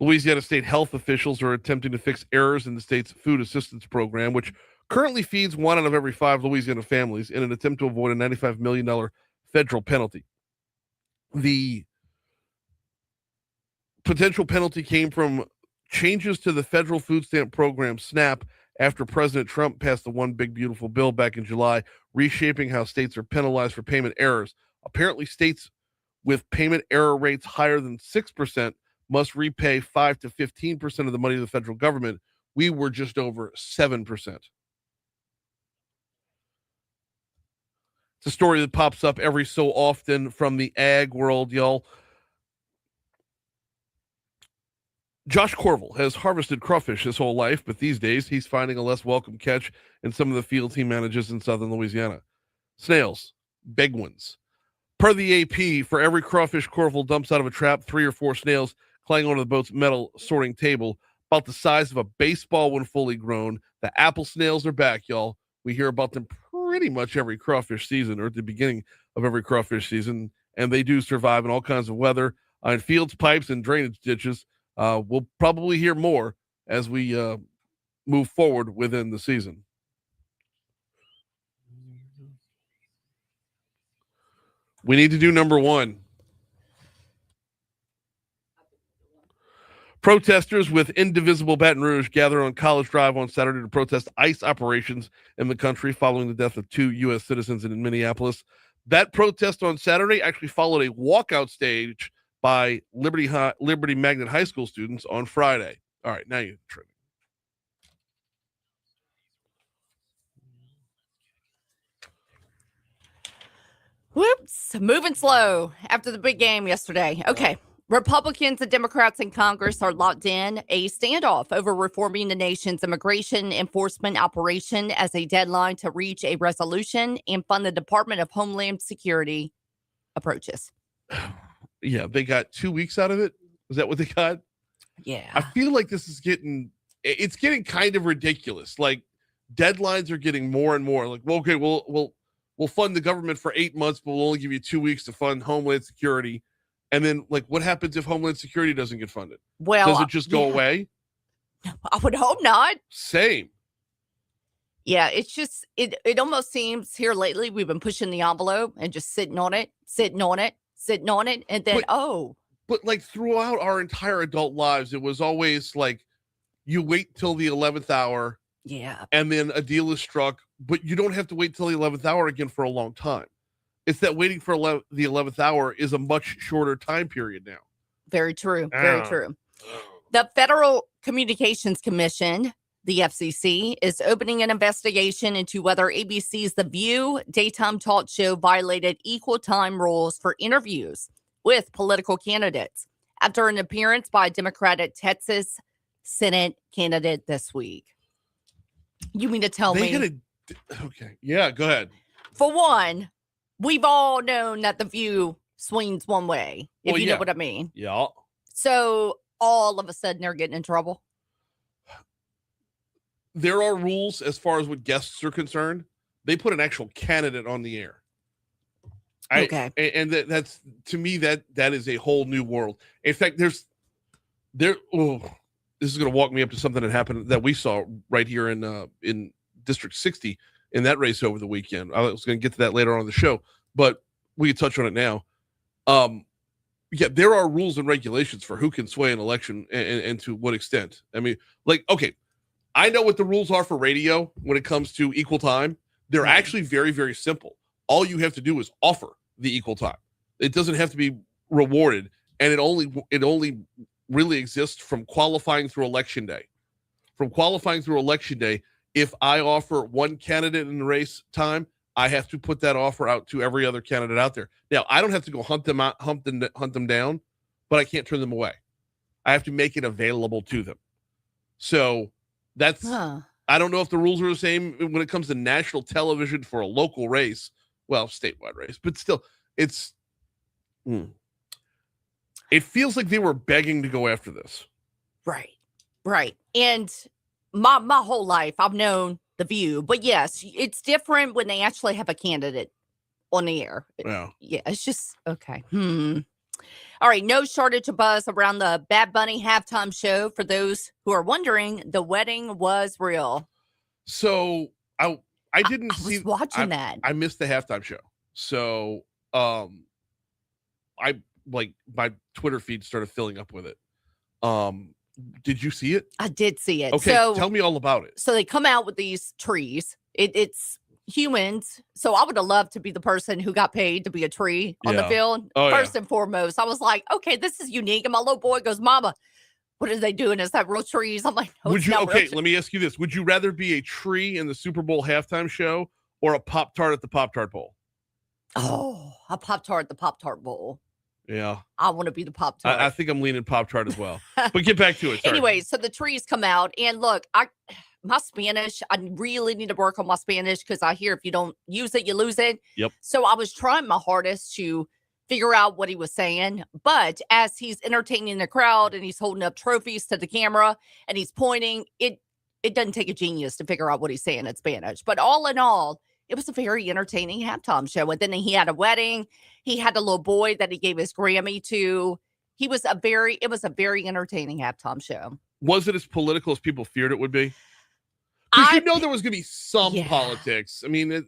Louisiana state health officials are attempting to fix errors in the state's food assistance program, which currently feeds 1 out of every 5 Louisiana families in an attempt to avoid a $95 million federal penalty. The potential penalty came from changes to the federal food stamp program, SNAP, after President Trump passed the One Big Beautiful Bill back in July, reshaping how states are penalized for payment errors. Apparently, states with payment error rates higher than 6% must repay 5 to 15% of the money to the federal government. We were just over 7%. It's a story that pops up every so often from the ag world, y'all. Josh Corville has harvested crawfish his whole life, but these days he's finding a less welcome catch in some of the fields he manages in southern Louisiana. Snails, big ones. Per the AP, for every crawfish Corville dumps out of a trap, 3 or 4 snails clang onto the boat's metal sorting table, about the size of a baseball when fully grown. The apple snails are back, y'all. We hear about them pretty much every crawfish season, or at the beginning of every crawfish season, and they do survive in all kinds of weather, in fields, pipes, and drainage ditches. We'll probably hear more as we move forward within the season. We need to do number 1. Protesters with Indivisible Baton Rouge gathered on College Drive on Saturday to protest ICE operations in the country following the death of 2 U.S. citizens in Minneapolis. That protest on Saturday actually followed a walkout stage by Liberty Magnet High School students on Friday. All right, now you're tripping. Whoops, moving slow after the big game yesterday. Okay. Republicans and Democrats in Congress are locked in a standoff over reforming the nation's immigration enforcement operation as a deadline to reach a resolution and fund the Department of Homeland Security approaches. Yeah, they got 2 weeks out of it. Is that what they got? Yeah. I feel like this is getting kind of ridiculous. Like, deadlines are getting more and more. Like, well, okay, we'll fund the government for 8 months, but we'll only give you 2 weeks to fund Homeland Security. And then, like, what happens if Homeland Security doesn't get funded? Well, does it just go away? I would hope not. Same. Yeah, it's just, it almost seems here lately we've been pushing the envelope and just sitting on it. And then, But, like, throughout our entire adult lives, it was always, like, you wait till the 11th hour. Yeah. And then a deal is struck, but you don't have to wait till the 11th hour again for a long time. It's that waiting for the 11th hour is a much shorter time period now. Very true. Very true. The Federal Communications Commission, the FCC, is opening an investigation into whether ABC's The View daytime talk show violated equal time rules for interviews with political candidates after an appearance by a Democratic Texas Senate candidate this week. You mean to tell me? Okay. Yeah, go ahead. For one, we've all known that The View swings one way, if you know what I mean. Yeah. So all of a sudden they're getting in trouble. There are rules as far as what guests are concerned. They put an actual candidate on the air. Okay. And that's, to me, that is a whole new world. In fact, this is going to walk me up to something that happened that we saw right here in District 60 in that race over the weekend. I was going to get to that later on in the show, but we can touch on it now. Yeah, there are rules and regulations for who can sway an election and to what extent. I mean, like, okay, I know what the rules are for radio when it comes to equal time. They're actually very, very simple. All you have to do is offer the equal time. It doesn't have to be rewarded, and it only really exists from qualifying through election day. From qualifying through election day, if I offer one candidate in the race time, I have to put that offer out to every other candidate out there. Now, I don't have to go hunt them down, but I can't turn them away. I have to make it available to them. So that's, I don't know if the rules are the same when it comes to national television for a local race. Well, statewide race, but still, it feels like they were begging to go after this. Right. And my whole life, I've known The View, but yes, it's different when they actually have a candidate on the air. Yeah, it's just okay. All right, no shortage of buzz around the Bad Bunny halftime show. For those who are wondering, the wedding was real. So I didn't I was watching that. I missed the halftime show. So I like my Twitter feed started filling up with it. Did you see it? I did see it. Okay, so, tell me all about it. So they come out with these trees. It's humans. So I would have loved to be the person who got paid to be a tree on the field. First and foremost, I was like, okay, this is unique. And my little boy goes, Mama, what are they doing? Is that real trees? I'm like, no, would you? Okay, let me ask you this: would you rather be a tree in the Super Bowl halftime show or a Pop-Tart at the Pop-Tart Bowl? Oh, a Pop-Tart at the Pop-Tart Bowl. Yeah, I want to be the Pop-Tart. I think I'm leaning Pop-Tart as well. But get back to it. Sorry. Anyway, so the trees come out, and look, my Spanish, I really need to work on my Spanish because I hear if you don't use it, you lose it. Yep. So I was trying my hardest to figure out what he was saying. But as he's entertaining the crowd and he's holding up trophies to the camera and he's pointing, it doesn't take a genius to figure out what he's saying in Spanish. But all in all, it was a very entertaining halftime show. And then he had a wedding. He had a little boy that he gave his Grammy to. It was a very entertaining halftime show. Was it as political as people feared it would be? Because you know there was going to be some politics. I mean,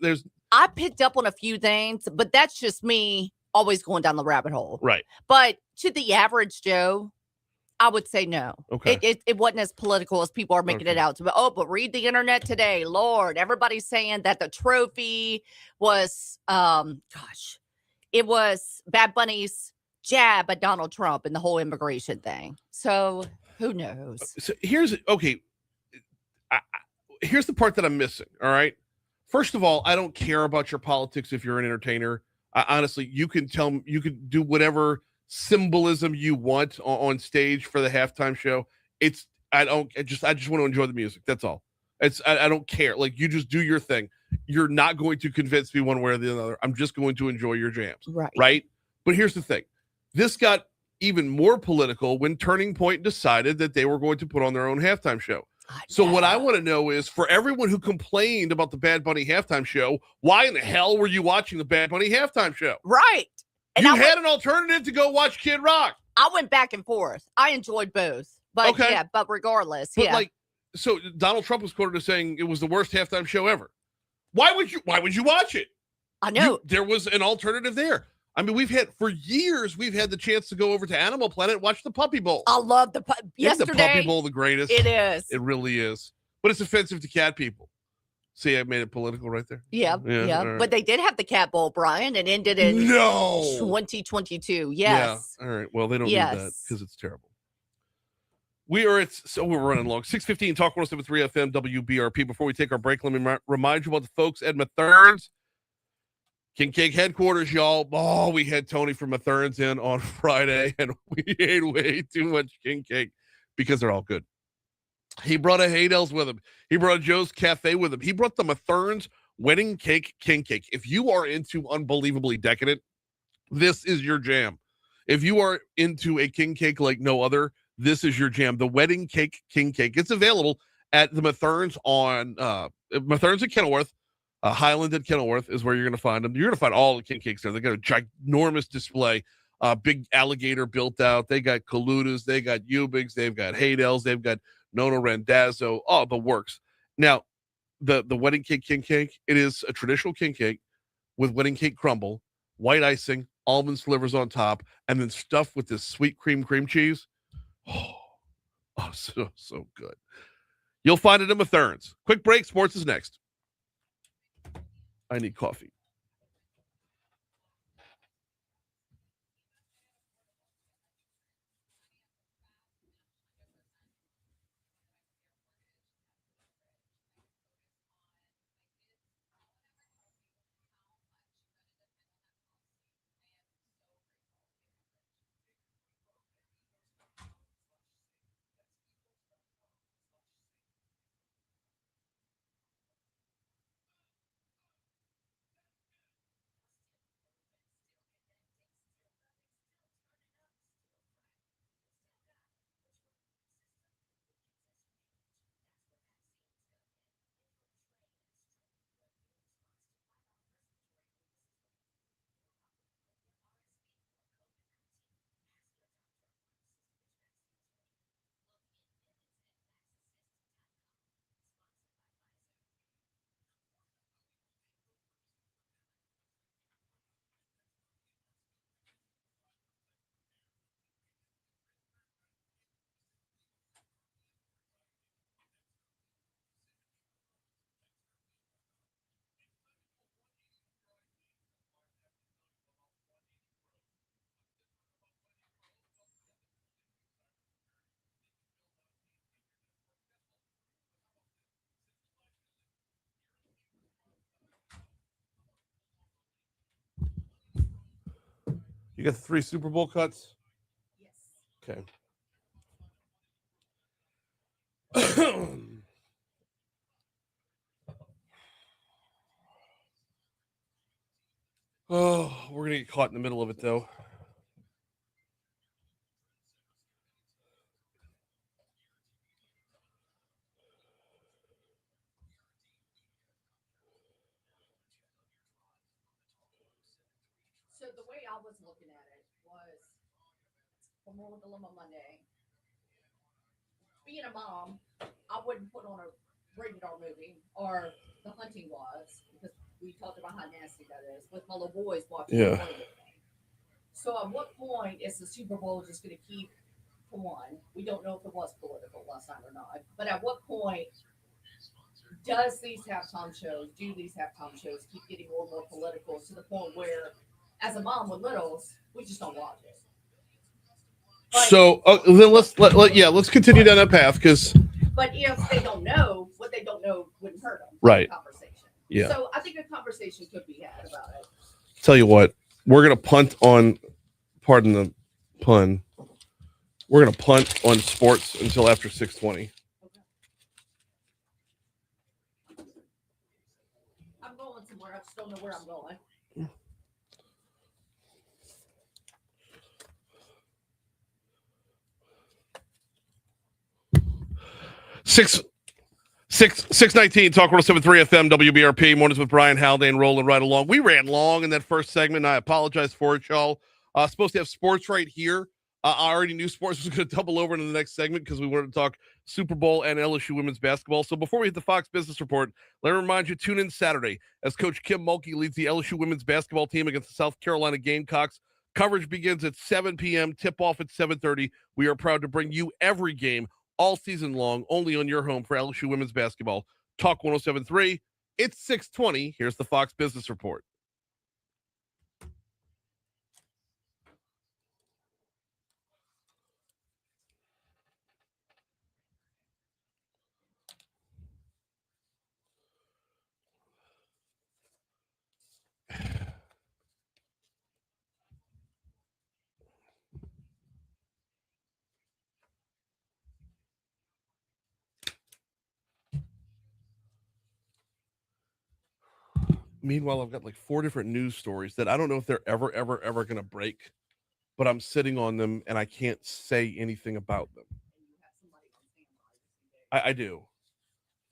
I picked up on a few things, but that's just me always going down the rabbit hole. Right. But to the average Joe, I would say no. Okay. It wasn't as political as people are making it out to be. Oh, but read the internet today. Lord, everybody's saying that the trophy was, it was Bad Bunny's jab at Donald Trump and the whole immigration thing. So who knows? So here's the part that I'm missing. All right. First of all, I don't care about your politics if you're an entertainer. Honestly, you can do whatever symbolism you want on stage for the halftime show. I just want to enjoy the music. That's all. I don't care. Like, you just do your thing. You're not going to convince me one way or the other. I'm just going to enjoy your jams. Right. But here's the thing. This got even more political when Turning Point decided that they were going to put on their own halftime show. So what I want to know is, for everyone who complained about the Bad Bunny halftime show, why in the hell were you watching the Bad Bunny halftime show? Right. And you had an alternative to go watch Kid Rock. I went back and forth. I enjoyed both. But but regardless, so Donald Trump was quoted as saying it was the worst halftime show ever. Why would you watch it? I know. There was an alternative there. I mean, for years, we've had the chance to go over to Animal Planet and watch the Puppy Bowl. I love the Isn't the Puppy Bowl the greatest? It is. It really is. But it's offensive to cat people. See, I made it political right there. Yeah. Right. But they did have the Cat Bowl, Brian, and ended in 2022. Yes. Yeah. All right. Well, they don't need that because it's terrible. We're running long. 6:15, Talk 107.3 FM, WBRP. Before we take our break, let me remind you about the folks at Mathern's King Cake headquarters, y'all. Oh, we had Tony from Mathern's in on Friday, and we ate way too much king cake because they're all good. He brought a Hadel's with him. He brought a Joe's Cafe with him. He brought the Mathern's Wedding Cake King Cake. If you are into unbelievably decadent, this is your jam. If you are into a king cake like no other, this is your jam. The Wedding Cake King Cake. It's available at the Mathern's on Mathern's at Kenilworth. Highland at Kenilworth is where you're going to find them. You're going to find all the king cakes there. They got a ginormous display, big alligator built out. They got Coludas, they got Ubigs, they've got Hadel's, they've got Nono Randazzo, all the works. Now, the Wedding Cake King Cake, it is a traditional king cake with wedding cake crumble, white icing, almond slivers on top, and then stuffed with this sweet cream cheese. Oh, so good. You'll find it in Mathern's. Quick break. Sports is next. I need coffee. You got the 3 Super Bowl cuts? Yes. Okay. Oh, we're gonna get caught in the middle of it though. So the way I was looking at it was from More Dilemma Monday. Being a mom, I wouldn't put on a rated R movie or The Hunting was because we talked about how nasty that is with my little boys watching Yeah. it with me. So at what point is the Super Bowl just going to keep, for one, we don't know if it was political last night or not, but at what point do these halftime shows keep getting more and more political to the point where, as a mom with littles, we just don't watch it? But, so then let's continue down that path because. But if they don't know, what they don't know wouldn't hurt them. Right. Conversation. Yeah. So I think a conversation could be had about it. Tell you what, we're gonna punt on. Pardon the pun. We're gonna punt on sports until after 6:20. I'm going somewhere. I just don't know where I'm going. Six 19 Talk 107.3 FM WBRP mornings with Brian Haldane rolling right along. We ran long in that first segment. And I apologize for it, y'all. Supposed to have sports right here. I already knew sports was going to double over into the next segment because we wanted to talk Super Bowl and LSU women's basketball. So before we hit the Fox Business Report, let me remind you, tune in Saturday as Coach Kim Mulkey leads the LSU women's basketball team against the South Carolina Gamecocks. Coverage begins at 7 p.m., tip-off at 7:30. We are proud to bring you every game all season long, only on your home for LSU women's basketball. Talk 107.3. It's 6:20. Here's the Fox Business Report. Meanwhile, I've got like 4 different news stories that I don't know if they're ever going to break, but I'm sitting on them and I can't say anything about them. I do.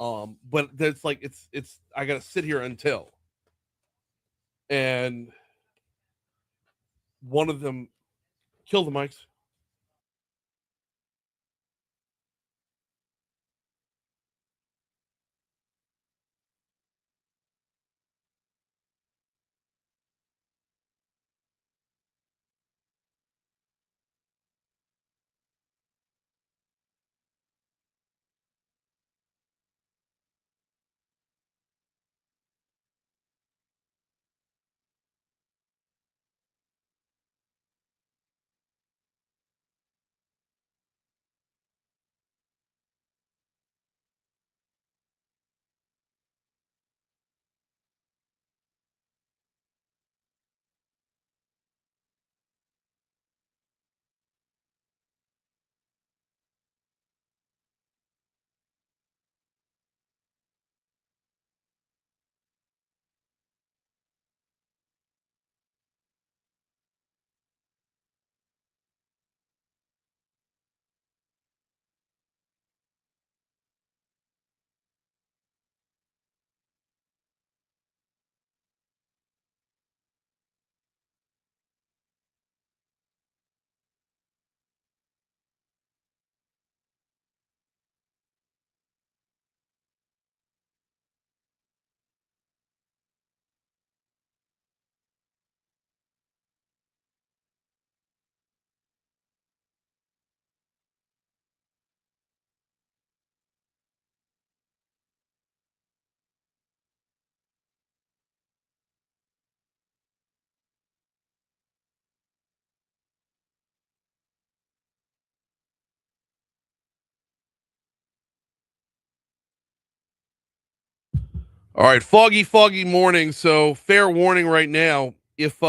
But that's like, it's, I got to sit here until, and one of them, kill the mics. All right, foggy morning. So fair warning right now. If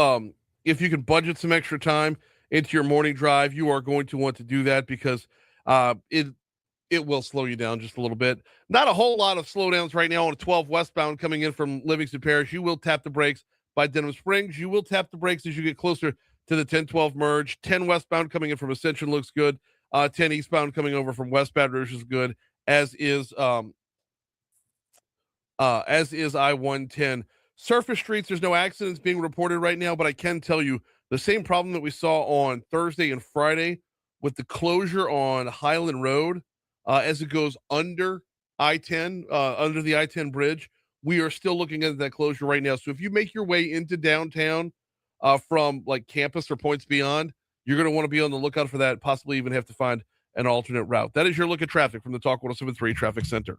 if you can budget some extra time into your morning drive, you are going to want to do that because it will slow you down just a little bit. Not a whole lot of slowdowns right now on a 12 westbound coming in from Livingston Parish. You will tap the brakes by Denham Springs. You will tap the brakes as you get closer to the 10-12 merge. 10 westbound coming in from Ascension looks good. 10 eastbound coming over from West Baton Rouge is good, as is I-110. Surface streets, there's no accidents being reported right now, but I can tell you the same problem that we saw on Thursday and Friday with the closure on Highland Road as it goes under I-10, under the I-10 bridge. We are still looking at that closure right now. So if you make your way into downtown from like campus or points beyond, you're going to want to be on the lookout for that, possibly even have to find an alternate route. That is your look at traffic from the Talk 107.3 Traffic Center.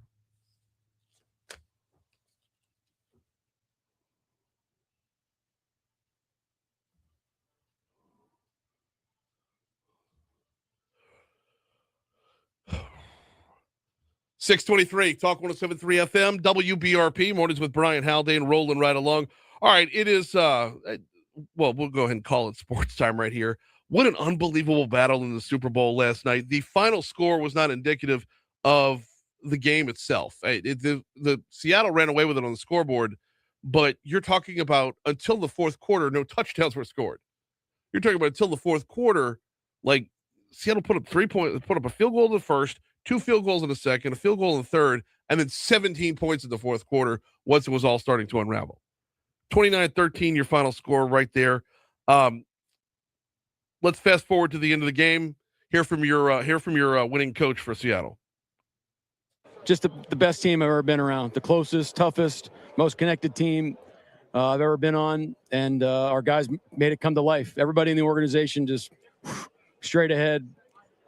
.623 Talk 107.3 FM WBRP mornings with Brian Haldane rolling right along. All right, it is well, we'll go ahead and call it sports time right here. What an unbelievable battle in the Super Bowl last night. The final score was not indicative of the game itself. The Seattle ran away with it on the scoreboard, but you're talking about until the fourth quarter, no touchdowns were scored. You're talking about until the fourth quarter, like Seattle put up 3 points, put up a field goal in the first, 2 field goals in the second, a field goal in the third, and then 17 points in the fourth quarter once it was all starting to unravel. 29-13, your final score right there. Let's fast forward to the end of the game. Hear from your winning coach for Seattle. Just the best team I've ever been around. The closest, toughest, most connected team I've ever been on, and our guys made it come to life. Everybody in the organization just straight ahead,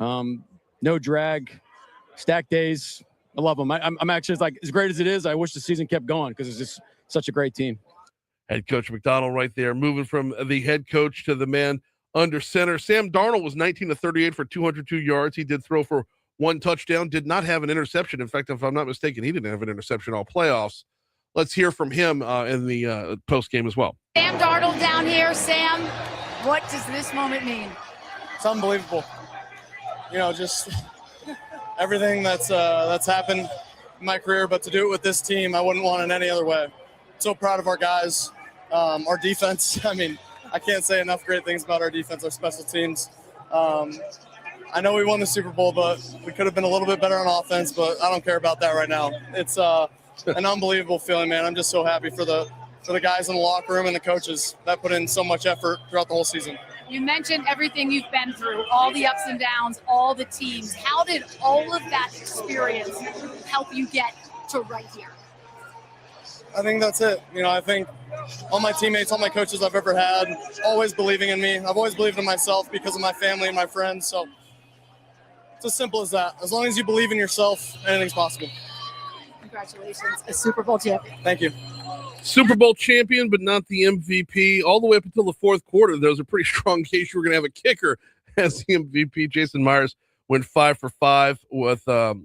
no drag, stack days. I love them. I'm actually, like, as great as it is, I wish the season kept going because it's just such a great team. Head coach McDonald right there, moving from the head coach to the man under center. Sam Darnold was 19-38 for 202 yards. He did throw for 1 touchdown, did not have an interception. In fact, if I'm not mistaken, he didn't have an interception all playoffs. Let's hear from him in the post game as well. Sam Darnold down here. Sam, what does this moment mean? It's unbelievable. You know, just everything that's happened in my career, but to do it with this team, I wouldn't want it any other way. So proud of our guys, our defense. I mean, I can't say enough great things about our defense, our special teams. I know we won the Super Bowl, but we could have been a little bit better on offense, but I don't care about that right now. It's an unbelievable feeling, man. I'm just so happy for the guys in the locker room and the coaches that put in so much effort throughout the whole season. You mentioned everything you've been through, all the ups and downs, all the teams. How did all of that experience help you get to right here? I think that's it. You know, I think all my teammates, all my coaches I've ever had, always believing in me. I've always believed in myself because of my family and my friends. So it's as simple as that. As long as you believe in yourself, anything's possible. Congratulations, a Super Bowl champion. Thank you. Super Bowl champion, but not the MVP. All the way up until the fourth quarter, there was a pretty strong case you were going to have a kicker as the MVP. Jason Myers went 5 for 5 with for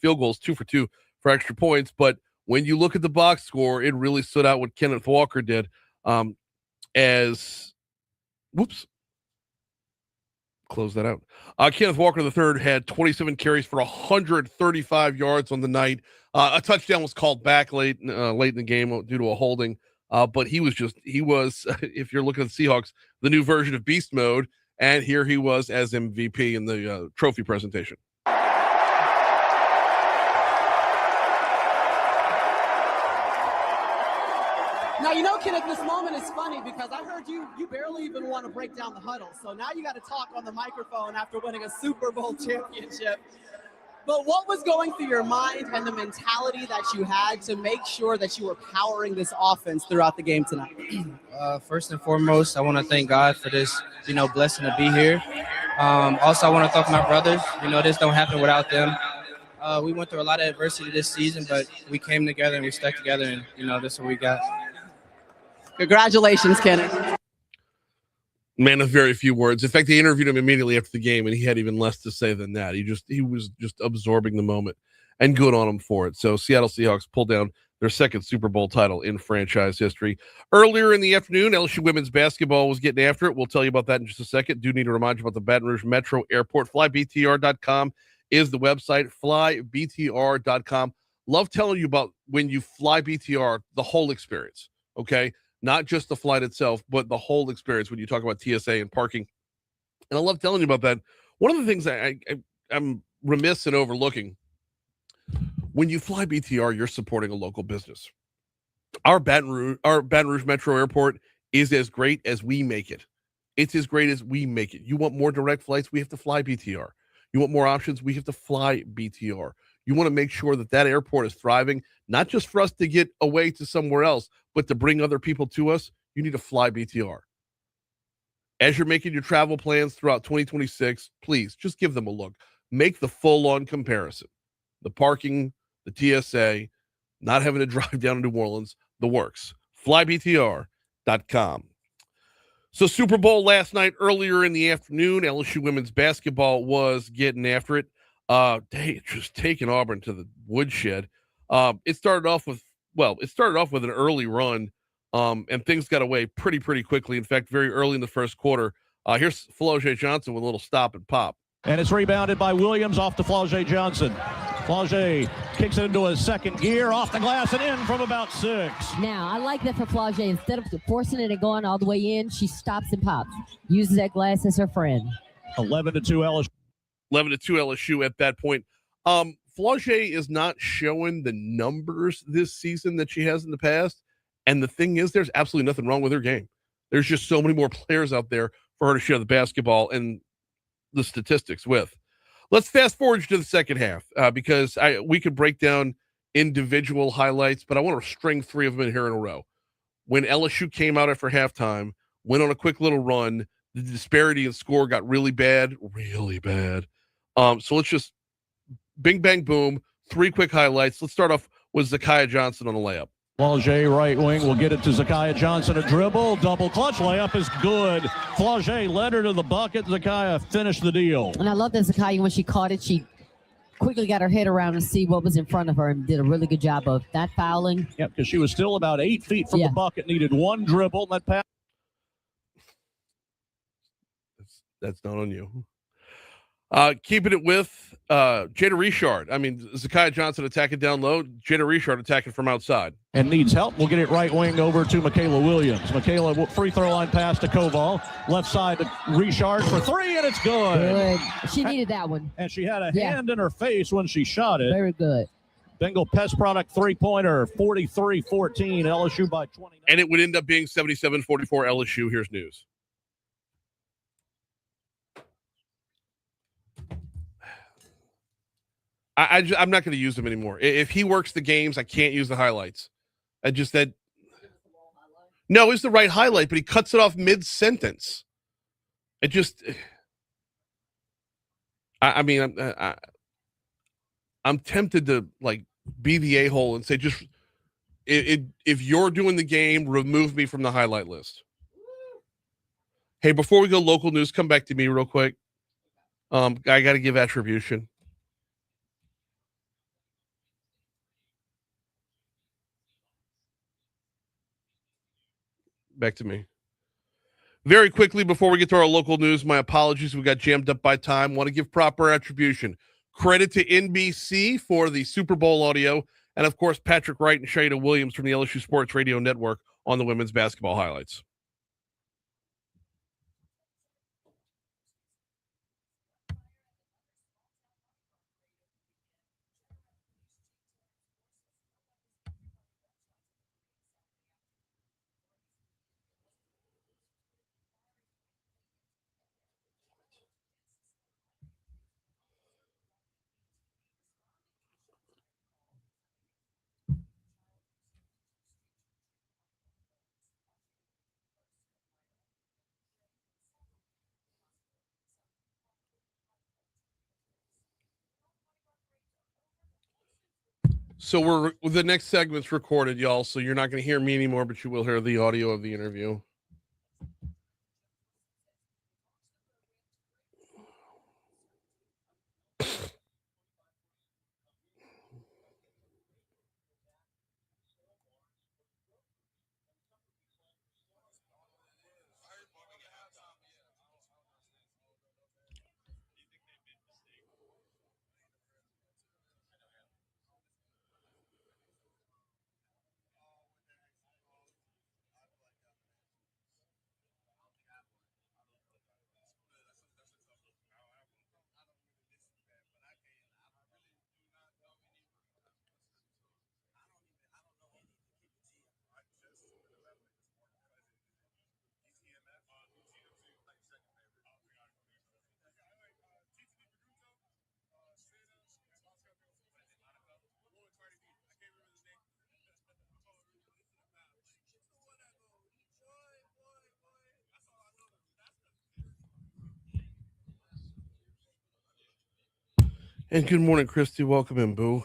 field goals, 2 for 2 for extra points. But when you look at the box score, it really stood out what Kenneth Walker did. Close that out. Kenneth Walker III had 27 carries for 135 yards on the night. A touchdown was called back late in the game due to a holding. But he was, if you're looking at the Seahawks, the new version of beast mode. And here he was as MVP in the trophy presentation. Now, you know, Kenneth, this moment is funny because I heard you barely even want to break down the huddle. So now you got to talk on the microphone after winning a Super Bowl championship. But what was going through your mind and the mentality that you had to make sure that you were powering this offense throughout the game tonight? First and foremost, I want to thank God for this, blessing to be here. Also, I want to thank my brothers. This don't happen without them. We went through a lot of adversity this season, but we came together and we stuck together, and this is what we got. Congratulations, Kenneth. Man of very few words. In fact, they interviewed him immediately after the game, and he had even less to say than that. He was just absorbing the moment, and good on him for it. So Seattle Seahawks pulled down their second Super Bowl title in franchise history. Earlier in the afternoon, LSU women's basketball was getting after it. We'll tell you about that in just a second. Do need to remind you about the Baton Rouge Metro Airport. FlyBTR.com is the website, FlyBTR.com. Love telling you about when you fly BTR, the whole experience, okay? Not just the flight itself, but the whole experience when you talk about TSA and parking. And I love telling you about that. One of the things I'm remiss in overlooking, when you fly BTR, you're supporting a local business. Our Baton Rouge Metro Airport is as great as we make it. It's as great as we make it. You want more direct flights? We have to fly BTR. You want more options? We have to fly BTR. You want to make sure that that airport is thriving, not just for us to get away to somewhere else, but to bring other people to us. You need to fly BTR. As you're making your travel plans throughout 2026, please just give them a look. Make the full-on comparison. The parking, the TSA, not having to drive down to New Orleans, the works. FlyBTR.com. So Super Bowl last night, earlier in the afternoon, LSU women's basketball was getting after it. Just taking Auburn to the woodshed. It started off with an early run, and things got away pretty quickly. In fact, very early in the first quarter. Here's Flau'jae Johnson with a little stop and pop. And it's rebounded by Williams off to Flau'jae Johnson. Flau'jae kicks it into his second gear, off the glass and in from about 6. Now, I like that for Flau'jae. Instead of forcing it and going all the way in, she stops and pops. Uses that glass as her friend. 11-2 LSU. 11-2 LSU at that point. Flau'jae is not showing the numbers this season that she has in the past. And the thing is, there's absolutely nothing wrong with her game. There's just so many more players out there for her to share the basketball and the statistics with. Let's fast forward to the second half because we could break down individual highlights, but I want to string 3 of them in here in a row. When LSU came out after halftime, went on a quick little run, the disparity in score got really bad. So let's just bing, bang, boom, 3 quick highlights. Let's start off with Zakiya Johnson on the layup. Flau'jae, right wing, will get it to Zakiya Johnson. A dribble, double clutch layup is good. Flau'jae led her to the bucket. Zakiya finished the deal. And I love that Zakiya, when she caught it, she quickly got her head around and see what was in front of her and did a really good job of not fouling. Yep, because she was still about 8 feet from the bucket, needed 1 dribble. That pass. That's not on you. Keeping it with Jada Richard. I mean, Zakiya Johnson attacking down low, Jada Richard attacking from outside. And needs help. We'll get it right wing over to Michaela Williams. Michaela, free throw line pass to Koval. Left side to Richard for 3, and it's good. She needed that one. And she had a hand in her face when she shot it. Very good. Bengal Pest Product 3-pointer, 43-14, LSU by 29. And it would end up being 77-44 LSU. Here's news. I'm not going to use them anymore. If he works the games, I can't use the highlights. No, it's the right highlight, but he cuts it off mid-sentence. I'm tempted to be the a-hole and say, just if you're doing the game, remove me from the highlight list. Hey, before we go local news, come back to me real quick. I got to give attribution. Back to me. Very quickly, before we get to our local news, my apologies. We got jammed up by time. Want to give proper attribution. Credit to NBC for the Super Bowl audio. And, of course, Patrick Wright and Shada Williams from the LSU Sports Radio Network on the women's basketball highlights. So the next segment's recorded, y'all, so you're not going to hear me anymore, but you will hear the audio of the interview. And good morning, Christy. Welcome in, boo.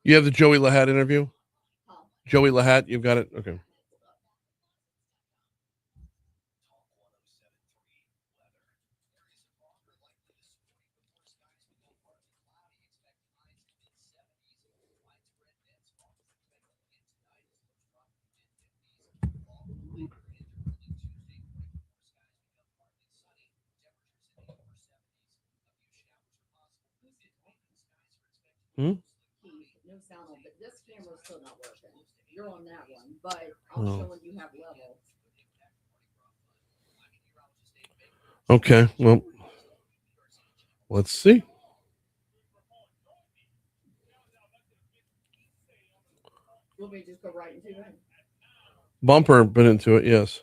You have the Joey Lahatte interview? Joey Lahatte, you've got it? Okay. No sound on, but this camera's still not working. You're on that one, but I'm showing you have level. Okay, well, let's see. You want me to just go right into it? Bumper been into it, yes.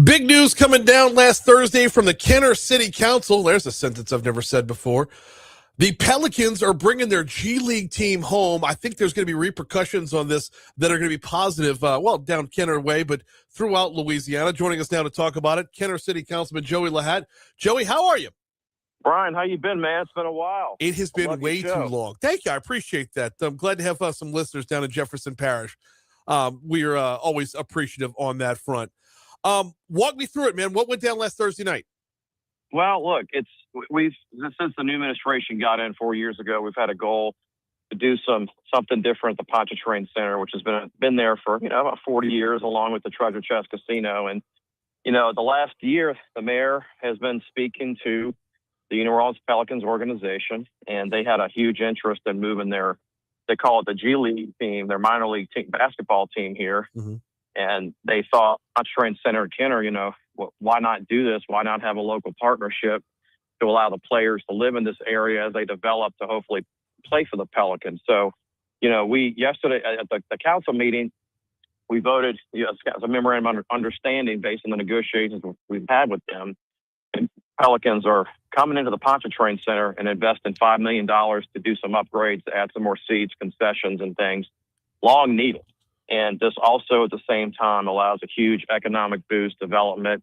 Big news coming down last Thursday from the Kenner City Council. There's a sentence I've never said before. The Pelicans are bringing their G League team home. I think there's going to be repercussions on this that are going to be positive, down Kenner way, but throughout Louisiana. Joining us now to talk about it, Kenner City Councilman Joey Lahatte. Joey, how are you? Brian, how you been, man? It's been a while. It has been way too long. Thank you. I appreciate that. I'm glad to have some listeners down in Jefferson Parish. We are always appreciative on that front. Walk me through it, man. What went down last Thursday night? Well, look, we've since the new administration got in 4 years ago, we've had a goal to do something different at the Pontchartrain Center, which has been there for about 40 years, along with the Treasure Chest Casino. And the last year, the mayor has been speaking to the New Orleans Pelicans organization, and they had a huge interest in moving they call it the G League team, their minor league basketball team here. Mm-hmm. And they thought, Pontchartrain Center and Kenner, why not do this? Why not have a local partnership to allow the players to live in this area as they develop to hopefully play for the Pelicans. So, we yesterday at the council meeting, we voted as a memorandum of understanding based on the negotiations we've had with them. And Pelicans are coming into the Pontchartrain Center and investing $5 million to do some upgrades, to add some more seats, concessions, and things. Long needed. And this also at the same time allows a huge economic boost, development,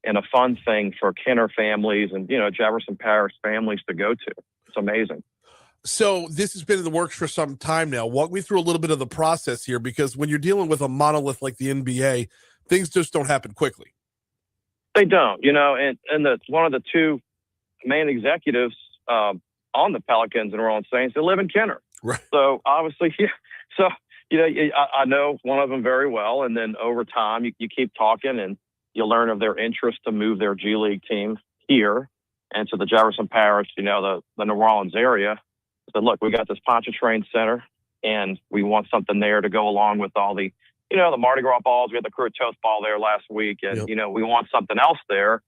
and a fun thing for Kenner families and, Jefferson Parish families to go to. It's amazing. So this has been in the works for some time now. Walk me through a little bit of the process here, because when you're dealing with a monolith like the NBA, things just don't happen quickly. They don't, and one of the two main executives on the Pelicans and New Orleans Saints, they live in Kenner. Right. So obviously, So, I know one of them very well. And then over time, you keep talking and you learn of their interest to move their G League team here and to the Jefferson Parish, the New Orleans area. I said, look, we got this Pontchartrain Center and we want something there to go along with all the, the Mardi Gras balls. We had the Crew Toast Ball there last week. And, we want something else there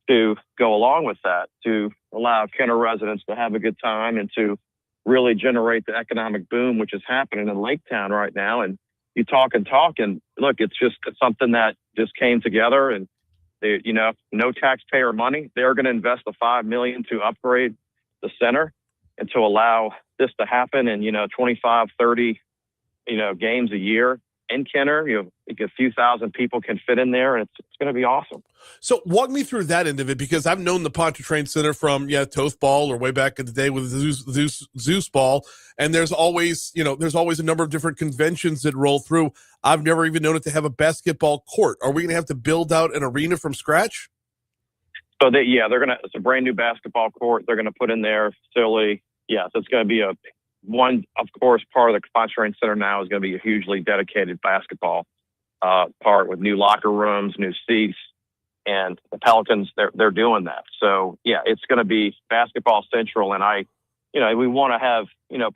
to go along with that, to allow Kenner residents to have a good time and to really generate the economic boom, which is happening in Lake Town right now. And you talk and look, it's something that just came together, and they, no taxpayer money. They're going to invest the $5 million to upgrade the center and to allow this to happen. And, 25, 30, games a year in Kenner, a few thousand people can fit in there, and it's going to be awesome. So walk me through that end of it, because I've known the Pontchartrain Center from Toast Ball, or way back in the day with Zeus Ball, and there's always a number of different conventions that roll through. I've never even known it to have a basketball court. Are we going to have to build out an arena from scratch? So it's a brand new basketball court they're going to put in their facility. Yes, it's going to be one, of course, part of the Pontchartrain Center now is going to be a hugely dedicated basketball part with new locker rooms, new seats, and the Pelicans, they're doing that. So, it's going to be basketball central. And we want to have,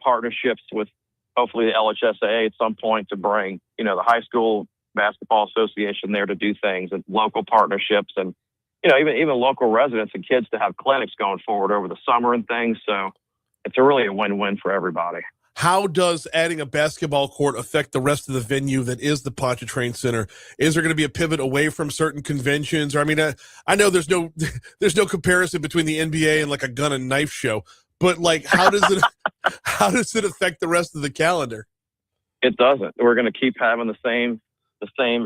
partnerships with hopefully the LHSAA at some point to bring, the High School Basketball Association there to do things, and local partnerships, and, even local residents and kids to have clinics going forward over the summer and things. So it's really a win-win for everybody. How does adding a basketball court affect the rest of the venue that is the Pontchartrain Center? Is there going to be a pivot away from certain conventions? Or, I know there's no comparison between the NBA and like a gun and knife show, but like, how does it affect the rest of the calendar? It doesn't. We're going to keep having the same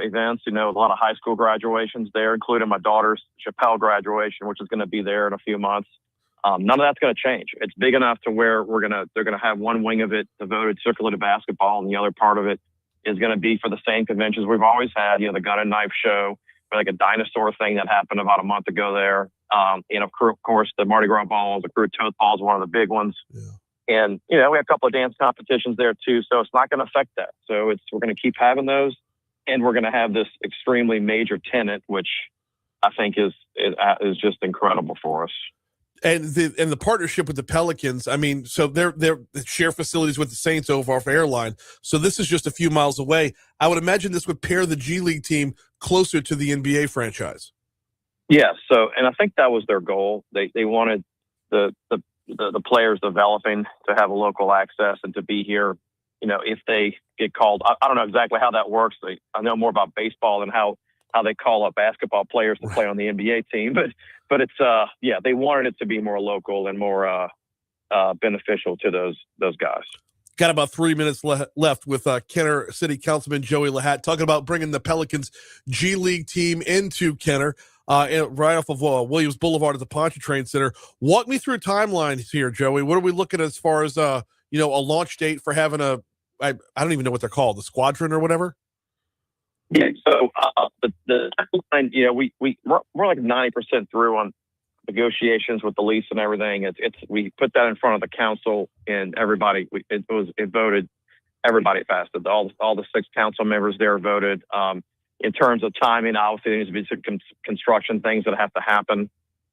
events. A lot of high school graduations there, including my daughter's Chappelle graduation, which is going to be there in a few months. None of that's going to change. It's big enough to where they're going to have one wing of it devoted strictly to basketball, and the other part of it is going to be for the same conventions we've always had. The gun and knife show, or like a dinosaur thing that happened about a month ago there. Of course, the Mardi Gras balls, the Crew Toast Ball is one of the big ones. Yeah. And we have a couple of dance competitions there too, so it's not going to affect that. So we're going to keep having those, and we're going to have this extremely major tenant, which I think is just incredible for us. And the partnership with the Pelicans, so they're share facilities with the Saints over off Airline. So this is just a few miles away. I would imagine this would pair the G League team closer to the NBA franchise. Yeah. So, and I think that was their goal. They wanted the players developing to have a local access and to be here. If they get called, I don't know exactly how that works. I know more about baseball than how they call up basketball players to play on the NBA team, but it's they wanted it to be more local and more beneficial to those guys. Got about 3 minutes left with Kenner City Councilman Joey Lahatte talking about bringing the Pelicans G League team into Kenner, right off of Williams Boulevard at the Pontchartrain Center. Walk me through timelines here, Joey. What are we looking at as far as a launch date for having I don't even know what they're called, the squadron or whatever? Yeah, so the we're like 90% through on negotiations with the lease and everything. We put that in front of the council, and everybody it voted. Everybody passed it. All the 6 council members there voted. In terms of timing, obviously there needs to be some construction things that have to happen.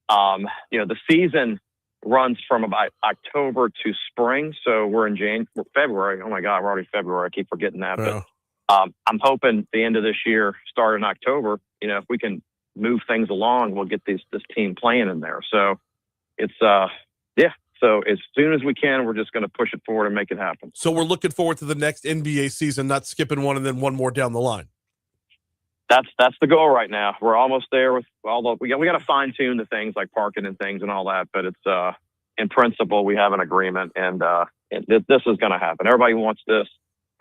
The season runs from about October to spring, so we're in February. Oh my God, we're already February. I keep forgetting that, but. I'm hoping the end of this year, start in October, if we can move things along, we'll get this team playing in there. So, it's yeah. So as soon as we can, we're just going to push it forward and make it happen. So we're looking forward to the next NBA season, not skipping one and then one more down the line. That's the goal right now. We're almost there with although we got to fine tune the things like parking and things and all that, but it's in principle we have an agreement, and this is going to happen. Everybody wants this.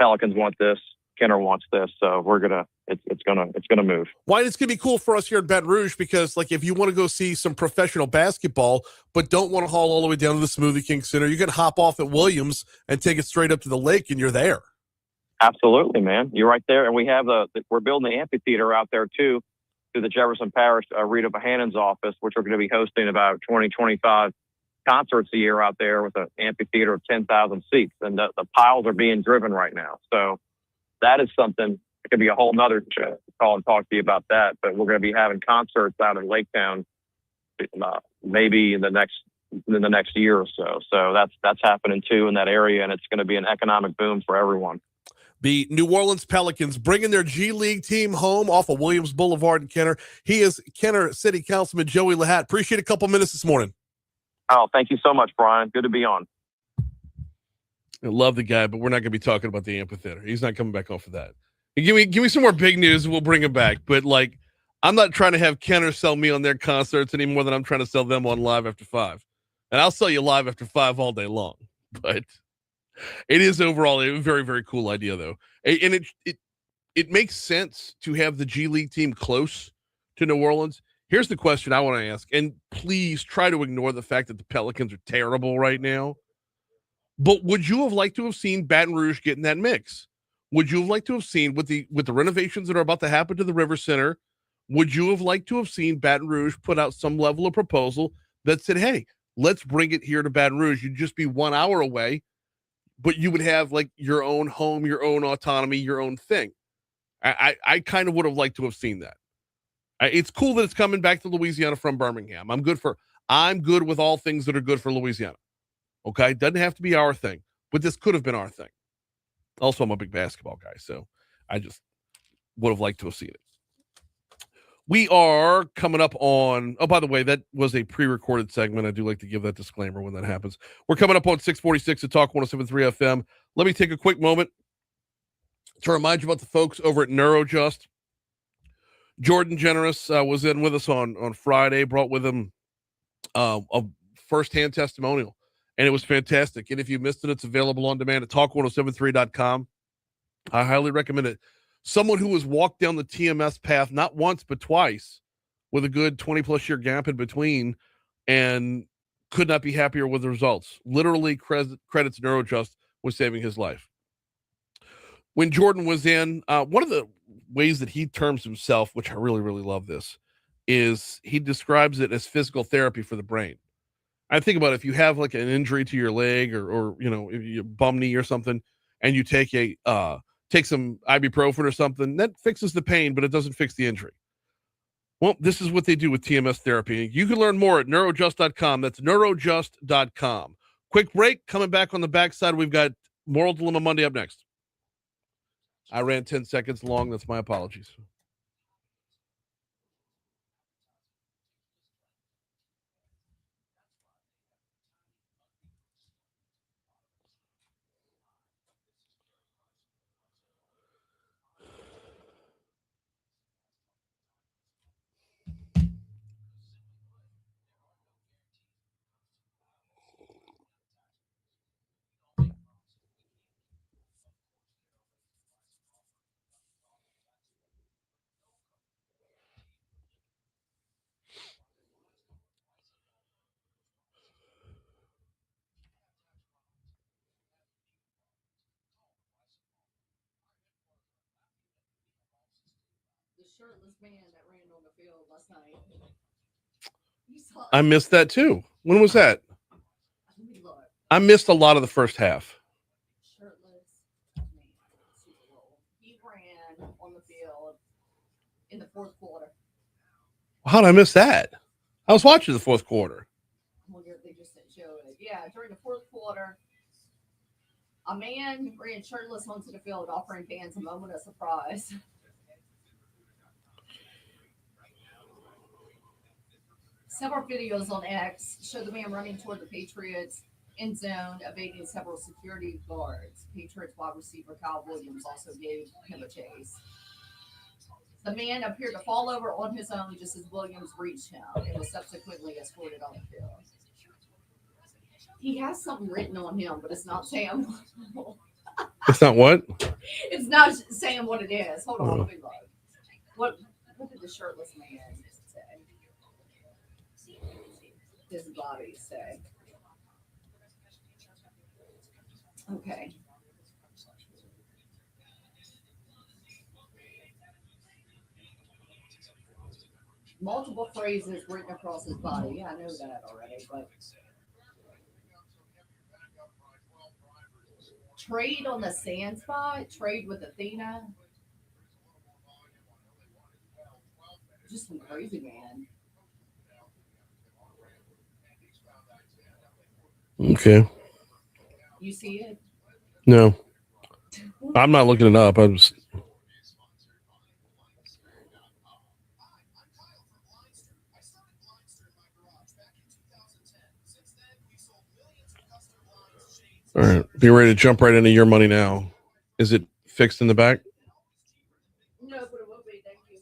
Pelicans want this. Kenner wants this. So we're gonna it's gonna move. Why it's gonna be cool for us here in Baton Rouge, because like if you want to go see some professional basketball but don't want to haul all the way down to the Smoothie King Center, you can hop off at Williams and take it straight up to the lake, and you're there. Absolutely, man. You're right there. And we have we're building the amphitheater out there too, through the Jefferson Parish Rita Bohannon's office, which we're going to be hosting about 20-25 concerts a year out there with an amphitheater of 10,000 seats. And the piles are being driven right now. So that is something. It could be a whole nother call and talk to you about that. But we're going to be having concerts out in Lake Town maybe in the next year or so. So that's happening too in that area, and it's going to be an economic boom for everyone. The New Orleans Pelicans bringing their G League team home off of Williams Boulevard in Kenner. He is Kenner City Councilman Joey Lahatte. Appreciate a couple minutes this morning. Oh, thank you so much, Brian. Good to be on. I love the guy, but we're not going to be talking about the amphitheater. He's not coming back off of that. Give me some more big news, and we'll bring him back. But like, I'm not trying to have Kenner sell me on their concerts any more than I'm trying to sell them on Live After 5. And I'll sell you Live After 5 all day long. But it is overall a very, very cool idea, though. And it makes sense to have the G League team close to New Orleans. Here's the question I want to ask, and please try to ignore the fact that the Pelicans are terrible right now. But would you have liked to have seen Baton Rouge get in that mix? Would you have liked to have seen with the renovations that are about to happen to the River Center? Would you have liked to have seen Baton Rouge put out some level of proposal that said, "Hey, let's bring it here to Baton Rouge. You'd just be 1 hour away, but you would have like your own home, your own autonomy, your own thing." I kind of would have liked to have seen that. It's cool that it's coming back to Louisiana from Birmingham. I'm good with all things that are good for Louisiana. Okay, doesn't have to be our thing, but this could have been our thing. Also, I'm a big basketball guy, so I just would have liked to have seen it. We are coming up on, oh, by the way, that was a pre-recorded segment. I do like to give that disclaimer when that happens. We're coming up on 646 at Talk 107.3 FM. Let me take a quick moment to remind you about the folks over at NeuroJust. Jordan Generous was in with us on Friday, brought with him a firsthand testimonial, and it was fantastic. And if you missed it, it's available on demand at talk1073.com. I highly recommend it. Someone who has walked down the TMS path not once but twice with a good 20-plus year gap in between and could not be happier with the results. Literally credits NeuroJust with saving his life. When Jordan was in, one of the ways that he terms himself, which I really, really love this, is he describes it as physical therapy for the brain. I think about if you have like an injury to your leg or you know, if you bum knee or something, and you take some ibuprofen or something, that fixes the pain, but it doesn't fix the injury. Well, this is what they do with TMS therapy. You can learn more at neurojust.com. That's neurojust.com. Quick break. Coming back on the backside, we've got Moral Dilemma Monday up next. I ran 10 seconds long. That's my apologies. Shirtless man that ran on the field last night. I missed that too. When was that? I missed a lot of the first half. Shirtless man, Super Bowl. He ran on the field in the fourth quarter. How did I miss that? I was watching the fourth quarter. I wonder if they just didn't show it. Yeah, during the fourth quarter, a man ran shirtless onto the field, offering fans a moment of surprise. Several videos on X show the man running toward the Patriots end zone, evading several security guards. Patriots wide receiver Kyle Williams also gave him a chase. The man appeared to fall over on his own just as Williams reached him and was subsequently escorted on the field. He has something written on him, but it's not saying. It's not what? It's not saying what it is. Hold on, let me look. What did the shirtless man say? His body say. Okay. Multiple phrases written across his body. Yeah, I know that already, but trade on the sand spot, trade with Athena. Just some crazy man. Okay. You see it? No. I'm not looking it up. I'm just. All right. Be ready to jump right into your money now. Is it fixed in the back? No, but it will be. Thank you.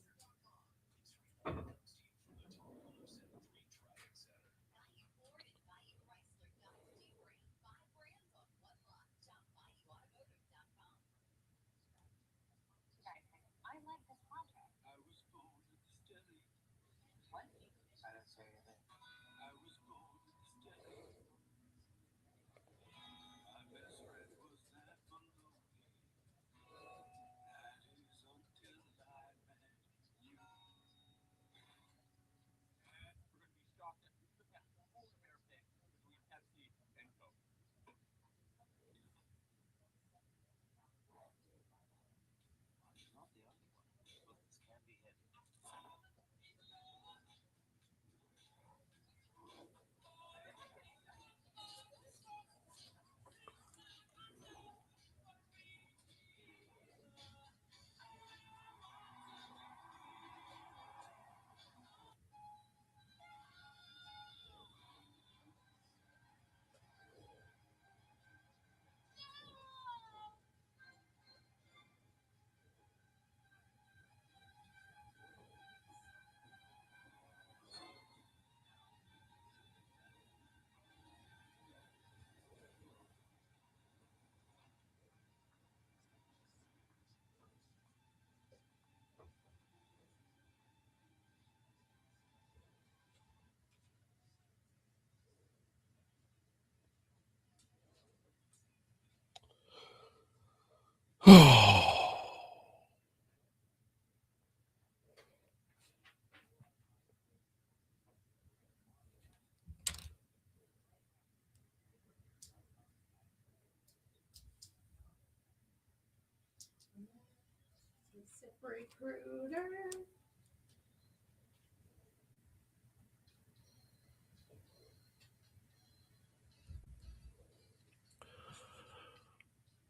Oh.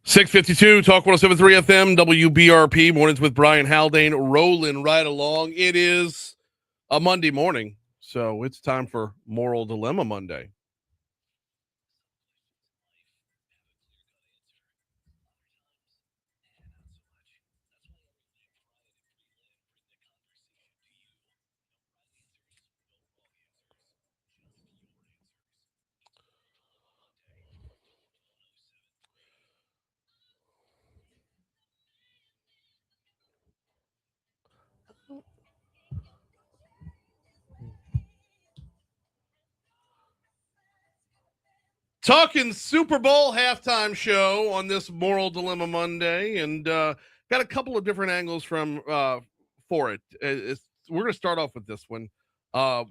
652 Talk 107.3 FM WBRP mornings with Brian Haldane rolling right along. It is a Monday morning, so it's time for Moral Dilemma Monday. Talking Super Bowl halftime show on this Moral Dilemma Monday, and got a couple of different angles from for it. We're going to start off with this one,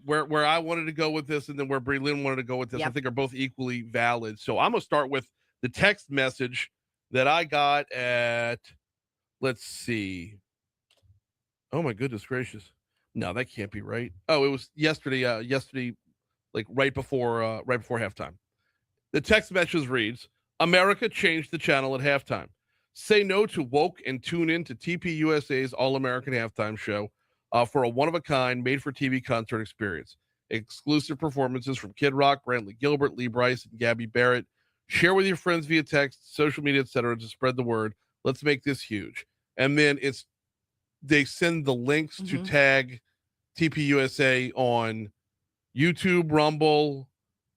where I wanted to go with this, and then where Brie Lynn wanted to go with this. I think are both equally valid. So I'm going to start with the text message that I got at. Let's see. Oh my goodness gracious! No, that can't be right. Oh, it was yesterday. Yesterday, like right before halftime. The text message reads, America changed the channel at halftime. Say no to woke and tune in to TPUSA's All-American Halftime Show for a one-of-a-kind, made-for-TV concert experience. exclusive performances from Kid Rock, Brantley Gilbert, Lee Brice, and Gabby Barrett. Share with your friends via text, social media, etc. to spread the word. Let's make this huge. And then they send the links to tag TPUSA on YouTube, Rumble,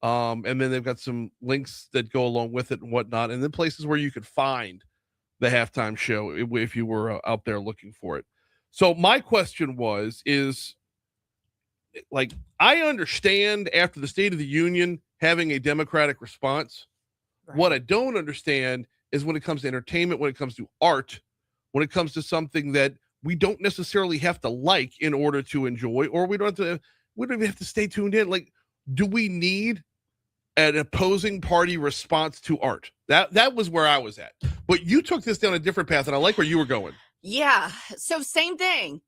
and then they've got some links that go along with it and whatnot, and then places where you could find the halftime show if you were out there looking for it. So my question is like, I understand after the State of the Union having a Democratic response. Right. What I don't understand is when it comes to entertainment, when it comes to art, when it comes to something that we don't necessarily have to like in order to enjoy, or we don't even have to stay tuned in. Like, do we need an opposing party response to art? That was where I was at. But you took this down a different path, and I like where you were going. Yeah. So same thing.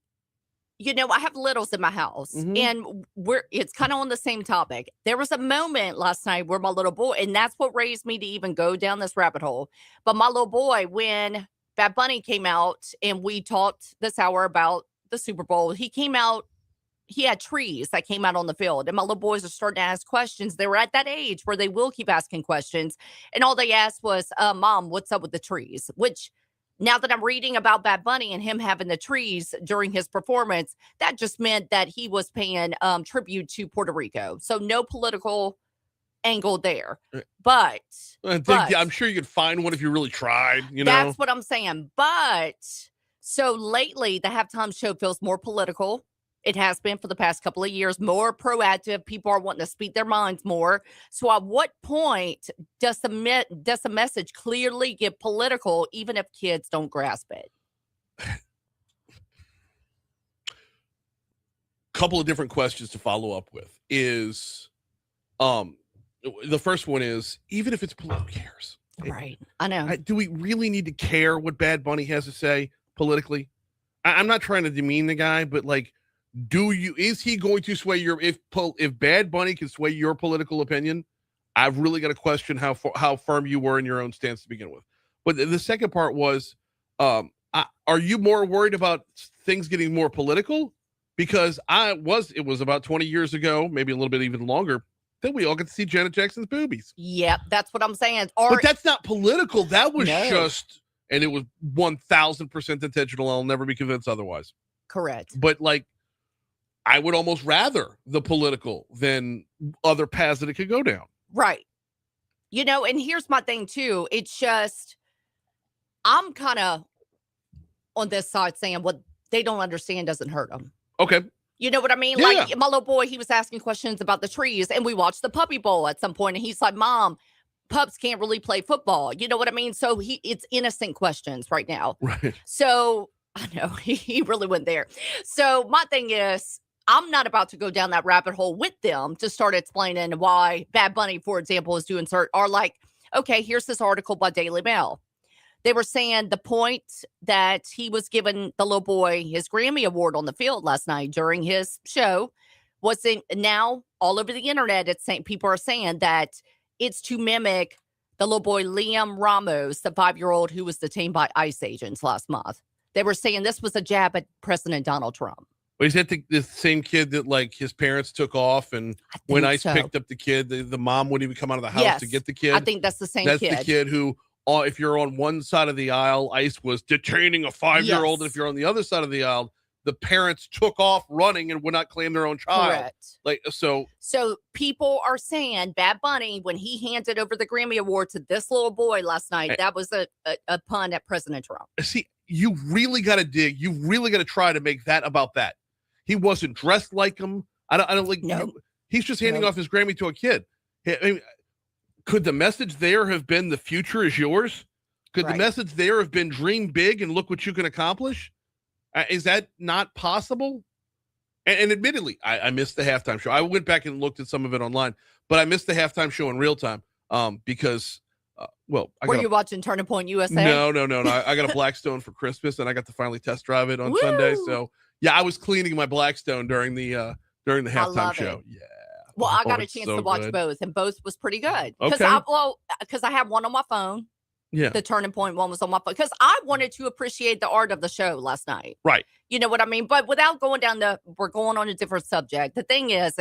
I have littles in my house, and it's kind of on the same topic. There was a moment last night where my little boy, and that's what raised me to even go down this rabbit hole. But my little boy, when Bad Bunny came out and we talked this hour about the Super Bowl, he came out, he had trees that came out on the field, and my little boys are starting to ask questions. They were at that age where they will keep asking questions. And all they asked was, Mom, what's up with the trees? Which, now that I'm reading about Bad Bunny and him having the trees during his performance, that just meant that he was paying tribute to Puerto Rico. So no political angle there. But I'm sure you could find one if you really tried, That's what I'm saying. But so lately the halftime show feels more political. It has been for the past couple of years, more proactive. People are wanting to speak their minds more. So at what point does the message clearly get political, even if kids don't grasp it? Couple of different questions to follow up with is, the first one is, even if it's political, who cares? Right. I know. Do we really need to care what Bad Bunny has to say politically? I'm not trying to demean the guy, but like, is he going to sway if Bad Bunny can sway your political opinion? I've really got to question how firm you were in your own stance to begin with. But the second part was, are you more worried about things getting more political? Because it was about 20 years ago, maybe a little bit even longer, that we all get to see Janet Jackson's boobies. Yep, that's what I'm saying. But that's not political. That was just, and it was 1,000% intentional. I'll never be convinced otherwise. Correct. But like, I would almost rather the political than other paths that it could go down. Right. And here's my thing too. It's just, I'm kind of on this side saying what they don't understand doesn't hurt them. Okay. You know what I mean? Yeah. Like my little boy, he was asking questions about the trees, and we watched the Puppy Bowl at some point, and he's like, Mom, pups can't really play football. You know what I mean? So it's innocent questions right now. Right. So I know he really went there. So my thing is, I'm not about to go down that rabbit hole with them to start explaining why Bad Bunny, for example, is doing or like, okay, here's this article by Daily Mail. They were saying the point that he was giving the little boy his Grammy Award on the field last night during his show was now all over the internet. People are saying that it's to mimic the little boy Liam Ramos, the 5-year-old who was detained by ICE agents last month. They were saying this was a jab at President Donald Trump. But is that the same kid that like his parents took off, and when ICE picked up the kid, the mom wouldn't even come out of the house to get the kid? I think that's the same kid. That's the kid who, if you're on one side of the aisle, ICE was detaining a 5-year-old. And if you're on the other side of the aisle, the parents took off running and would not claim their own child. Correct. So people are saying Bad Bunny, when he handed over the Grammy Award to this little boy last night, that was a pun at President Trump. See, you really got to dig. You really got to try to make that about that. He wasn't dressed like him. I don't like. No. He's just handing off his Grammy to a kid. I mean, could the message there have been the future is yours? Could the message there have been dream big and look what you can accomplish? Is that not possible? And admittedly, I missed the halftime show. I went back and looked at some of it online, but I missed the halftime show in real time because, were you watching Turning Point USA? No. I got a Blackstone for Christmas, and I got to finally test drive it on Sunday. So yeah, I was cleaning my Blackstone during the halftime show. Yeah. Well, I got a chance to watch both, and both was pretty good. Because I have one on my phone. Yeah. The Turning Point one was on my phone because I wanted to appreciate the art of the show last night. Right. You know what I mean? But without going we're going on a different subject. The thing is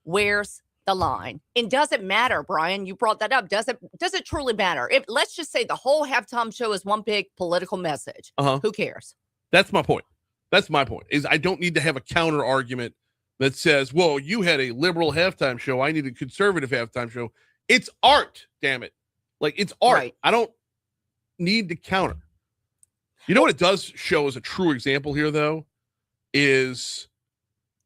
Where's the line? And does it matter, Brian? You brought that up. Does it truly matter? If let's just say the whole halftime show is one big political message. Who cares? That's my point. That's my point. Is I don't need to have a counter argument that says, well, you had a liberal halftime show. I need a conservative halftime show. It's art, damn it. Like, it's art. Right. I don't need to counter. You know what it does show as a true example here, though, is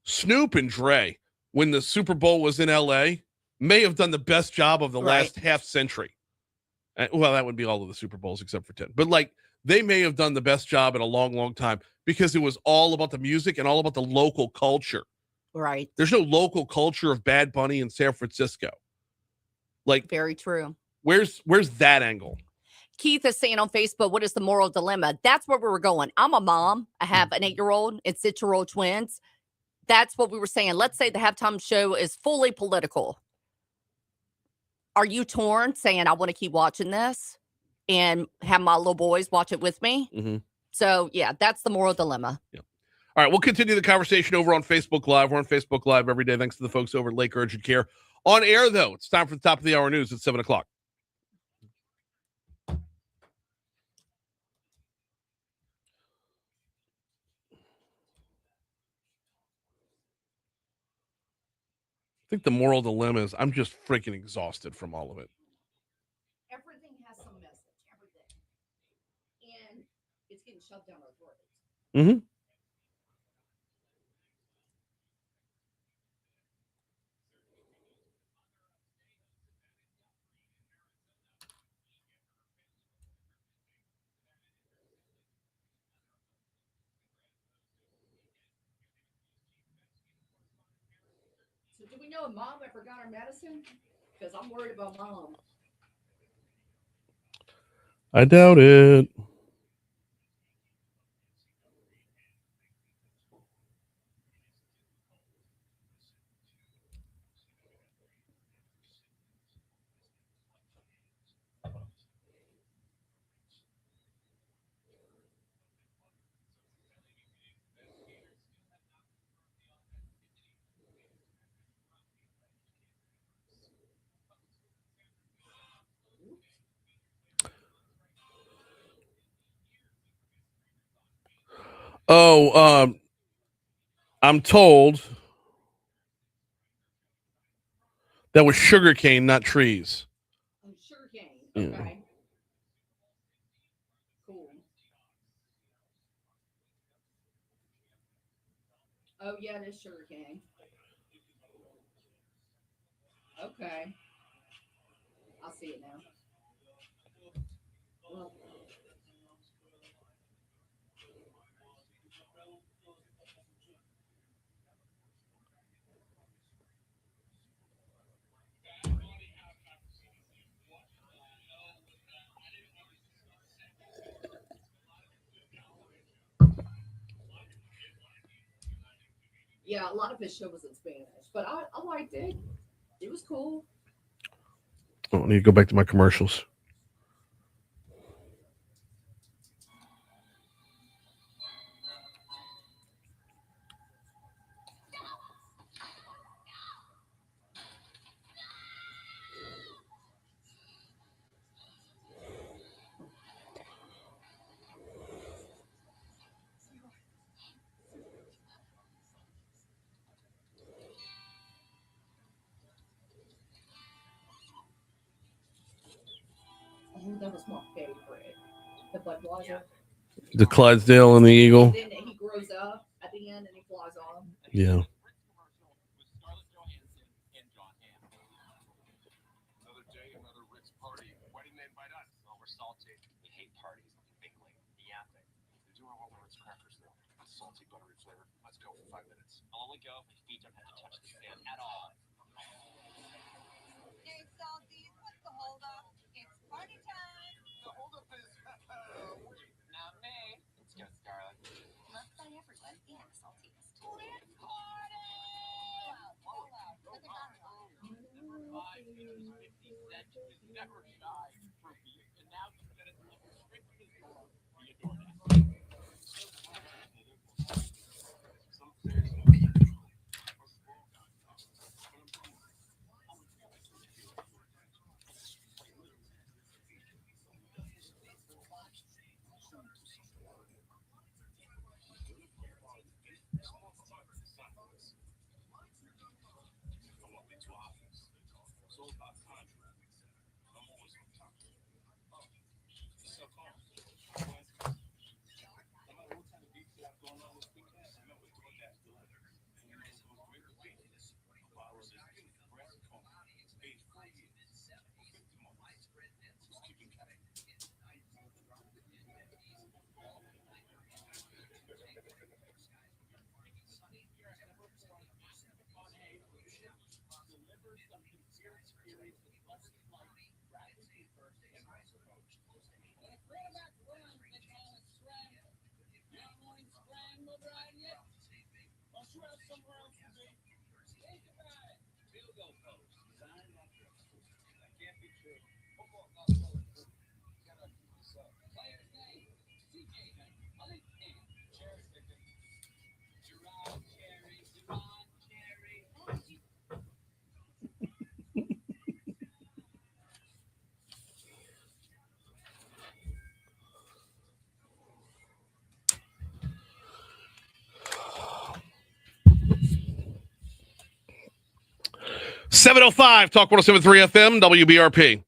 Snoop and Dre, when the Super Bowl was in L.A., may have done the best job of the last half century. Well, that would be all of the Super Bowls except for 10. But, like, they may have done the best job in a long, long time because it was all about the music and all about the local culture. Right. There's no local culture of Bad Bunny in San Francisco. Like, very true. Where's that angle? Keith is saying on Facebook, what is the moral dilemma? That's where we were going. I'm a mom. I have an 8-year-old and 6-year-old twins. That's what we were saying. Let's say the halftime show is fully political. Are you torn saying, I want to keep watching this and have my little boys watch it with me? Mm-hmm. So, yeah, that's the moral dilemma. Yeah. All right, we'll continue the conversation over on Facebook Live. We're on Facebook Live every day, thanks to the folks over at Lake Urgent Care. On air, though, it's time for the top of the hour news at 7 o'clock. I think the moral dilemma is I'm just freaking exhausted from all of it. Everything has some message, everything. And it's getting shoved down our throats. Mm-hmm. So do we know if Mom ever got her medicine? Because I'm worried about Mom. I doubt it. I'm told that was sugarcane, not trees. Oh, sugarcane. Okay. Yeah. Cool. Oh, yeah, it is sugarcane. Okay. I see it now. Well, yeah, a lot of his show was in Spanish, but I liked it. It was cool. Oh, I need to go back to my commercials. Oh, that was my favorite. The Budweiser. The Clydesdale and the Eagle. And then he grows up at the end and he flies off. Yeah. .705 Talk 107.3 FM WBRP.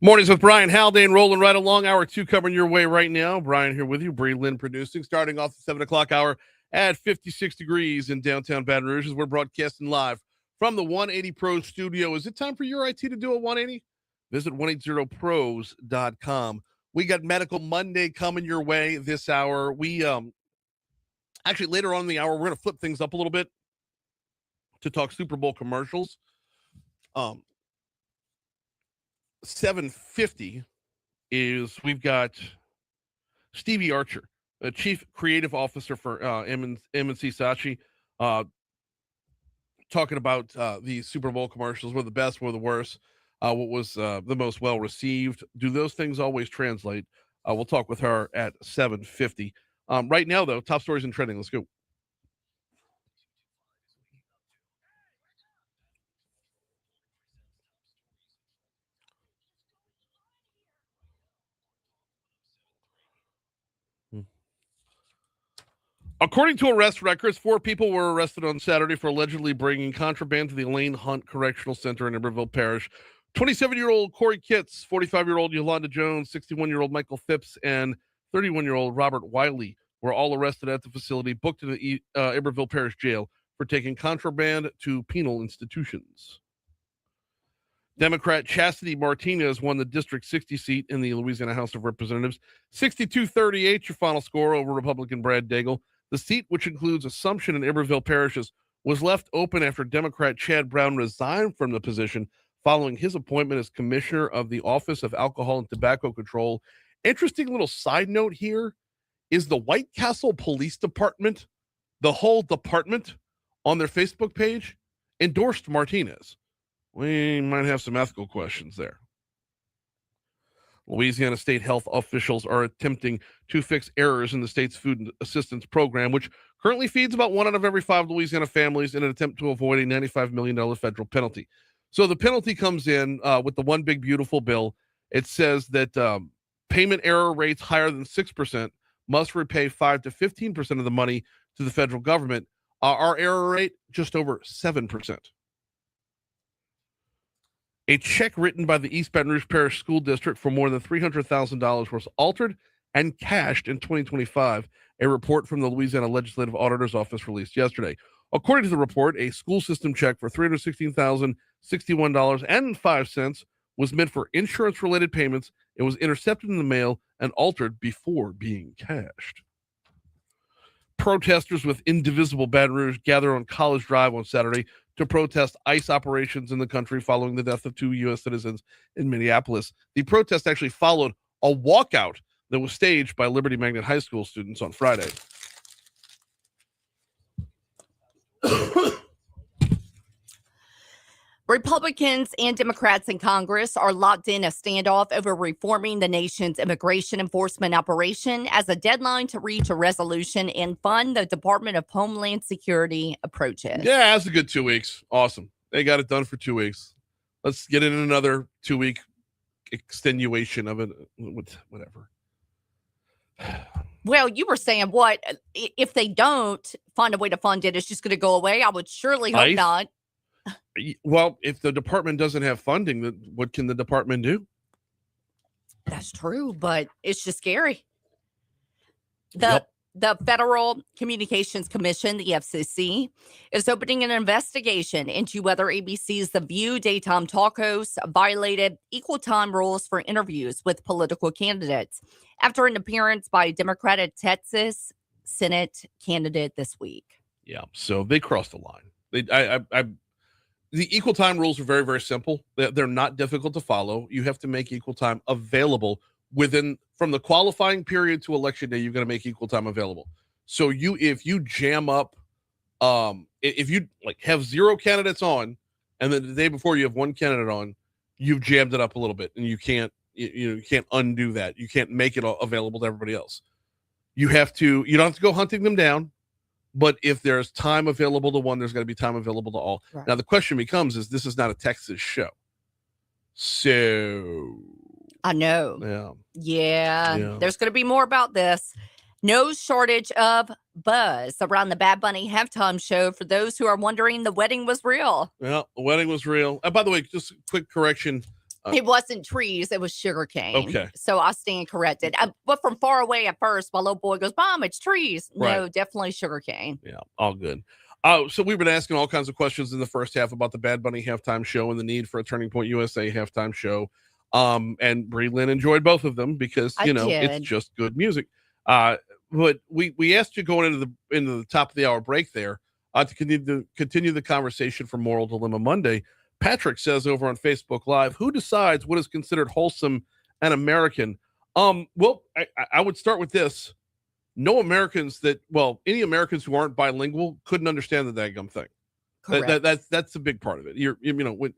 Mornings with Brian Haldane rolling right along. Hour 2 coming your way right now. Brian here with you. Bree Lynn producing. Starting off the 7 o'clock hour at 56 degrees in downtown Baton Rouge as we're broadcasting live from the 180 Pros studio. Is it time for your IT to do a 180? Visit 180pros.com. We got Medical Monday coming your way this hour. We actually later on in the hour, we're going to flip things up a little bit to talk Super Bowl commercials. 7:50 is we've got Stevie Archer, a chief creative officer for M&C Saatchi, talking about the Super Bowl commercials. Were the best, were the worst, what was the most well received. Do those things always translate? We'll talk with her at 7:50. Right now, though, top stories and trending. Let's go. According to arrest records, 4 people were arrested on Saturday for allegedly bringing contraband to the Elaine Hunt Correctional Center in Iberville Parish. 27-year-old Corey Kitts, 45-year-old Yolanda Jones, 61-year-old Michael Phipps, and 31-year-old Robert Wiley were all arrested at the facility, booked to the Iberville Parish Jail for taking contraband to penal institutions. Democrat Chastity Martinez won the District 60 seat in the Louisiana House of Representatives. 62-38, your final score over Republican Brad Daigle. The seat, which includes Assumption and Iberville parishes, was left open after Democrat Chad Brown resigned from the position following his appointment as commissioner of the Office of Alcohol and Tobacco Control. Interesting little side note here is the White Castle Police Department, the whole department on their Facebook page, endorsed Martinez. We might have some ethical questions there. Louisiana state health officials are attempting to fix errors in the state's food assistance program, which currently feeds about 1 out of every 5 Louisiana families in an attempt to avoid a $95 million federal penalty. So the penalty comes in with the One Big Beautiful bill. It says that payment error rates higher than 6% must repay 5 to 15% of the money to the federal government. Our error rate, just over 7%. A check written by the East Baton Rouge Parish School District for more than $300,000 was altered and cashed in 2025, a report from the Louisiana Legislative Auditor's Office released yesterday. According to the report, a school system check for $316,061.05 was meant for insurance-related payments. It was intercepted in the mail and altered before being cashed. Protesters with Indivisible Baton Rouge gathered on College Drive on Saturday to protest ICE operations in the country following the death of 2 U.S. citizens in Minneapolis. The protest actually followed a walkout that was staged by Liberty Magnet High School students on Friday. Republicans and Democrats in Congress are locked in a standoff over reforming the nation's immigration enforcement operation as a deadline to reach a resolution and fund the Department of Homeland Security approaches. Yeah, that's a good 2 weeks. Awesome. They got it done for 2 weeks. Let's get in another 2-week extenuation of it. Whatever. Well, you were saying what? If they don't find a way to fund it, it's just going to go away? I would surely hope ICE? not. Well, if the department doesn't have funding, then what can the department do? That's true, but it's just scary. Yep. The Federal Communications Commission, the FCC, is opening an investigation into whether ABC's The View daytime talk hosts violated equal time rules for interviews with political candidates after an appearance by a Democratic Texas Senate candidate this week. Yeah, so they crossed the line. The equal time rules are very, very simple. They're not difficult to follow. You have to make equal time available from the qualifying period to election day. You've got to make equal time available. So if you jam up, if you have 0 candidates on, and then the day before you have 1 candidate on, you've jammed it up a little bit, and you can't undo that. You can't make it available to everybody else. You don't have to go hunting them down. But if there's time available to one, there's got to be time available to all. Right. Now, the question becomes this is not a Texas show. So. I know. Yeah. There's going to be more about this. No shortage of buzz around the Bad Bunny halftime show for those who are wondering the wedding was real. Well, the wedding was real. By the way, just a quick correction. It wasn't trees, it was sugarcane. Okay. So I stand corrected. But from far away at first, my little boy goes, Mom, it's trees. No, definitely sugarcane. Yeah, all good. So we've been asking all kinds of questions in the first half about the Bad Bunny halftime show and the need for a Turning Point USA halftime show. And Brie Lynn enjoyed both of them because, it's just good music. But we asked you going into the top of the hour break there to continue the conversation from Moral Dilemma Monday. Patrick says over on Facebook Live, who decides what is considered wholesome and American? Well, I would start with this. Any Americans who aren't bilingual couldn't understand the daggum thing. That's a big part of it. When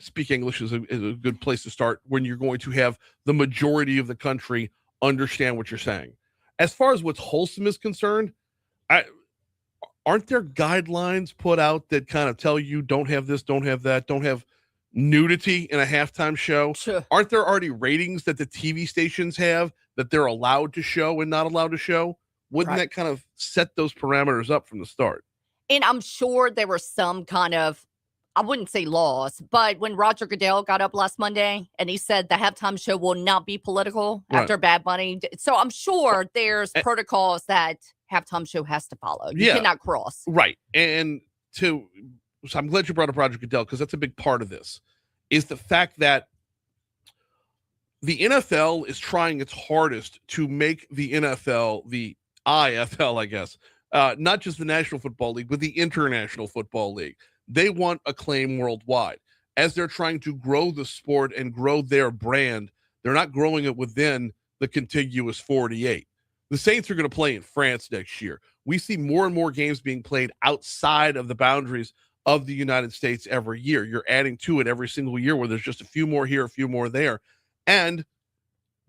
speak English is a good place to start when you're going to have the majority of the country understand what you're saying. As far as what's wholesome is concerned, aren't there guidelines put out that kind of tell you don't have this, don't have that, don't have nudity in a halftime show? Sure. Aren't there already ratings that the TV stations have that they're allowed to show and not allowed to show? Wouldn't that kind of set those parameters up from the start? And I'm sure there were some kind of, I wouldn't say laws, but when Roger Goodell got up last Monday and he said the halftime show will not be political after Bad Bunny. So I'm sure there's protocols that halftime show has to follow. You cannot cross. Right. And so I'm glad you brought up Roger Goodell because that's a big part of this, is the fact that the NFL is trying its hardest to make the NFL the IFL, I guess, not just the National Football League, but the International Football League. They want acclaim worldwide. As they're trying to grow the sport and grow their brand, they're not growing it within the contiguous 48. The Saints are going to play in France next year. We see more and more games being played outside of the boundaries of the United States every year. You're adding to it every single year where there's just a few more here, a few more there. And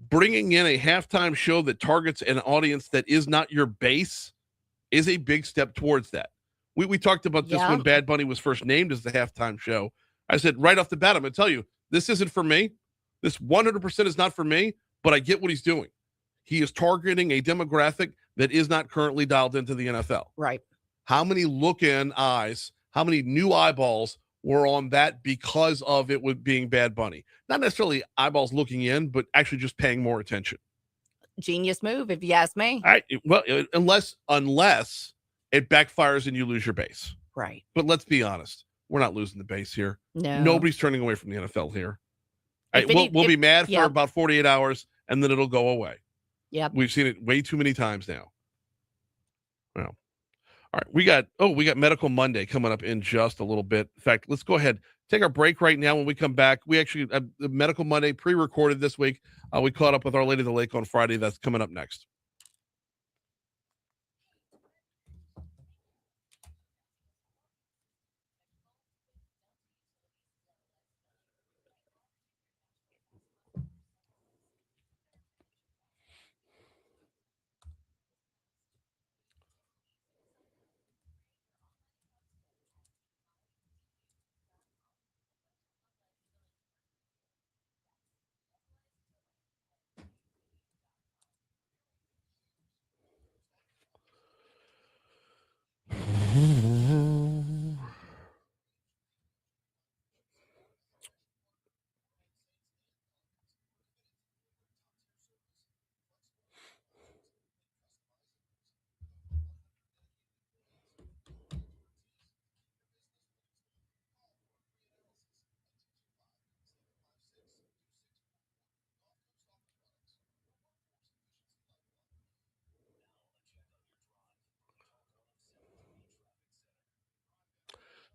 bringing in a halftime show that targets an audience that is not your base is a big step towards that. We talked about this when Bad Bunny was first named as the halftime show. I said right off the bat, I'm going to tell you, this isn't for me. This 100% is not for me, but I get what he's doing. He is targeting a demographic that is not currently dialed into the NFL. Right. How many look-in eyes, how many new eyeballs were on that because of it with being Bad Bunny? Not necessarily eyeballs looking in, but actually just paying more attention. Genius move, if you ask me. Unless it backfires and you lose your base. Right. But let's be honest. We're not losing the base here. No. Nobody's turning away from the NFL here. We'll be mad for about 48 hours, and then it'll go away. Yep. We've seen it way too many times now. Well, all right. We got Medical Monday coming up in just a little bit. In fact, let's go ahead, take our break right now. When we come back, we actually the Medical Monday pre-recorded this week. We caught up with Our Lady of the Lake on Friday. That's coming up next.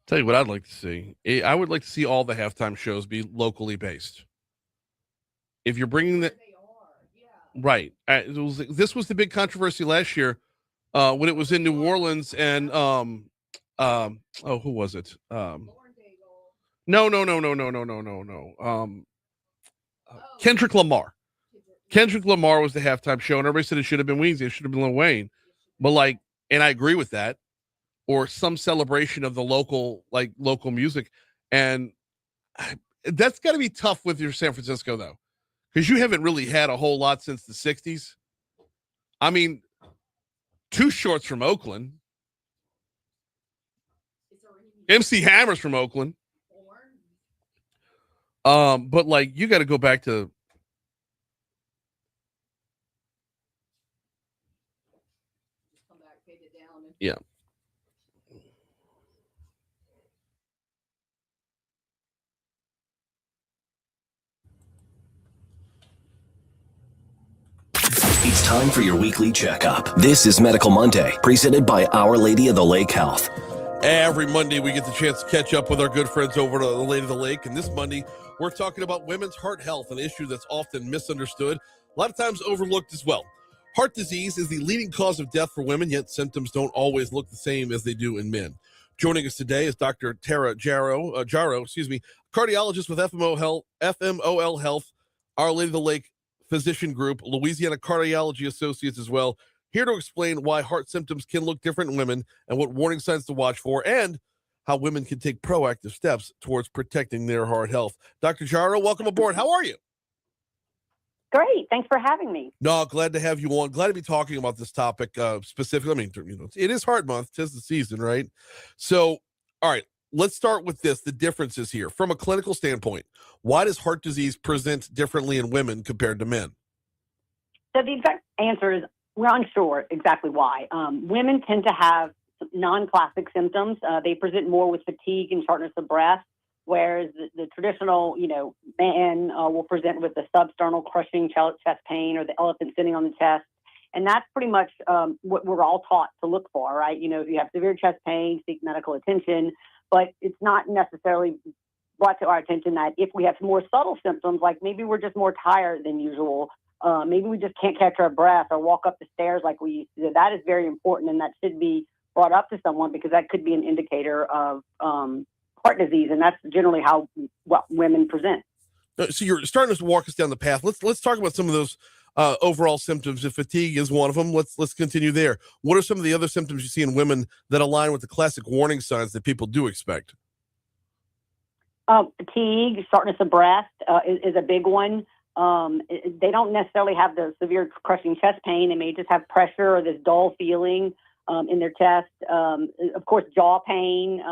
Tell you what I'd like to see. I would like to see all the halftime shows be locally based. If you're bringing the right, this was the big controversy last year when it was in New Orleans and who was it? No. Kendrick Lamar. Kendrick Lamar was the halftime show, and everybody said it should have been Weezy. It should have been Lil Wayne. But and I agree with that. Or some celebration of the local music. And that's got to be tough with your San Francisco, though, because you haven't really had a whole lot since the 60s. I mean, Too Short's from Oakland. MC Hammer's from Oakland. But you got to go back to yeah. It's time for your weekly checkup. This is Medical Monday, presented by Our Lady of the Lake Health. Every Monday, we get the chance to catch up with our good friends over to the Lady of the Lake. And this Monday, we're talking about women's heart health, an issue that's often misunderstood, a lot of times overlooked as well. Heart disease is the leading cause of death for women, yet symptoms don't always look the same as they do in men. Joining us today is Dr. Tara Jarrow, cardiologist with FMOL Health, Our Lady of the Lake Physician Group, Louisiana Cardiology Associates as well, here to explain why heart symptoms can look different in women and what warning signs to watch for, and how women can take proactive steps towards protecting their heart health. Dr. Jarrow, welcome aboard. How are you? Great. Thanks for having me. No, glad to have you on. Glad to be talking about this topic specifically. I mean, it is Heart Month. 'Tis the season, right? So, all right, let's start with this, the differences here. From a clinical standpoint, why does heart disease present differently in women compared to men? So the exact answer is we're unsure exactly why. Women tend to have non-classic symptoms. They present more with fatigue and shortness of breath, whereas the traditional, man will present with the substernal crushing chest pain or the elephant sitting on the chest. And that's pretty much what we're all taught to look for, right? If you have severe chest pain, seek medical attention. But it's not necessarily brought to our attention that if we have more subtle symptoms, like maybe we're just more tired than usual, maybe we just can't catch our breath or walk up the stairs like we used to, that is very important, and that should be brought up to someone because that could be an indicator of heart disease, and that's generally how women present. So you're starting to walk us down the path. Let's talk about some of those overall symptoms. If fatigue is one of them, let's continue there. What are some of the other symptoms you see in women that align with the classic warning signs that people do expect? Fatigue, shortness of breath is a big one. They don't necessarily have the severe crushing chest pain. They may just have pressure or this dull feeling in their chest. Of course, jaw pain,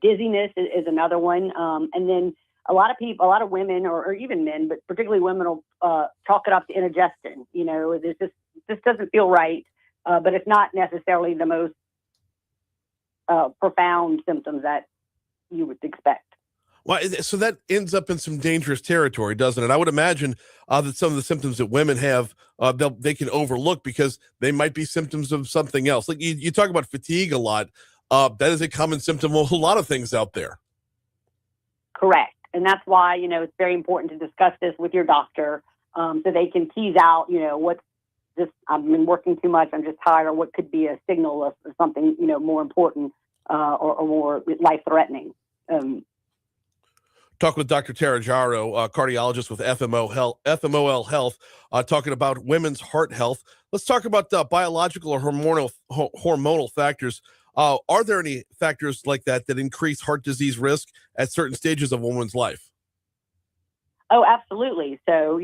dizziness is another one. And then a lot of women or even men, but particularly women will chalk it up to indigestion. This doesn't feel right, but it's not necessarily the most profound symptoms that you would expect. Well, so that ends up in some dangerous territory, doesn't it? I would imagine that some of the symptoms that women have, they can overlook because they might be symptoms of something else. Like you talk about fatigue a lot. That is a common symptom of a lot of things out there. Correct. And that's why, it's very important to discuss this with your doctor so they can tease out, what's just, I've been working too much, I'm just tired, or what could be a signal of something, more important or more life-threatening. Talk with Dr. Tara Jarrow, cardiologist with FMOL Health, talking about women's heart health. Let's talk about biological or hormonal factors. Are there any factors like that increase heart disease risk at certain stages of a woman's life? Oh, absolutely. So,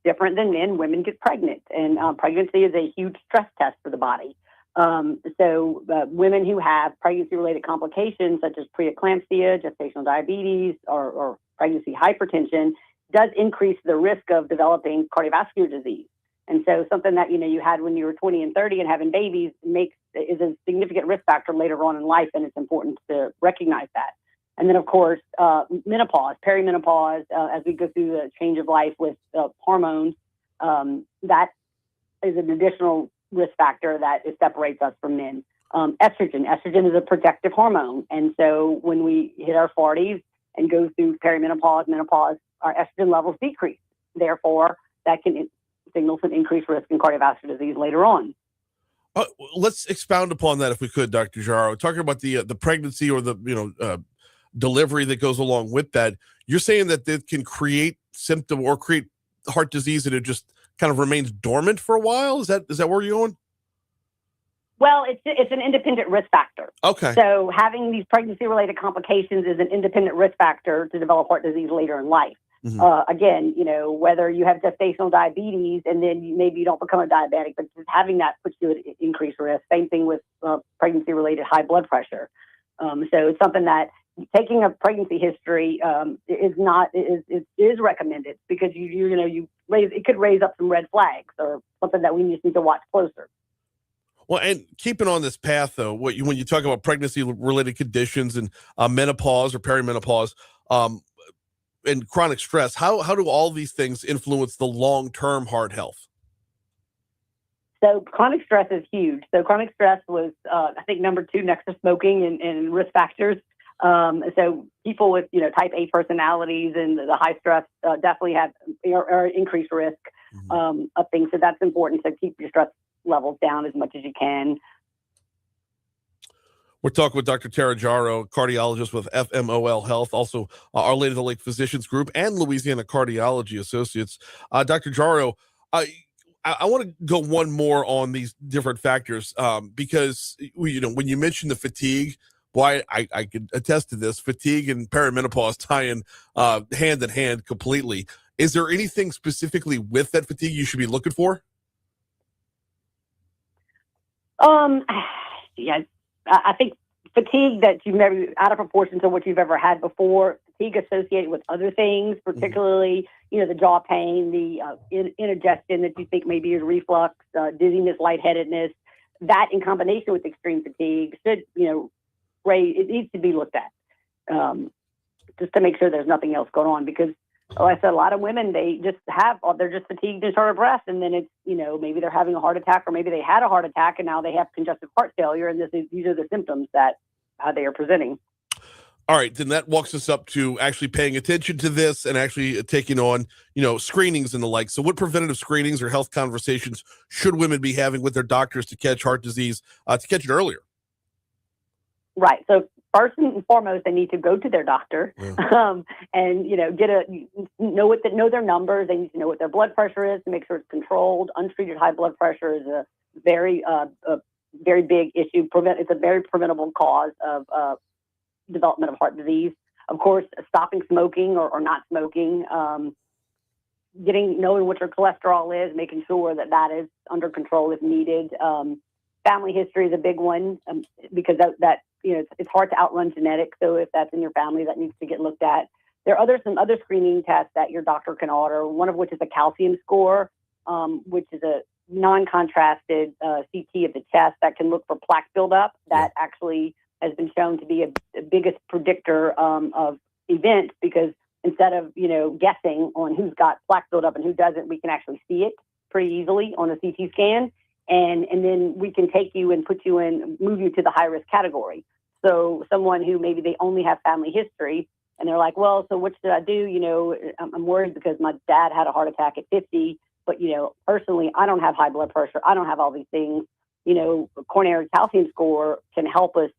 different than men, women get pregnant, and pregnancy is a huge stress test for the body. So women who have pregnancy-related complications such as preeclampsia, gestational diabetes, or pregnancy hypertension does increase the risk of developing cardiovascular disease. And so something that, you had when you were 20 and 30 and having babies is a significant risk factor later on in life, and it's important to recognize that. And then, of course, menopause, perimenopause, as we go through the change of life with hormones, that is an additional risk factor that separates us from men. Estrogen is a protective hormone. And so when we hit our 40s and go through perimenopause, menopause, our estrogen levels decrease. Therefore, that can signal some increased risk in cardiovascular disease later on. Let's expound upon that if we could, Dr. Jarrow. Talking about the pregnancy or the delivery that goes along with that. You're saying that it can create symptom or create heart disease and it just kind of remains dormant for a while? Is that where you're going? Well, it's an independent risk factor. Okay. So having these pregnancy-related complications is an independent risk factor to develop heart disease later in life. Mm-hmm. Again, whether you have gestational diabetes and then maybe you don't become a diabetic, but just having that puts you at increased risk. Same thing with pregnancy-related high blood pressure. So it's something that taking a pregnancy history is recommended because it could raise up some red flags or something that we just need to watch closer. Well, and keeping on this path, though, when you talk about pregnancy-related conditions and menopause or perimenopause and chronic stress, how do all these things influence the long-term heart health? So chronic stress is huge. So chronic stress was, I think, number 2 next to smoking and risk factors. So people with, type A personalities and the high stress definitely have are increased risk of things. So that's important to keep your stress levels down as much as you can. We're talking with Dr. Tara Jarrow, cardiologist with FMOL Health, also Our Lady of the Lake Physicians Group and Louisiana Cardiology Associates. Dr. Jarrow, I want to go one more on these different factors because, when you mentioned the fatigue, boy, I could attest to this. Fatigue and perimenopause tie in hand in hand completely. Is there anything specifically with that fatigue you should be looking for? Yeah, I think fatigue that you've never out of proportion to what you've ever had before, fatigue associated with other things, particularly, the jaw pain, the indigestion that you think maybe is reflux, dizziness, lightheadedness, that in combination with extreme fatigue should, it needs to be looked at just to make sure there's nothing else going on because, like I said, a lot of women, they're just fatigued and short of breath. And then it's, maybe they're having a heart attack or maybe they had a heart attack and now they have congestive heart failure. And these are the symptoms that they are presenting. All right. Then that walks us up to actually paying attention to this and actually taking on, screenings and the like. So what preventative screenings or health conversations should women be having with their doctors to catch heart disease, to catch it earlier? Right. So first and foremost, they need to go to their doctor and, know their numbers. They need to know what their blood pressure is to make sure it's controlled. Untreated high blood pressure is a very big issue. It's a very preventable cause of development of heart disease. Of course, stopping smoking or not smoking, knowing what your cholesterol is, making sure that is under control if needed. Family history is a big one because that it's hard to outrun genetics. So if that's in your family, that needs to get looked at. There are some other screening tests that your doctor can order, one of which is a calcium score, which is a non-contrasted CT of the chest that can look for plaque buildup. That actually has been shown to be a biggest predictor of events because instead of, guessing on who's got plaque buildup and who doesn't, we can actually see it pretty easily on a CT scan. And then we can take you and move you to the high risk category. So someone who maybe they only have family history and they're like, well, so what should I do? I'm worried because my dad had a heart attack at 50, but, personally, I don't have high blood pressure. I don't have all these things. Coronary calcium score can help us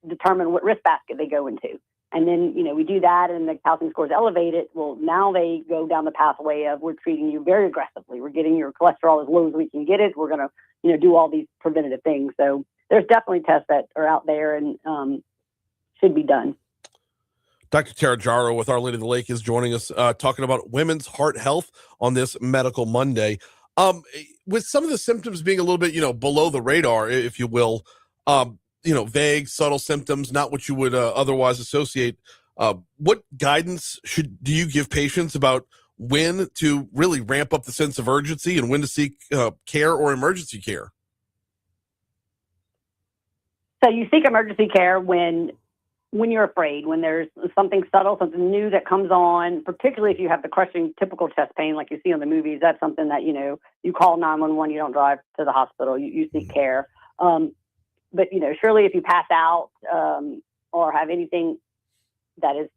determine what risk basket they go into. And then, we do that and the calcium score is elevated. Well, now they go down the pathway of we're treating you very aggressively. We're getting your cholesterol as low as we can get it. We're going to, do all these preventative things. So there's definitely tests that are out there and should be done. Dr. Tara Jarrow with Our Lady of the Lake is joining us talking about women's heart health on this Medical Monday. With some of the symptoms being a little bit, below the radar, if you will, vague, subtle symptoms, not what you would otherwise associate. What guidance do you give patients about when to really ramp up the sense of urgency and when to seek care or emergency care? So you seek emergency care when you're afraid, when there's something subtle, something new that comes on, particularly if you have the crushing typical chest pain like you see on the movies. That's something that, you call 911, you don't drive to the hospital, you seek care. but surely if you pass out or have anything that is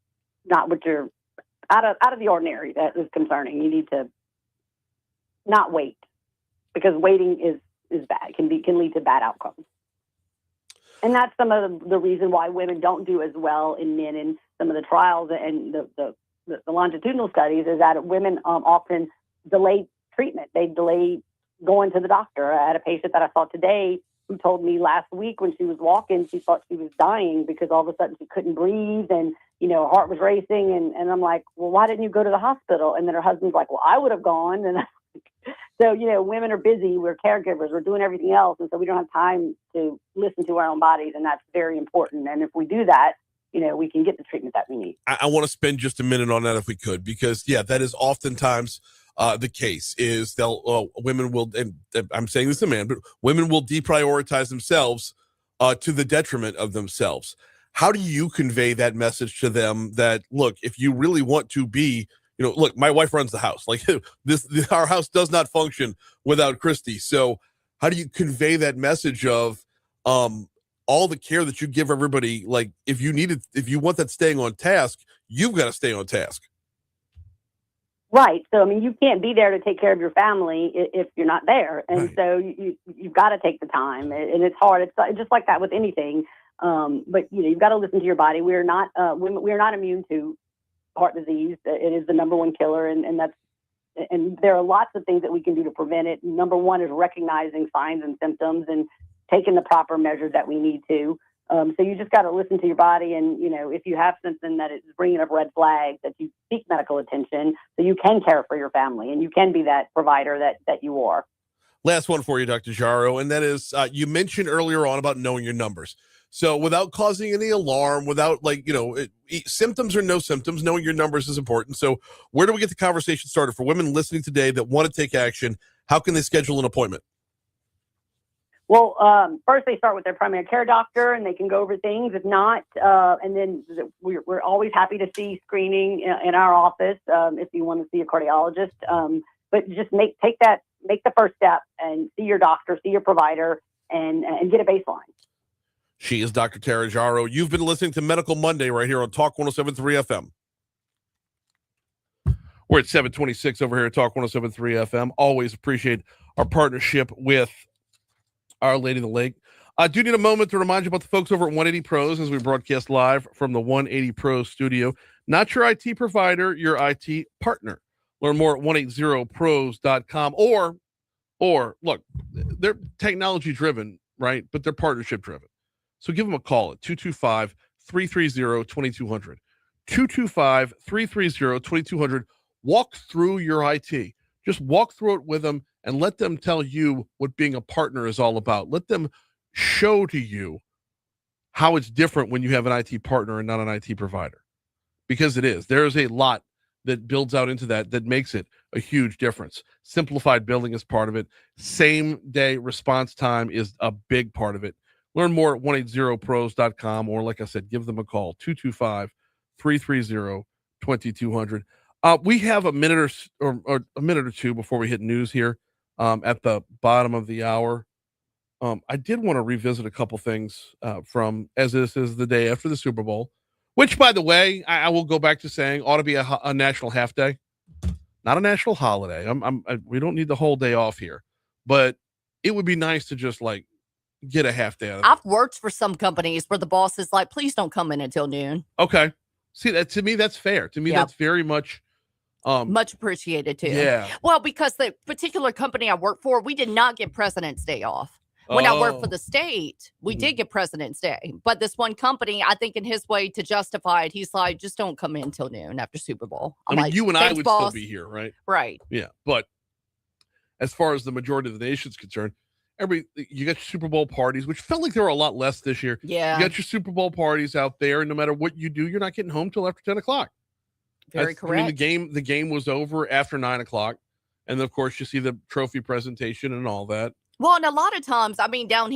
not what you're out of the ordinary, that is concerning, you need to not wait, because waiting is bad, can lead to bad outcomes. And that's some of the reason why women don't do as well in men in some of the trials and the longitudinal studies, is that women often delay treatment. They delay going to the doctor. I had a patient that I saw today who told me last week when she was walking, she thought she was dying because all of a sudden she couldn't breathe and, her heart was racing. And I'm like, well, why didn't you go to the hospital? And then her husband's like, well, I would have gone. And so, women are busy. We're caregivers. We're doing everything else. And so we don't have time to listen to our own bodies. And that's very important. And if we do that, we can get the treatment that we need. I want to spend just a minute on that if we could, because, that is oftentimes the case is women will, and I'm saying this to man, but women will deprioritize themselves to the detriment of themselves. How do you convey that message to them that, look, if you really want to be, look, my wife runs the house. Like our house does not function without Christy. So how do you convey that message of all the care that you give everybody? Like if you want that staying on task, you've got to stay on task. Right. So, you can't be there to take care of your family if you're not there. And right. So you've got to take the time, and it's hard. It's just like that with anything. But you've got to listen to your body. We're not immune to heart disease. It is the number one killer. And there are lots of things that we can do to prevent it. Number one is recognizing signs and symptoms and taking the proper measures that we need to. So you just got to listen to your body. And, if you have something that is bringing up red flags, that you seek medical attention so you can care for your family and you can be that provider that you are. Last one for you, Dr. Jarrow, and that is you mentioned earlier on about knowing your numbers. So without causing any alarm, without symptoms or no symptoms, knowing your numbers is important. So where do we get the conversation started for women listening today that want to take action? How can they schedule an appointment? Well, first they start with their primary care doctor and they can go over things. If not, and then we're always happy to see screening in our office if you want to see a cardiologist. But just make the first step and see your doctor, see your provider, and get a baseline. She is Dr. Tara Jarrow. You've been listening to Medical Monday right here on Talk 107.3 FM. We're at 726 over here at Talk 107.3 FM. Always appreciate our partnership with Our Lady of the Lake. I do need a moment to remind you about the folks over at 180 Pros as we broadcast live from the 180 Pros studio. Not your IT provider, your IT partner. Learn more at 180pros.com or look, they're technology driven, right? But they're partnership driven. So give them a call at 225-330-2200. 225-330-2200. Walk through your IT. Just walk through it with them and let them tell you what being a partner is all about. Let them show to you how it's different when you have an IT partner and not an IT provider. Because it is. There is a lot that builds out into that makes it a huge difference. Simplified billing is part of it. Same day response time is a big part of it. Learn more at 180pros.com, or like I said, give them a call, 225-330-2200. We have a minute or a minute or two before we hit news here at the bottom of the hour. I did want to revisit a couple things from, as this is the day after the Super Bowl, which, by the way, I will go back to saying ought to be a national half day, not a national holiday. We don't need the whole day off here, but it would be nice to just get a half day out of it. I've worked for some companies where the boss is like, please don't come in until noon. Okay. See, that to me, that's fair. To me, that's very much much appreciated too. Yeah. Well, because the particular company I work for, we did not get President's Day off. When I worked for the state, we did get President's Day. But this one company, I think in his way to justify it, he's like, just don't come in till noon after Super Bowl. I mean, you and I would still be here, right? Right. Yeah. But as far as the majority of the nation's concerned, you got your Super Bowl parties, which felt like there were a lot less this year. Yeah. You got your Super Bowl parties out there, and no matter what you do, you're not getting home till after 10 o'clock. Very correct. I mean, the game was over after 9 o'clock. And of course, you see the trophy presentation and all that. Well, and a lot of times, I mean, down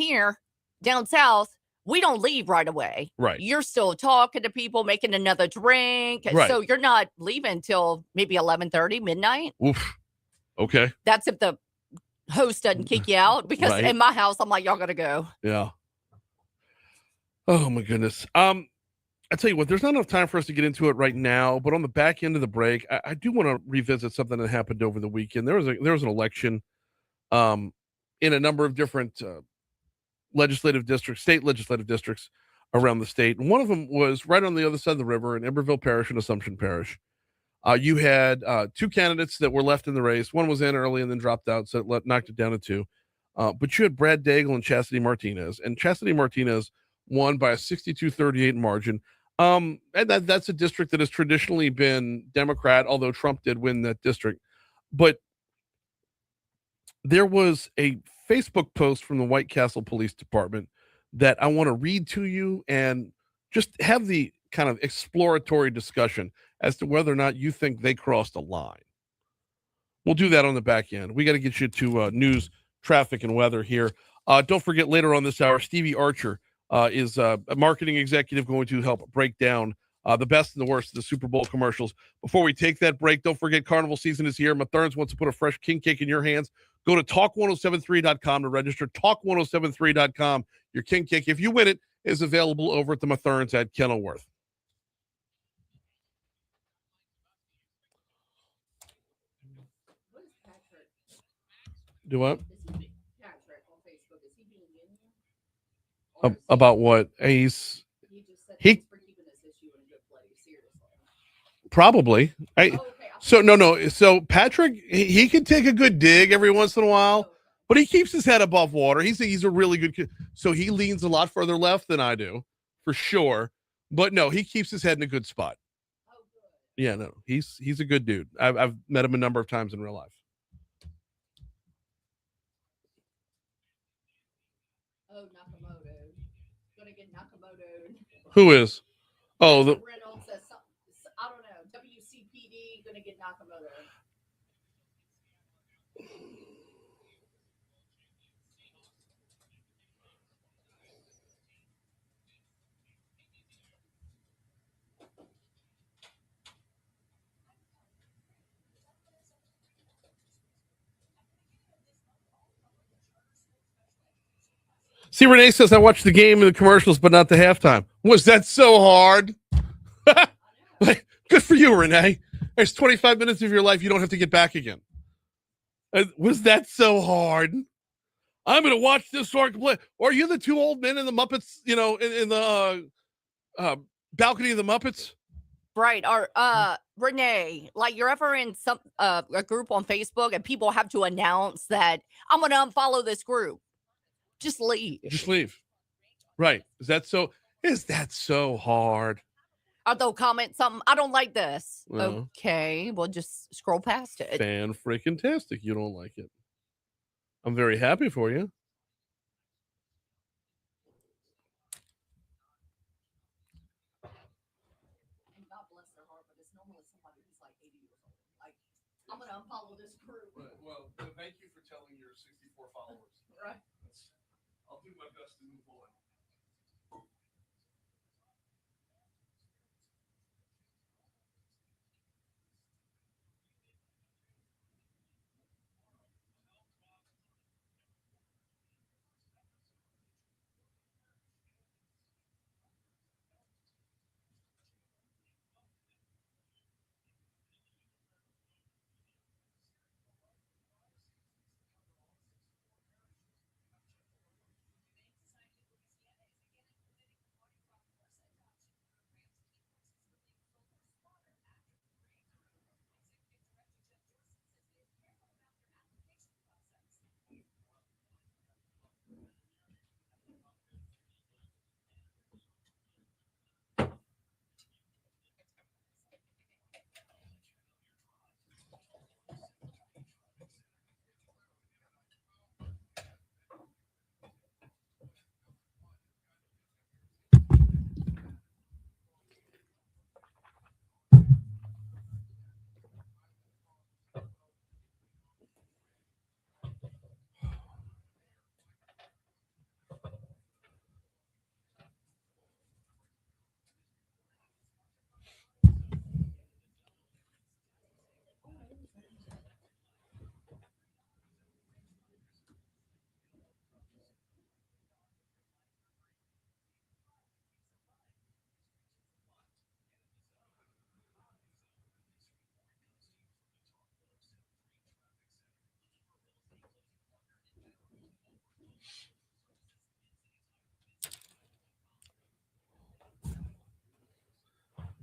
south, we don't leave right away. Right. You're still talking to people, making another drink. Right. So you're not leaving till maybe 11:30, midnight. Oof. Okay. That's if the host doesn't kick you out, because in my house, I'm like, y'all got to go. Yeah. Oh my goodness. I tell you what, there's not enough time for us to get into it right now, but on the back end of the break, I do want to revisit something that happened over the weekend. There was an election in a number of different legislative districts, state legislative districts around the state. And one of them was right on the other side of the river in Eberville Parish and Assumption Parish. You had two candidates that were left in the race. One was in early and then dropped out, so it knocked it down to two. But you had Brad Daigle and Chastity Martinez. And Chastity Martinez won by a 62-38 margin. And that's a district that has traditionally been Democrat, although Trump did win that district. But there was a Facebook post from the White Castle Police Department that I want to read to you and just have the kind of exploratory discussion as to whether or not you think they crossed a line. We'll do that on the back end. We got to get you to news, traffic, and weather here. Don't forget, later on this hour, Stevie Archer is a marketing executive going to help break down the best and the worst of the Super Bowl commercials. Before we take that break, don't forget carnival season is here. Matherns wants to put a fresh king cake in your hands. Go to talk1073.com to register. Talk1073.com. Your king cake, if you win it, is available over at the Matherns at Kenilworth. Do what? About what? He probably. So Patrick, he can take a good dig every once in a while, but he keeps his head above water. He's a really good kid. So he leans a lot further left than I do, for sure. But no, he keeps his head in a good spot. Yeah, no, he's a good dude. I've met him a number of times in real life. Oh, Nakamoto. Gonna get Nakamoto. Who is? Oh, Reynolds says I don't know. WCPD gonna get Nakamoto. See, Renee says, I watched the game and the commercials, but not the halftime. Was that so hard? Good for you, Renee. There's 25 minutes of your life you don't have to get back again. Was that so hard? I'm going to watch this sort of play. Or are you the two old men in the Muppets, in the balcony of the Muppets? Right. Or Renee, like you're ever in some a group on Facebook and people have to announce that I'm going to unfollow this group. Just leave. Just leave. Right. Is that so hard? Or they'll comment something. I don't like this. No. Okay. Well, just scroll past it. Fan-freaking-tastic. You don't like it. I'm very happy for you. And God bless their heart, but it's normally somebody who's like 80 years old. Like, I'm going to unfollow this group. Right. Well, thank you for telling your 64 followers. Right. I'll do my best to move on.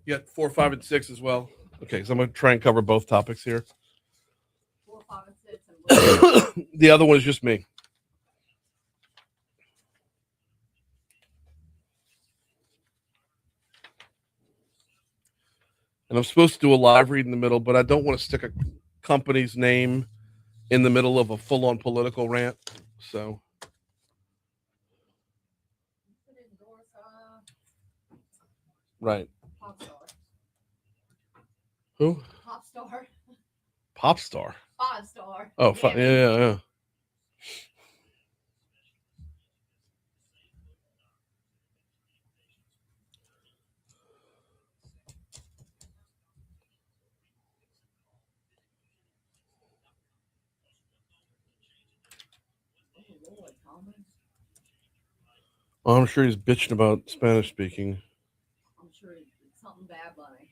You got 4, 5, and 6 as well. Okay, so I'm going to try and cover both topics here. 4, 5, and 6. And the other one is just me. And I'm supposed to do a live read in the middle, but I don't want to stick a company's name in the middle of a full-on political rant. So, right. Pop star. Who? Pop star. Pop star. 5-star. Oh, yeah. Oh, I'm sure he's bitching about Spanish speaking. I'm sure it's something bad, buddy.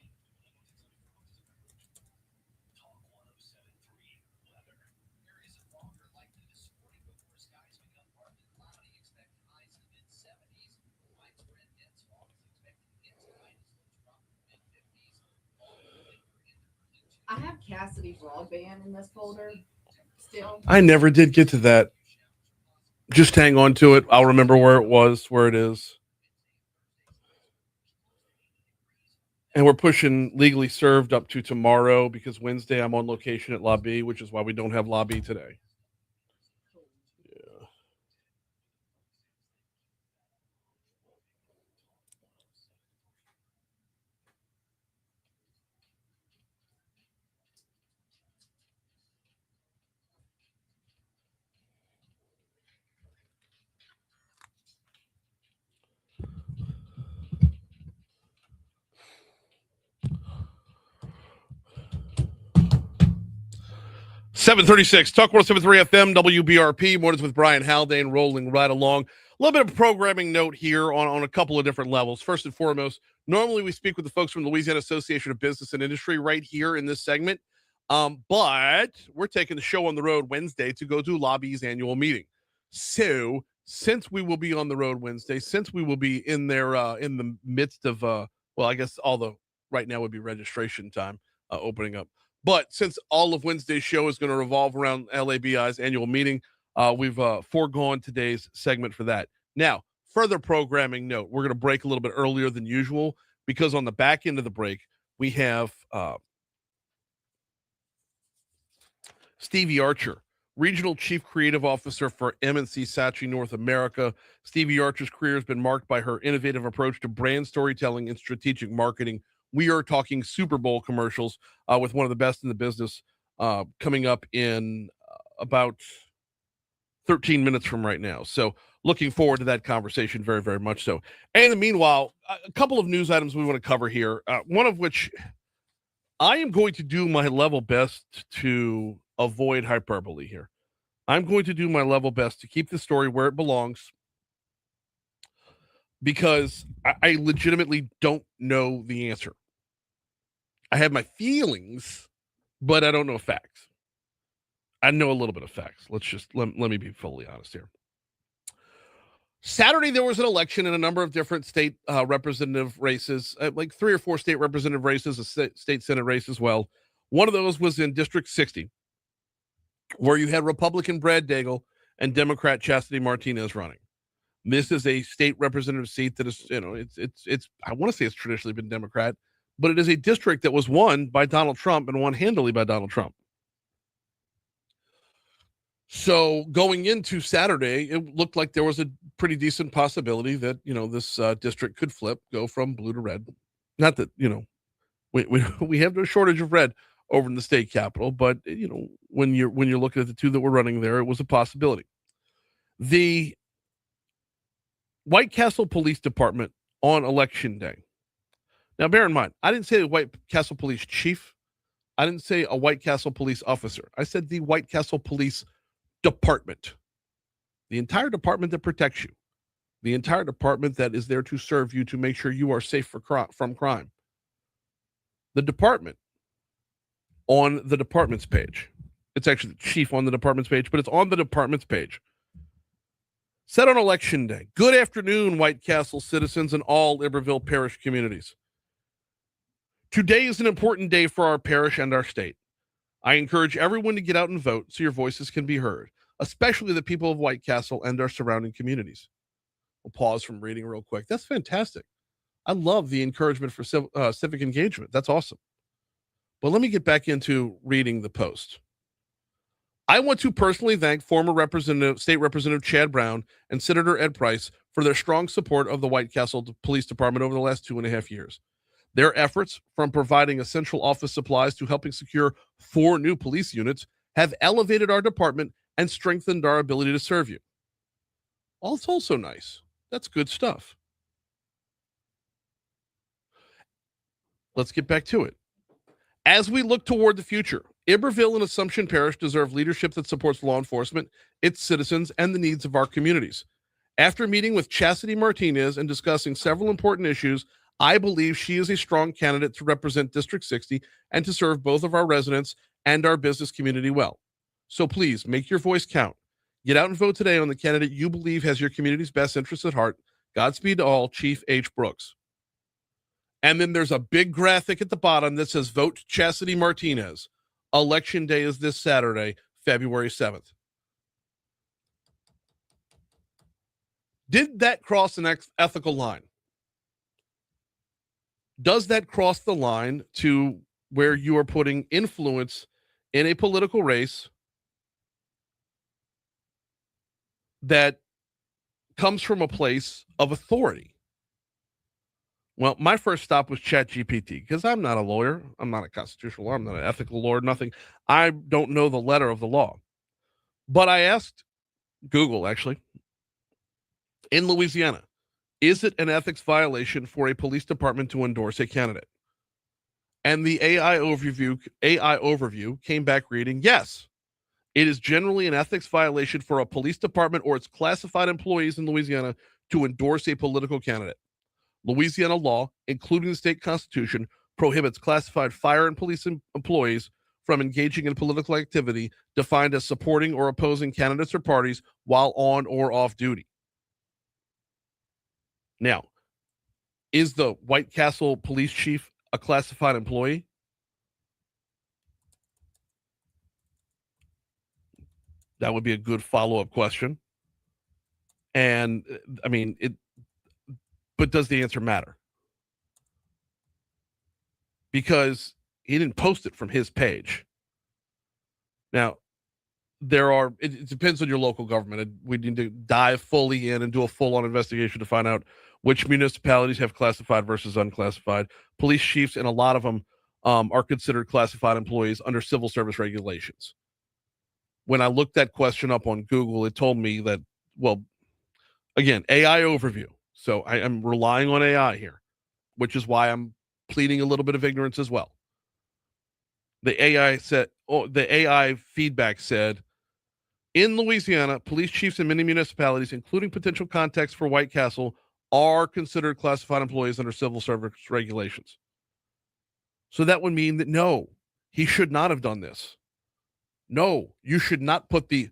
I have Cassidy Broadband in this folder still. I never did get to that. Just hang on to it. I'll remember where it is. And we're pushing Legally Served up to tomorrow because Wednesday I'm on location at Lobby, which is why we don't have Lobby today. Yeah. .736 Talk 107.3 FM WBRP. Mornings with Brian Haldane, rolling right along. A little bit of programming note here on a couple of different levels. First and foremost, normally we speak with the folks from the Louisiana Association of Business and Industry right here in this segment. But we're taking the show on the road Wednesday to go to Lobby's annual meeting. So since we will be on the road Wednesday, since we will be in there in the midst of, I guess right now would be registration time opening up. But since all of Wednesday's show is going to revolve around LABI's annual meeting, we've foregone today's segment for that. Now, further programming note, we're going to break a little bit earlier than usual because on the back end of the break, we have Stevie Archer, Regional Chief Creative Officer for M&C Saatchi North America. Stevie Archer's career has been marked by her innovative approach to brand storytelling and strategic marketing. We are talking Super Bowl commercials with one of the best in the business coming up in about 13 minutes from right now. So looking forward to that conversation very, very much so. And in the meanwhile, a couple of news items we want to cover here, one of which I am going to do my level best to avoid hyperbole here. I'm going to do my level best to keep the story where it belongs because I legitimately don't know the answer. I have my feelings, but I don't know facts. I know a little bit of facts. Let me be fully honest here. Saturday, there was an election in a number of different state representative races, like 3 or 4 state representative races, a state Senate race as well. One of those was in District 60, where you had Republican Brad Daigle and Democrat Chastity Martinez running. This is a state representative seat that is, it's I want to say it's traditionally been Democrat, but it is a district that was won by Donald Trump and won handily by Donald Trump. So going into Saturday, it looked like there was a pretty decent possibility that, this district could flip, go from blue to red. Not that, we have no shortage of red over in the state capitol, but, when you're looking at the two that were running there, it was a possibility. The White Castle Police Department on election day. Now, bear in mind, I didn't say the White Castle Police Chief. I didn't say a White Castle Police officer. I said the White Castle Police Department. The entire department that protects you. The entire department that is there to serve you, to make sure you are safe from crime. The department on the department's page. It's actually the chief on the department's page, but it's on the department's page. Set on Election Day. Good afternoon, White Castle citizens and all Iberville Parish communities. Today is an important day for our parish and our state. I encourage everyone to get out and vote so your voices can be heard, especially the people of White Castle and our surrounding communities. We'll pause from reading real quick. That's fantastic. I love the encouragement for civic engagement. That's awesome. But let me get back into reading the post. I want to personally thank former State Representative Chad Brown and Senator Ed Price for their strong support of the White Castle Police Department over the last 2.5 years. Their efforts, from providing essential office supplies to helping secure 4 new police units, have elevated our department and strengthened our ability to serve you. Well, it's also nice. That's good stuff. Let's get back to it. As we look toward the future, Iberville and Assumption Parish deserve leadership that supports law enforcement, its citizens, and the needs of our communities. After meeting with Chastity Martinez and discussing several important issues, I believe she is a strong candidate to represent District 60 and to serve both of our residents and our business community well. So please make your voice count. Get out and vote today on the candidate you believe has your community's best interests at heart. Godspeed to all, Chief H. Brooks. And then there's a big graphic at the bottom that says vote Chastity Martinez. Election day is this Saturday, February 7th. Did that cross an ethical line? Does that cross the line to where you are putting influence in a political race that comes from a place of authority? Well, my first stop was ChatGPT because I'm not a lawyer. I'm not a constitutional lawyer. I'm not an ethical lawyer, nothing. I don't know the letter of the law. But I asked Google, actually, in Louisiana, is it an ethics violation for a police department to endorse a candidate? And the AI overview came back reading, yes, it is generally an ethics violation for a police department or its classified employees in Louisiana to endorse a political candidate. Louisiana law, including the state constitution, prohibits classified fire and police employees from engaging in political activity defined as supporting or opposing candidates or parties while on or off duty. Now, is the White Castle police chief a classified employee? That would be a good follow-up question. And I mean, but does the answer matter? Because he didn't post it from his page. Now, it depends on your local government. We need to dive fully in and do a full-on investigation to find out which municipalities have classified versus unclassified. Police chiefs, and a lot of them are considered classified employees under civil service regulations. When I looked that question up on Google, it told me that, well, again, AI overview. So I am relying on AI here, which is why I'm pleading a little bit of ignorance as well. The AI feedback said, in Louisiana, police chiefs in many municipalities, including potential contacts for White Castle, are considered classified employees under civil service regulations. So that would mean that no, he should not have done this. No, you should not put the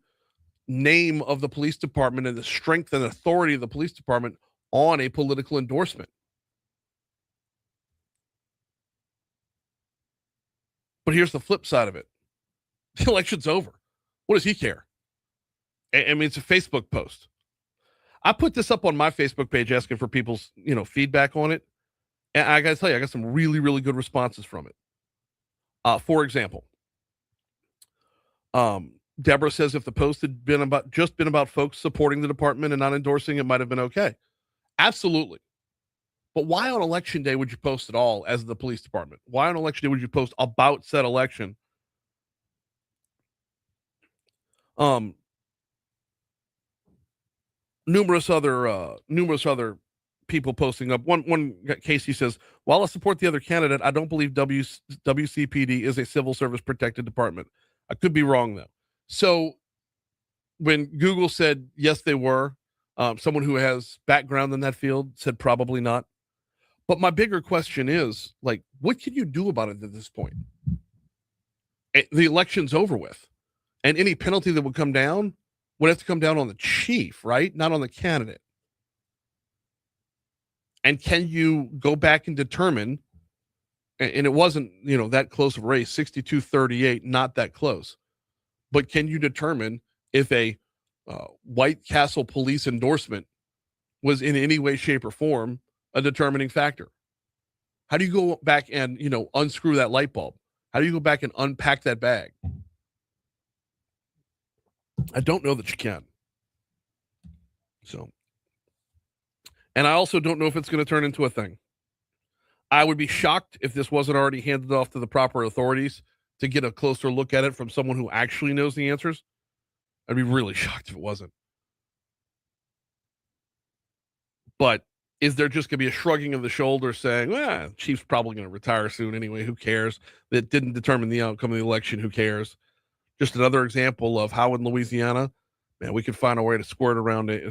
name of the police department and the strength and authority of the police department on a political endorsement. But here's the flip side of it. The election's over. What does he care? I mean, it's a Facebook post. I put this up on my Facebook page asking for people's, feedback on it. And I got to tell you, I got some really, really good responses from it. For example, Deborah says if the post had been about folks supporting the department and not endorsing it, might have been okay. Absolutely. But why on election day would you post at all as the police department? Why on election day would you post about said election? Numerous other people posting up. One Casey says, while I support the other candidate, I don't believe WCPD is a civil service protected department. I could be wrong though. So when Google said yes, they were, someone who has background in that field said probably not. But my bigger question is, what can you do about it at this point? The election's over with, and any penalty that would come down would have to come down on the chief, right? Not on the candidate. And can you go back and determine, and it wasn't, that close of a race, 62-38, not that close. But can you determine if a White Castle police endorsement was in any way, shape, or form a determining factor? How do you go back and, unscrew that light bulb? How do you go back and unpack that bag? I don't know that you can. So, and I also don't know if it's going to turn into a thing. I would be shocked if this wasn't already handed off to the proper authorities to get a closer look at it from someone who actually knows the answers. I'd be really shocked if it wasn't. But is there just going to be a shrugging of the shoulders saying, well, Chief's probably going to retire soon anyway, who cares? That didn't determine the outcome of the election, who cares? Just another example of how in Louisiana, man, we could find a way to skirt around a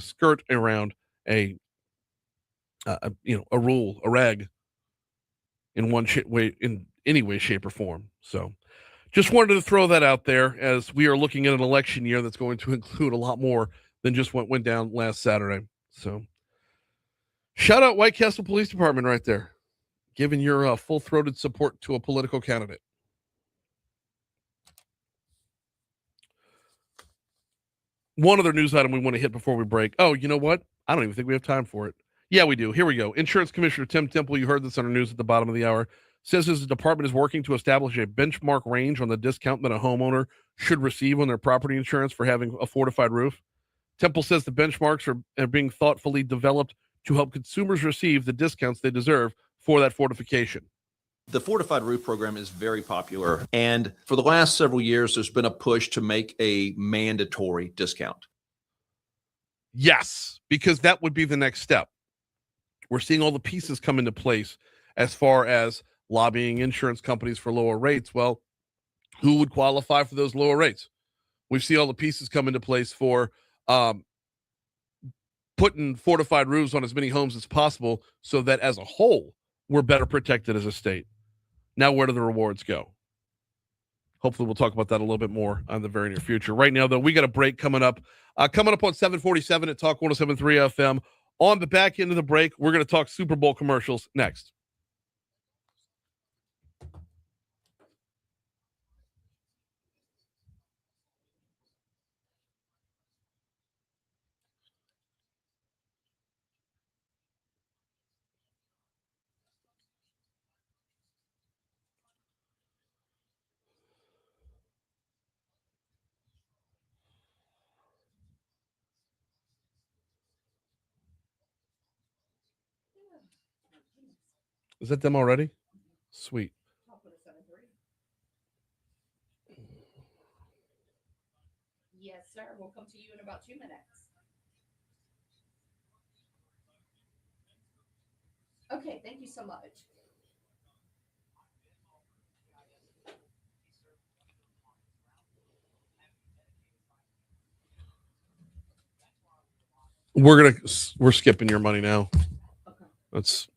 rule, a reg, in any way, shape, or form. So just wanted to throw that out there as we are looking at an election year that's going to include a lot more than just what went down last Saturday. So shout out White Castle Police Department right there, giving your full-throated support to a political candidate. One other news item we want to hit before we break. Oh, you know what? I don't even think we have time for it. Yeah, we do. Here we go. Insurance Commissioner Tim Temple, you heard this on our news at the bottom of the hour, says his department is working to establish a benchmark range on the discount that a homeowner should receive on their property insurance for having a fortified roof. Temple says the benchmarks are being thoughtfully developed to help consumers receive the discounts they deserve for that fortification. The fortified roof program is very popular, and for the last several years, there's been a push to make a mandatory discount. Yes, because that would be the next step. We're seeing all the pieces come into place as far as lobbying insurance companies for lower rates. Well, who would qualify for those lower rates? We've seen all the pieces come into place for putting fortified roofs on as many homes as possible so that as a whole, we're better protected as a state. Now, where do the rewards go? Hopefully, we'll talk about that a little bit more in the very near future. Right now, though, we got a break coming up. Coming up on 747 at Talk 107.3 FM. On the back end of the break, we're going to talk Super Bowl commercials next. Is that them already? Sweet. Yes, sir. We'll come to you in about 2 minutes. Okay, thank you so much. We're skipping your money now. Okay. That's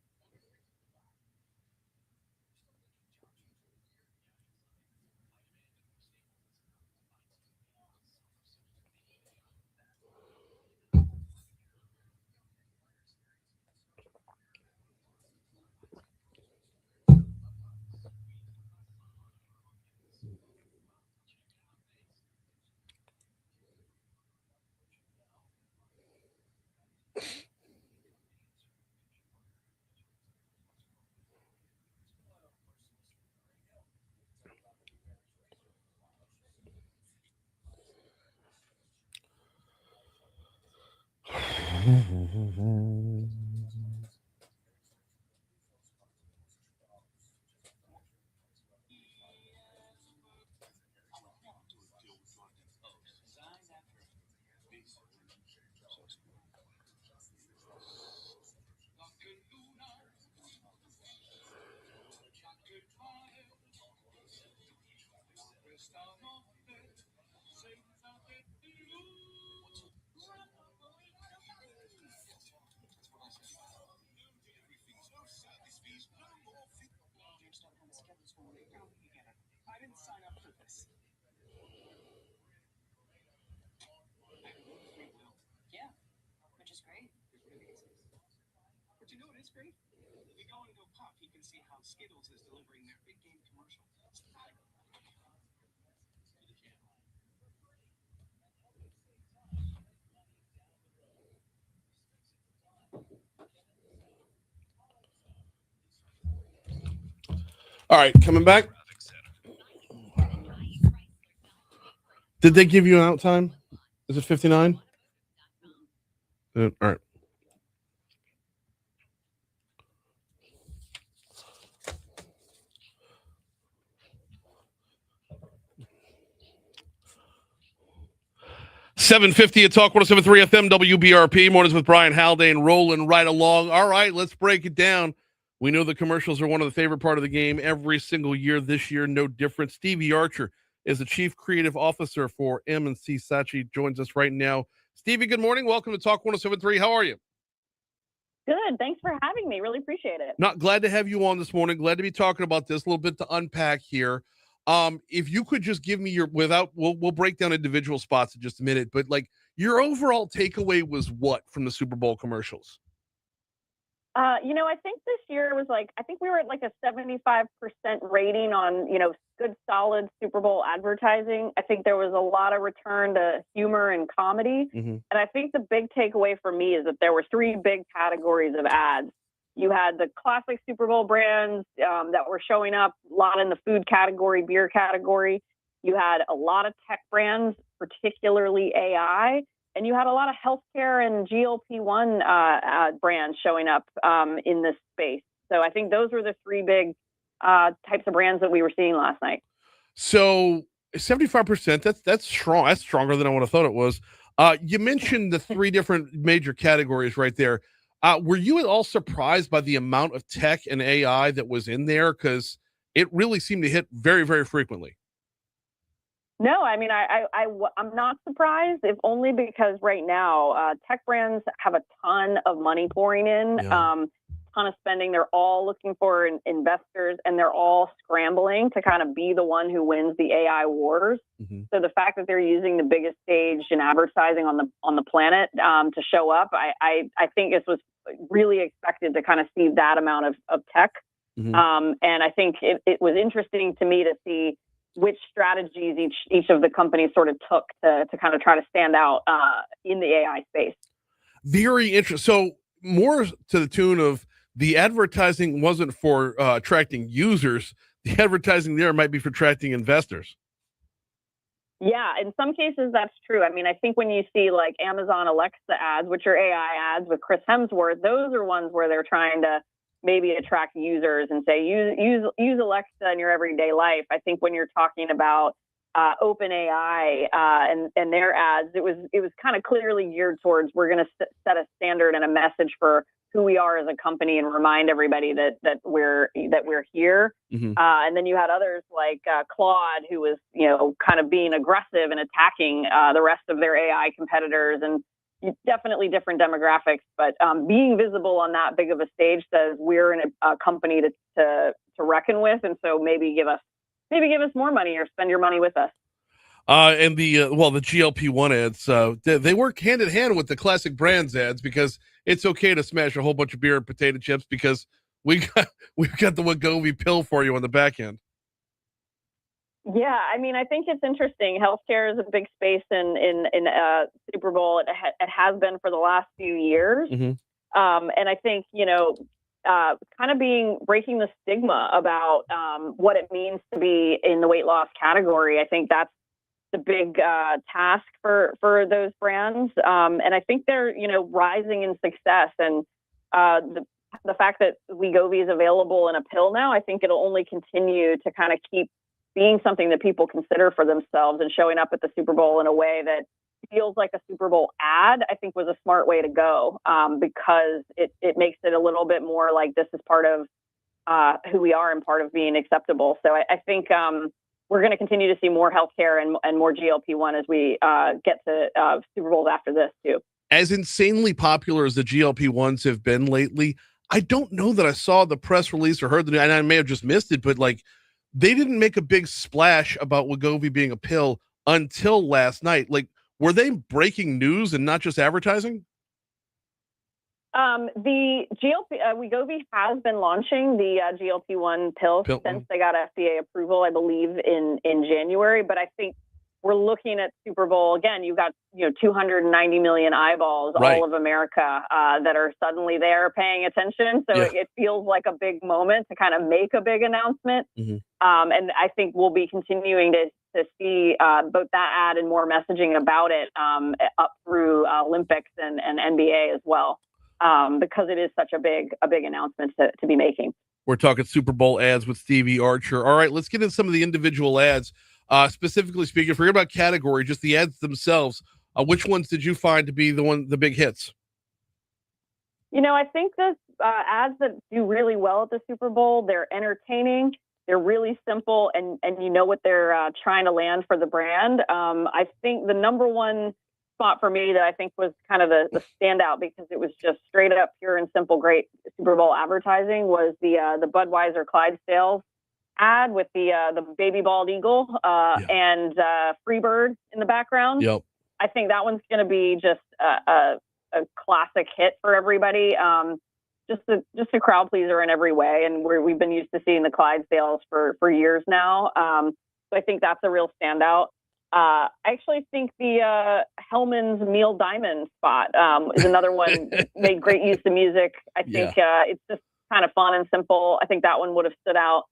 All right, coming back. Did they give you an out time? Is it 59? All right. $7:50 at Talk 107.3 FM WBRP. Mornings with Brian Haldane, rolling right along. All right, let's break it down. We know the commercials are one of the favorite part of the game every single year. This year, no different. Stevie Archer is the Chief Creative Officer for M&C Saatchi, joins us right now. Stevie, good morning. Welcome to Talk 107.3. How are you? Good. Thanks for having me. Really appreciate it. Not glad to have you on this morning. Glad to be talking about this. A little bit to unpack here. If you could just give me your we'll break down individual spots in just a minute, but like your overall takeaway was what from the Super Bowl commercials? I think this year was I think we were at like a 75% rating on, good, solid Super Bowl advertising. I think there was a lot of return to humor and comedy. Mm-hmm. And I think the big takeaway for me is that there were three big categories of ads. You had the classic Super Bowl brands that were showing up, a lot in the food category, beer category. You had a lot of tech brands, particularly AI. And you had a lot of healthcare and GLP-1 brands showing up in this space. So I think those were the three big types of brands that we were seeing last night. So 75%, that's strong. That's stronger than I would have thought it was. You mentioned the three different major categories right there. Were you at all surprised by the amount of tech and AI that was in there? Because it really seemed to hit very, very frequently. No, I mean, I'm not surprised, if only because right now tech brands have a ton of money pouring in, ton of spending. They're all looking for investors, and they're all scrambling to kind of be the one who wins the AI wars. Mm-hmm. So the fact that they're using the biggest stage in advertising on the planet to show up, I think this was really expected to kind of see that amount of tech. Mm-hmm. And I think it was interesting to me to see which strategies each of the companies sort of took to kind of try to stand out in the AI space. Very interesting. So more to the tune of the advertising wasn't for attracting users. The advertising there might be for attracting investors. Yeah, in some cases that's true. I mean, I think when you see like Amazon Alexa ads, which are AI ads with Chris Hemsworth, those are ones where they're trying to maybe attract users and say use Alexa in your everyday life. I think when you're talking about OpenAI and their ads, it was kind of clearly geared towards we're going to set a standard and a message for who we are as a company and remind everybody that we're here. Mm-hmm. And then you had others like Claude, who was kind of being aggressive and attacking the rest of their AI competitors, and definitely different demographics, but being visible on that big of a stage says we're in a company to reckon with, and so maybe give us more money or spend your money with us. And the GLP-1 ads, they work hand in hand with the classic brands ads, because it's okay to smash a whole bunch of beer and potato chips because we've got the Wegovy pill for you on the back end. Yeah, I mean, I think it's interesting. Healthcare is a big space in Super Bowl. It has been for the last few years. Mm-hmm. And I think, kind of breaking the stigma about what it means to be in the weight loss category. I think that's the big task for those brands. And I think they're, rising in success. And the fact that Wegovy is available in a pill now, I think it'll only continue to kind of keep being something that people consider for themselves, and showing up at the Super Bowl in a way that feels like a Super Bowl ad, I think was a smart way to go, because it makes it a little bit more like this is part of who we are and part of being acceptable. So I think we're going to continue to see more healthcare and more GLP-1 as we get to Super Bowls after this too. As insanely popular as the GLP-1s have been lately, I don't know that I saw the press release or heard the news, and I may have just missed it, but like, they didn't make a big splash about Wegovy being a pill until last night. Like, were they breaking news and not just advertising? The GLP Wegovy has been launching the GLP-1 pill since they got FDA approval, I believe, in January. But I think we're looking at Super Bowl again. You've got 290 million eyeballs, all of America, that are suddenly there paying attention. So it feels like a big moment to kind of make a big announcement. And I think we'll be continuing to see both that ad and more messaging about it up through Olympics and NBA as well. Because it is such a big announcement to be making. We're talking Super Bowl ads with Stevie Archer. All right, let's get into some of the individual ads. Specifically speaking, forget about category, just the ads themselves. Which ones did you find to be the big hits? I think the ads that do really well at the Super Bowl, they're entertaining, they're really simple, and you know what they're trying to land for the brand. I think the number one spot for me that I think was kind of the standout, because it was just straight up pure and simple great Super Bowl advertising, was the Budweiser Clydesdales ad with the baby bald eagle and Freebird in the background. Yep. I think that one's going to be just a classic hit for everybody. Just a crowd pleaser in every way, and we've been used to seeing the Clydesdales for years now. So I think that's a real standout. I actually think the Hellman's Meal Diamond spot is another one. Made great use of music. I think it's just kind of fun and simple. I think that one would have stood out.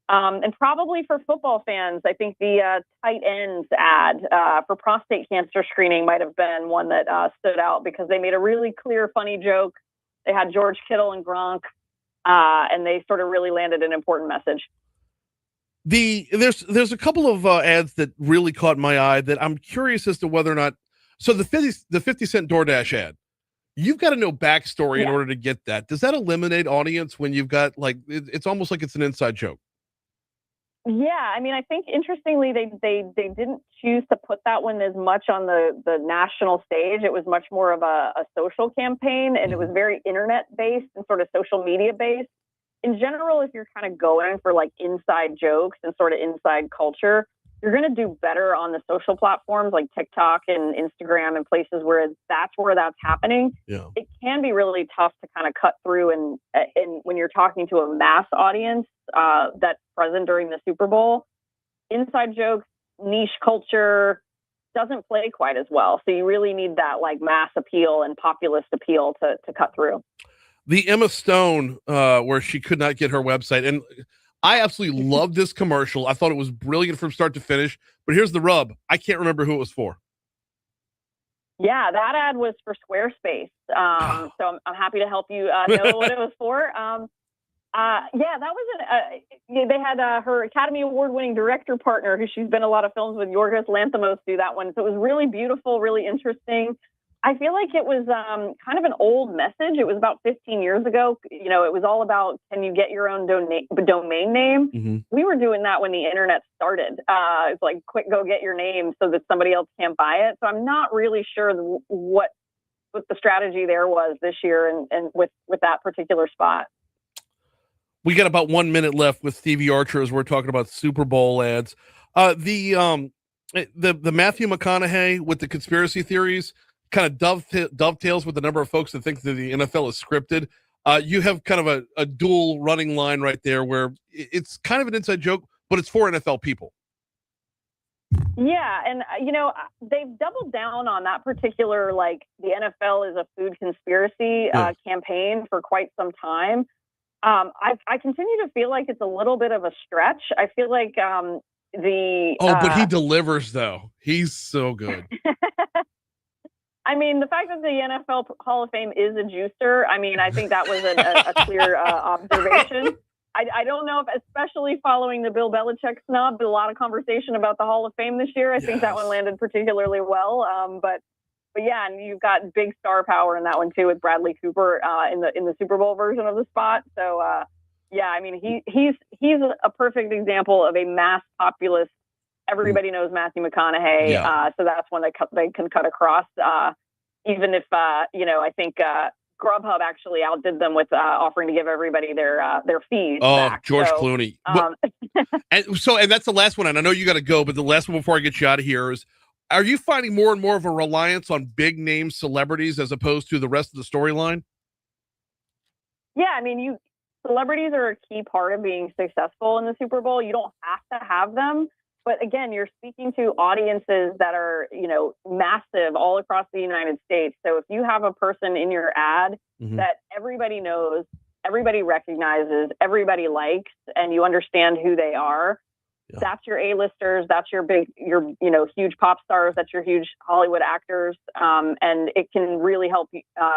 And probably for football fans, I think the tight ends ad for prostate cancer screening might have been one that stood out, because they made a really clear, funny joke. They had George Kittle and Gronk, and they sort of really landed an important message. There's a couple of ads that really caught my eye that I'm curious as to whether or not. So the 50 cent DoorDash ad, you've got to know backstory in order to get that. Does that eliminate audience when you've got it's almost like it's an inside joke? Yeah, I mean, I think interestingly they didn't choose to put that one as much on the national stage. It was much more of a social campaign, and it was very internet based and sort of social media based. In general, if you're kind of going for like inside jokes and sort of inside culture, you're going to do better on the social platforms like TikTok and Instagram and places where that's happening. Yeah. It can be really tough to kind of cut through and when you're talking to a mass audience that's present during the Super Bowl, inside jokes, niche culture doesn't play quite as well. So you really need that like mass appeal and populist appeal to cut through. The Emma Stone, where she could not get her website. And I absolutely loved this commercial. I thought it was brilliant from start to finish. But here's the rub. I can't remember who it was for. Yeah, that ad was for Squarespace. So I'm happy to help you know what it was for. That was they had her Academy Award-winning director partner, who she's been in a lot of films with, Yorgos Lanthimos, do that one. So it was really beautiful, really interesting. I feel like it was kind of an old message. It was about 15 years ago. It was all about, can you get your own domain name? Mm-hmm. We were doing that when the internet started. It's like, quick, go get your name so that somebody else can't buy it. So I'm not really sure what the strategy there was this year and with that particular spot. We got about 1 minute left with Stevie Archer as we're talking about Super Bowl ads. The Matthew McConaughey with the conspiracy theories kind of dovetails with the number of folks that think that the NFL is scripted. You have kind of a dual running line right there where it's kind of an inside joke, but it's for NFL people. Yeah, and they've doubled down on that particular, like, the NFL is a food conspiracy campaign for quite some time. I continue to feel like it's a little bit of a stretch. I feel like but he delivers, though. He's so good. I mean, the fact that the NFL Hall of Fame is a juicer, I mean, I think that was a clear observation. I don't know if, especially following the Bill Belichick snub, but a lot of conversation about the Hall of Fame this year. I think that one landed particularly well. But yeah, and you've got big star power in that one too, with Bradley Cooper in the Super Bowl version of the spot. So yeah, I mean, he's a perfect example of a mass populist. Everybody knows Matthew McConaughey, so that's one they can cut across. Even if I think Grubhub actually outdid them with offering to give everybody their fees. Back. George Clooney. And that's the last one. And I know you got to go, but the last one before I get you out of here is: are you finding more and more of a reliance on big name celebrities as opposed to the rest of the storyline? Yeah, I mean, celebrities are a key part of being successful in the Super Bowl. You don't have to have them, but again, you're speaking to audiences that are, massive all across the United States. So if you have a person in your ad that everybody knows, everybody recognizes, everybody likes, and you understand who they are, that's your A-listers, that's your huge pop stars, that's your huge Hollywood actors, and it can really help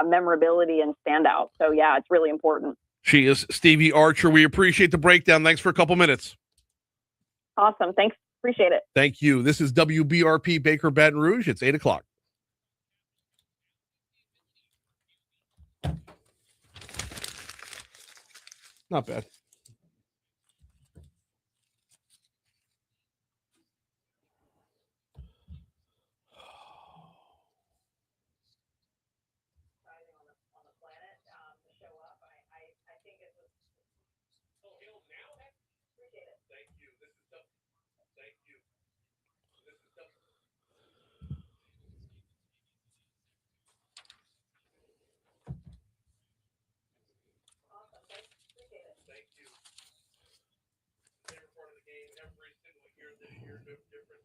memorability and standout. So yeah, it's really important. She is Stevie Archer. We appreciate the breakdown. Thanks for a couple minutes. Awesome. Thanks. Appreciate it. Thank you. This is WBRP Baker Baton Rouge. It's 8 o'clock. Not bad.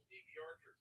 Stevie Archer.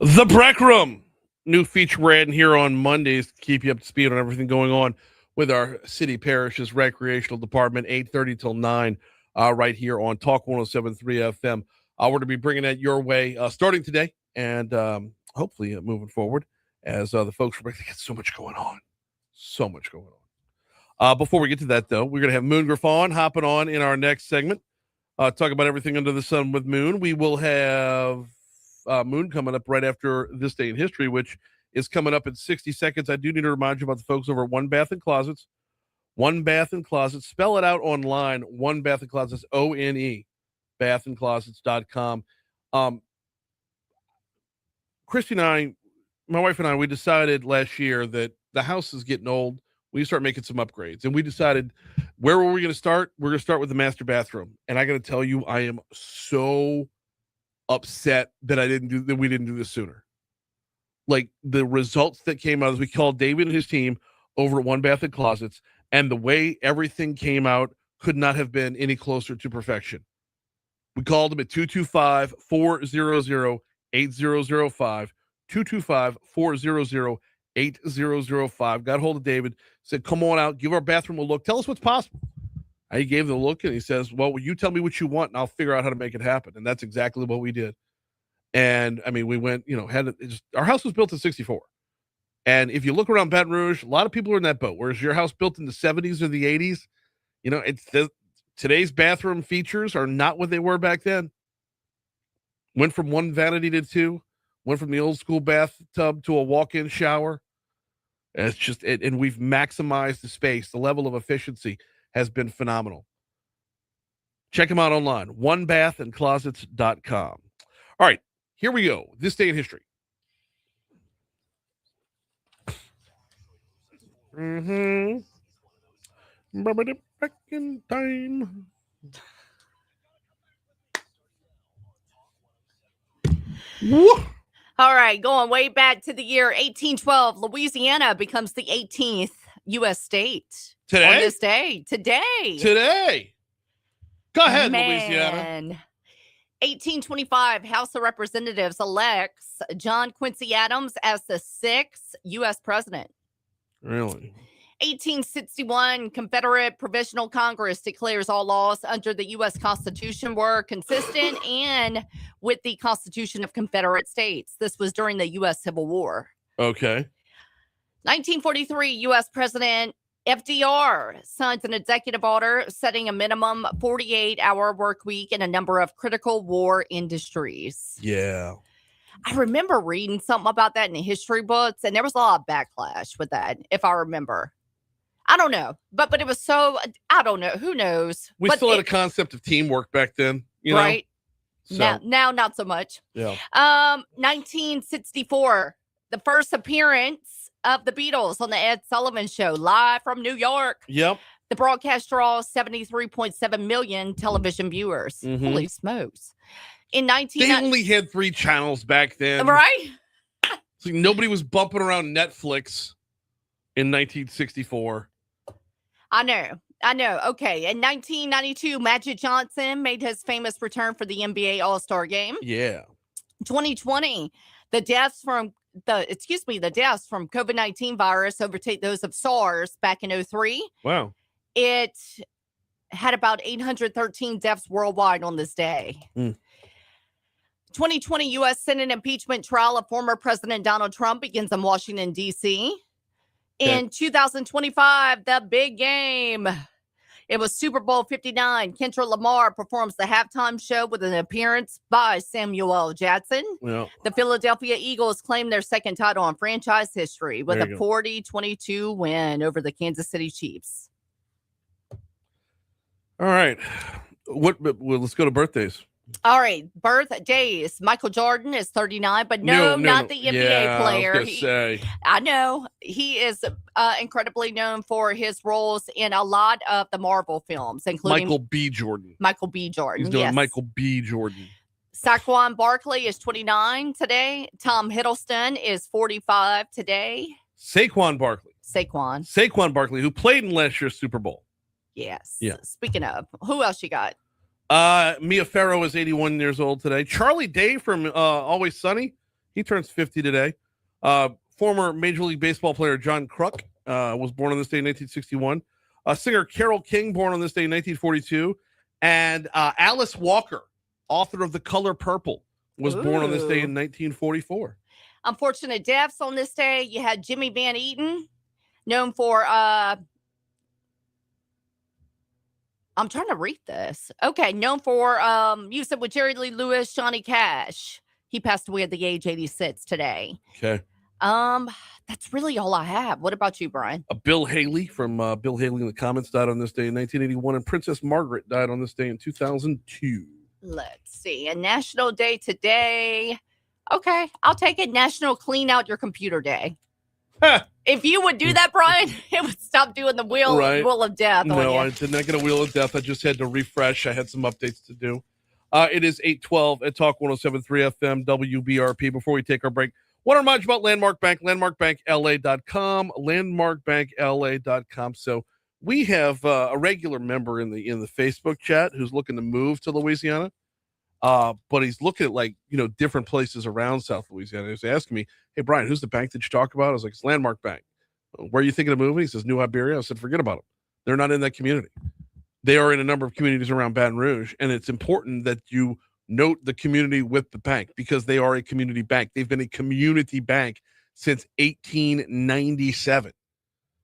The BREC Room. New feature we're adding here on Mondays to keep you up to speed on everything going on with our city parish's recreational department, 8:30 till 9, right here on Talk 107.3 FM. We're going to be bringing that your way starting today and hopefully moving forward as the folks are get so much going on. So much going on. Before we get to that, though, we're going to have Moon Griffon hopping on in our next segment. Talk about everything under the sun with Moon. We will have Moon coming up right after This Day in History, which is coming up in 60 seconds. I do need to remind you about the folks over at One Bath and Closets. One Bath and Closets. Spell it out online. One Bath and Closets. ONE. bathandclosets.com. Christy and I, my wife and I, we decided last year that the house is getting old. We need to start making some upgrades. And we decided, where were we going to start? We're going to start with the master bathroom. And I got to tell you, I am so upset that we didn't do this sooner. Like, the results that came out, as we called David and his team over at One Bath and Closets, and the way everything came out could not have been any closer to perfection. We called them at 225-400-8005, 225-400-8005. Got hold of David, said, come on out, give our bathroom a look. Tell us what's possible. He gave the look, and he says, well, you tell me what you want, and I'll figure out how to make it happen. And that's exactly what we did. And, I mean, we went, our house was built in 64. And if you look around Baton Rouge, a lot of people are in that boat. Whereas your house built in the 70s or the 80s, today's bathroom features are not what they were back then. Went from one vanity to two. Went from the old school bathtub to a walk-in shower. And and we've maximized the space. The level of efficiency has been phenomenal. Check them out online. onebathandclosets.com. All right, here we go. This Day in History. Back in time. All right, going way back to the year 1812, Louisiana becomes the 18th U.S. state. Today? On this day. Today. Go ahead, Louisiana. 1825, House of Representatives elects John Quincy Adams as the 6th U.S. president. Really? 1861, Confederate Provisional Congress declares all laws under the U.S. Constitution were consistent and with the Constitution of Confederate States. This was during the U.S. Civil War. Okay. 1943, U.S. President FDR signs an executive order setting a minimum 48-hour work week in a number of critical war industries. Yeah. I remember reading something about that in the history books, and there was a lot of backlash with that, if I remember. I don't know, but it was so, I don't know. Who knows? We still had a concept of teamwork back then, right? So. Now, not so much. Yeah. 1964, the first appearance of the Beatles on the Ed Sullivan Show, live from New York. Yep. The broadcast draws 73.7 million television viewers. Mm-hmm. Holy smokes. In They only had 3 channels back then. Right? So nobody was bumping around Netflix in 1964. I know. Okay. In 1992, Magic Johnson made his famous return for the NBA All-Star Game. Yeah. 2020, the deaths from COVID-19 virus overtake those of SARS back in 2003. Wow. It had about 813 deaths worldwide on this day. 2020 U.S. Senate impeachment trial of former President Donald Trump begins in Washington, D.C. In 2025, the big game. It was Super Bowl 59. Kendrick Lamar performs the halftime show with an appearance by Samuel L. Jackson. Yeah. The Philadelphia Eagles claim their second title in franchise history with a 40-22 win over the Kansas City Chiefs. All right. Let's go to birthdays. All right, birthdays. Michael Jordan is 39, but not the NBA player. I know. He is incredibly known for his roles in a lot of the Marvel films, including Michael B. Jordan. He's doing Michael B. Jordan. Saquon Barkley is 29 today. Tom Hiddleston is 45 today. Saquon Barkley, who played in last year's Super Bowl. Yes. Yeah. Speaking of, who else you got? Mia Farrow is 81 years old today. Charlie Day from Always Sunny, he turns 50 today. Former Major League Baseball player John Kruk was born on this day in 1961. Singer Carole King, born on this day in 1942. And Alice Walker, author of The Color Purple, was born on this day in 1944. Unfortunate deaths on this day. You had Jimmy Van Eaton, known for I'm trying to read this. Okay, known for music with Jerry Lee Lewis, Johnny Cash. He passed away at the age 86 today. Okay. That's really all I have. What about you, Brian? Bill Haley from Bill Haley in the Comments died on this day in 1981, and Princess Margaret died on this day in 2002. Let's see. A national day today. Okay, I'll take it. National Clean Out Your Computer Day. If you would do that, Brian, it would stop doing the wheel of death. No, I did not get a wheel of death. I just had to refresh. I had some updates to do. It is 8:12 at Talk 107.3 FM WBRP. Before we take our break, want to remind you about Landmark Bank, landmarkbankla.com, landmarkbankla.com. So we have a regular member in the Facebook chat who's looking to move to Louisiana. But he's looking at different places around South Louisiana. He's asking me, "Hey Brian, who's the bank that you talk about?" I was like, "It's Landmark Bank." "Where are you thinking of moving?" He says, "New Iberia." I said, "Forget about them. They're not in that community. They are in a number of communities around Baton Rouge, and it's important that you note the community with the bank because they are a community bank. They've been a community bank since 1897,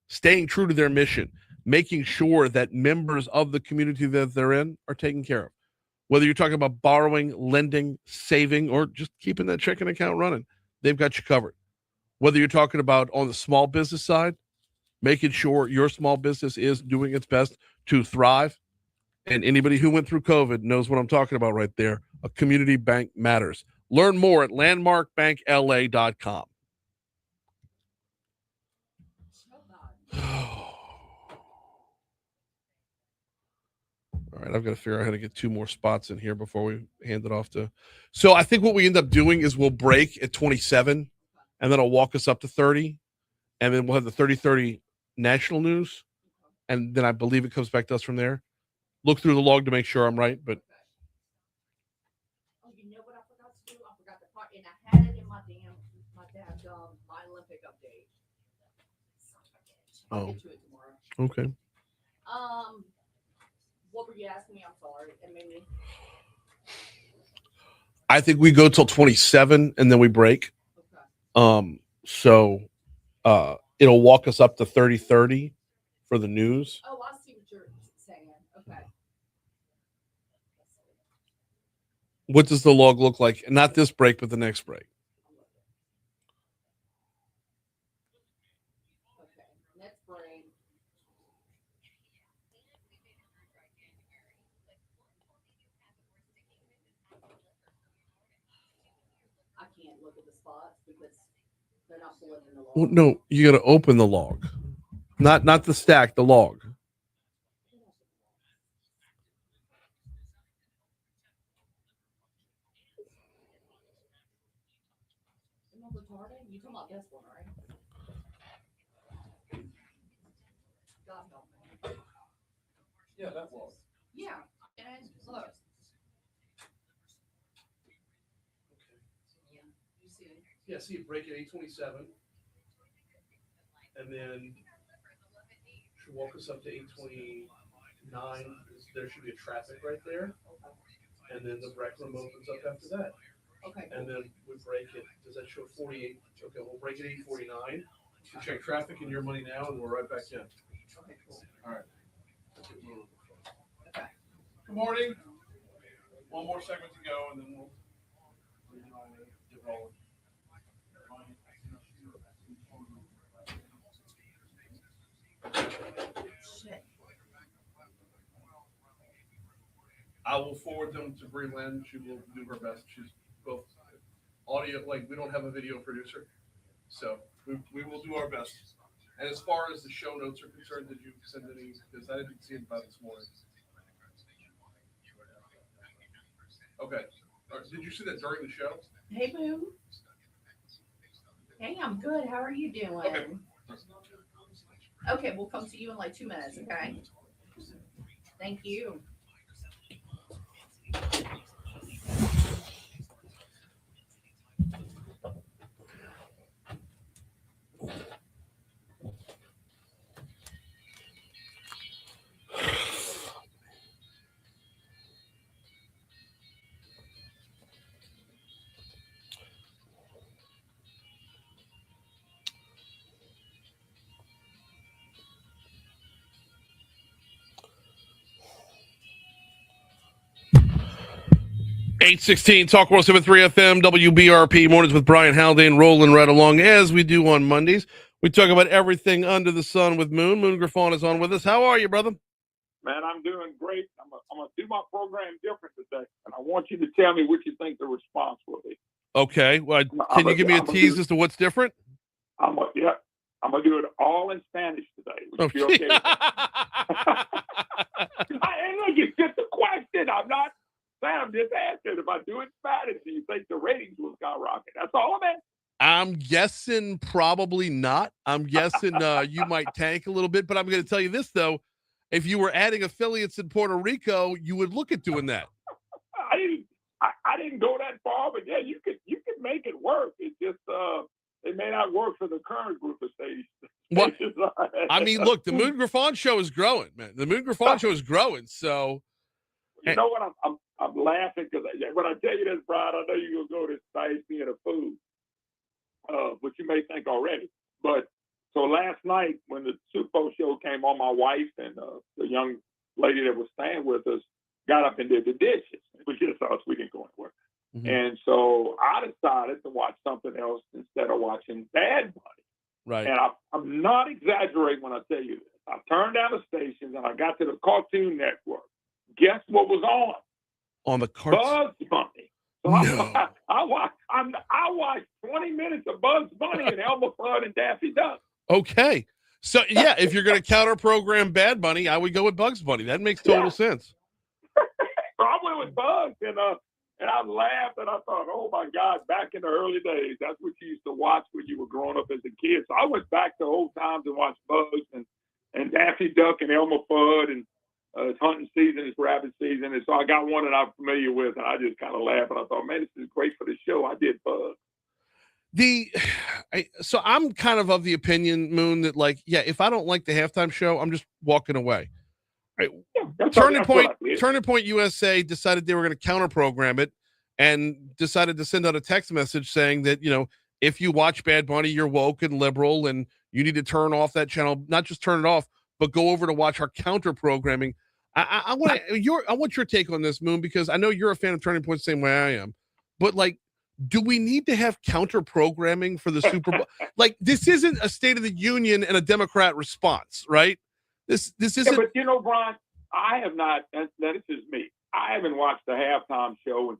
staying true to their mission, making sure that members of the community that they're in are taken care of. Whether you're talking about borrowing, lending, saving, or just keeping that checking account running, they've got you covered. Whether you're talking about on the small business side, making sure your small business is doing its best to thrive. And anybody who went through COVID knows what I'm talking about right there. A community bank matters. Learn more at landmarkbankla.com. All right, I've got to figure out how to get 2 more spots in here before we hand it off to. So I think what we end up doing is we'll break at 27, and then I'll walk us up to 30, and then we'll have the 30-30 national news, and then I believe it comes back to us from there. Look through the log to make sure I'm right, but. Oh, you know what I forgot to do? I forgot the part, and I had it in my my Olympic update. I'll get to it tomorrow. Okay. What were you asking me? I'm sorry. It made me. I think we go till 27 and then we break. Okay. So it'll walk us up to 30-30 for the news. Oh, I see what you're saying. Okay. What does the log look like? Not this break, but the next break. Okay. Next break. I can't look at the spots because they're not pulling in the log. Well, no, you got to open the log, not the stack, the log. You talking about this one, right? God help me. Yeah, that log. Yeah, and look. Yeah, see, break at 8:27, and then should walk us up to 8:29. There should be a traffic right there, and then the BREC room opens up after that. Okay. And then we break it. Does that show 48? Okay, we'll break it 8:49. We'll check traffic and your money now, and we're right back in. Okay, cool. All right. Okay. Good morning. One more segment to go, and then we'll get rolling. I will forward them to Brie Lynn. She will do her best. She's both audio, we don't have a video producer, so we will do our best. And as far as the show notes are concerned, did you send any? Because I didn't see it by this morning. Okay. Did you see that during the show? Hey, Boo. Hey, I'm good. How are you doing? Okay. Okay, we'll come to you in 2 minutes, okay? Thank you. 816 Talk 107.3 FM WBRP mornings with Brian Haldane, rolling right along as we do on Mondays. We talk about everything under the sun with Moon. Moon Griffon is on with us. How are you, brother? Man, I'm doing great. I'm going to do my program different today, and I want you to tell me what you think the response will be. Okay. Well, can you give me a tease as to what's different? I'm going to do it all in Spanish today. Would you be okay with that? Hey, look, it's just a question. I'm just asking. If I do it in Spanish, do you think the ratings will skyrocket? That's all I'm asking. I'm guessing probably not. I'm guessing you might tank a little bit, but I'm going to tell you this, though. If you were adding affiliates in Puerto Rico, you would look at doing that. I didn't go that far, but yeah, you could make it work. It's just it may not work for the current group of stations. What? I mean, look, the Moon Griffon show is growing, man. The Moon Griffon show is growing. So, you know what? I'm laughing because when I tell you this, Brian, I know you're gonna go to spice being a food, which you may think already. But so last night when the Super Bowl show came on, my wife and the young lady that was staying with us got up and did the dishes. It was just us. We didn't go anywhere. Mm-hmm. And so I decided to watch something else instead of watching Bad Bunny. Right. And I'm not exaggerating when I tell you this. I turned down the stations and I got to the Cartoon Network. Guess what was on? On the cartoon? Bugs Bunny. So no. I watched 20 minutes of Bugs Bunny and Elmer Fudd and Daffy Duck. Okay. So, yeah, if you're going to counter program Bad Bunny, I would go with Bugs Bunny. That makes total sense. So I went with Bugs, and I laughed, and I thought, oh, my God, back in the early days, that's what you used to watch when you were growing up as a kid. So I went back to old times and watched Bugs and Daffy Duck and Elmer Fudd, and it's hunting season, it's rabbit season. And so I got one that I'm familiar with, and I just kind of laughed, and I thought, man, this is great for the show. I did Bugs. So I'm kind of the opinion, Moon, that like, yeah, if I don't like the halftime show, I'm just walking away. Right. Yeah, Turning Point USA decided they were going to counter program it and decided to send out a text message saying that, you know, if you watch Bad Bunny, you're woke and liberal and you need to turn off that channel, not just turn it off, but go over to watch our counter programming. I want your take on this, Moon, because I know you're a fan of Turning Point the same way I am, but like, do we need to have counter programming for the Super Bowl? Like, this isn't a State of the Union and a Democrat response, right? This isn't. Yeah, but you know, Brian, I have not. This is me. I haven't watched the halftime show in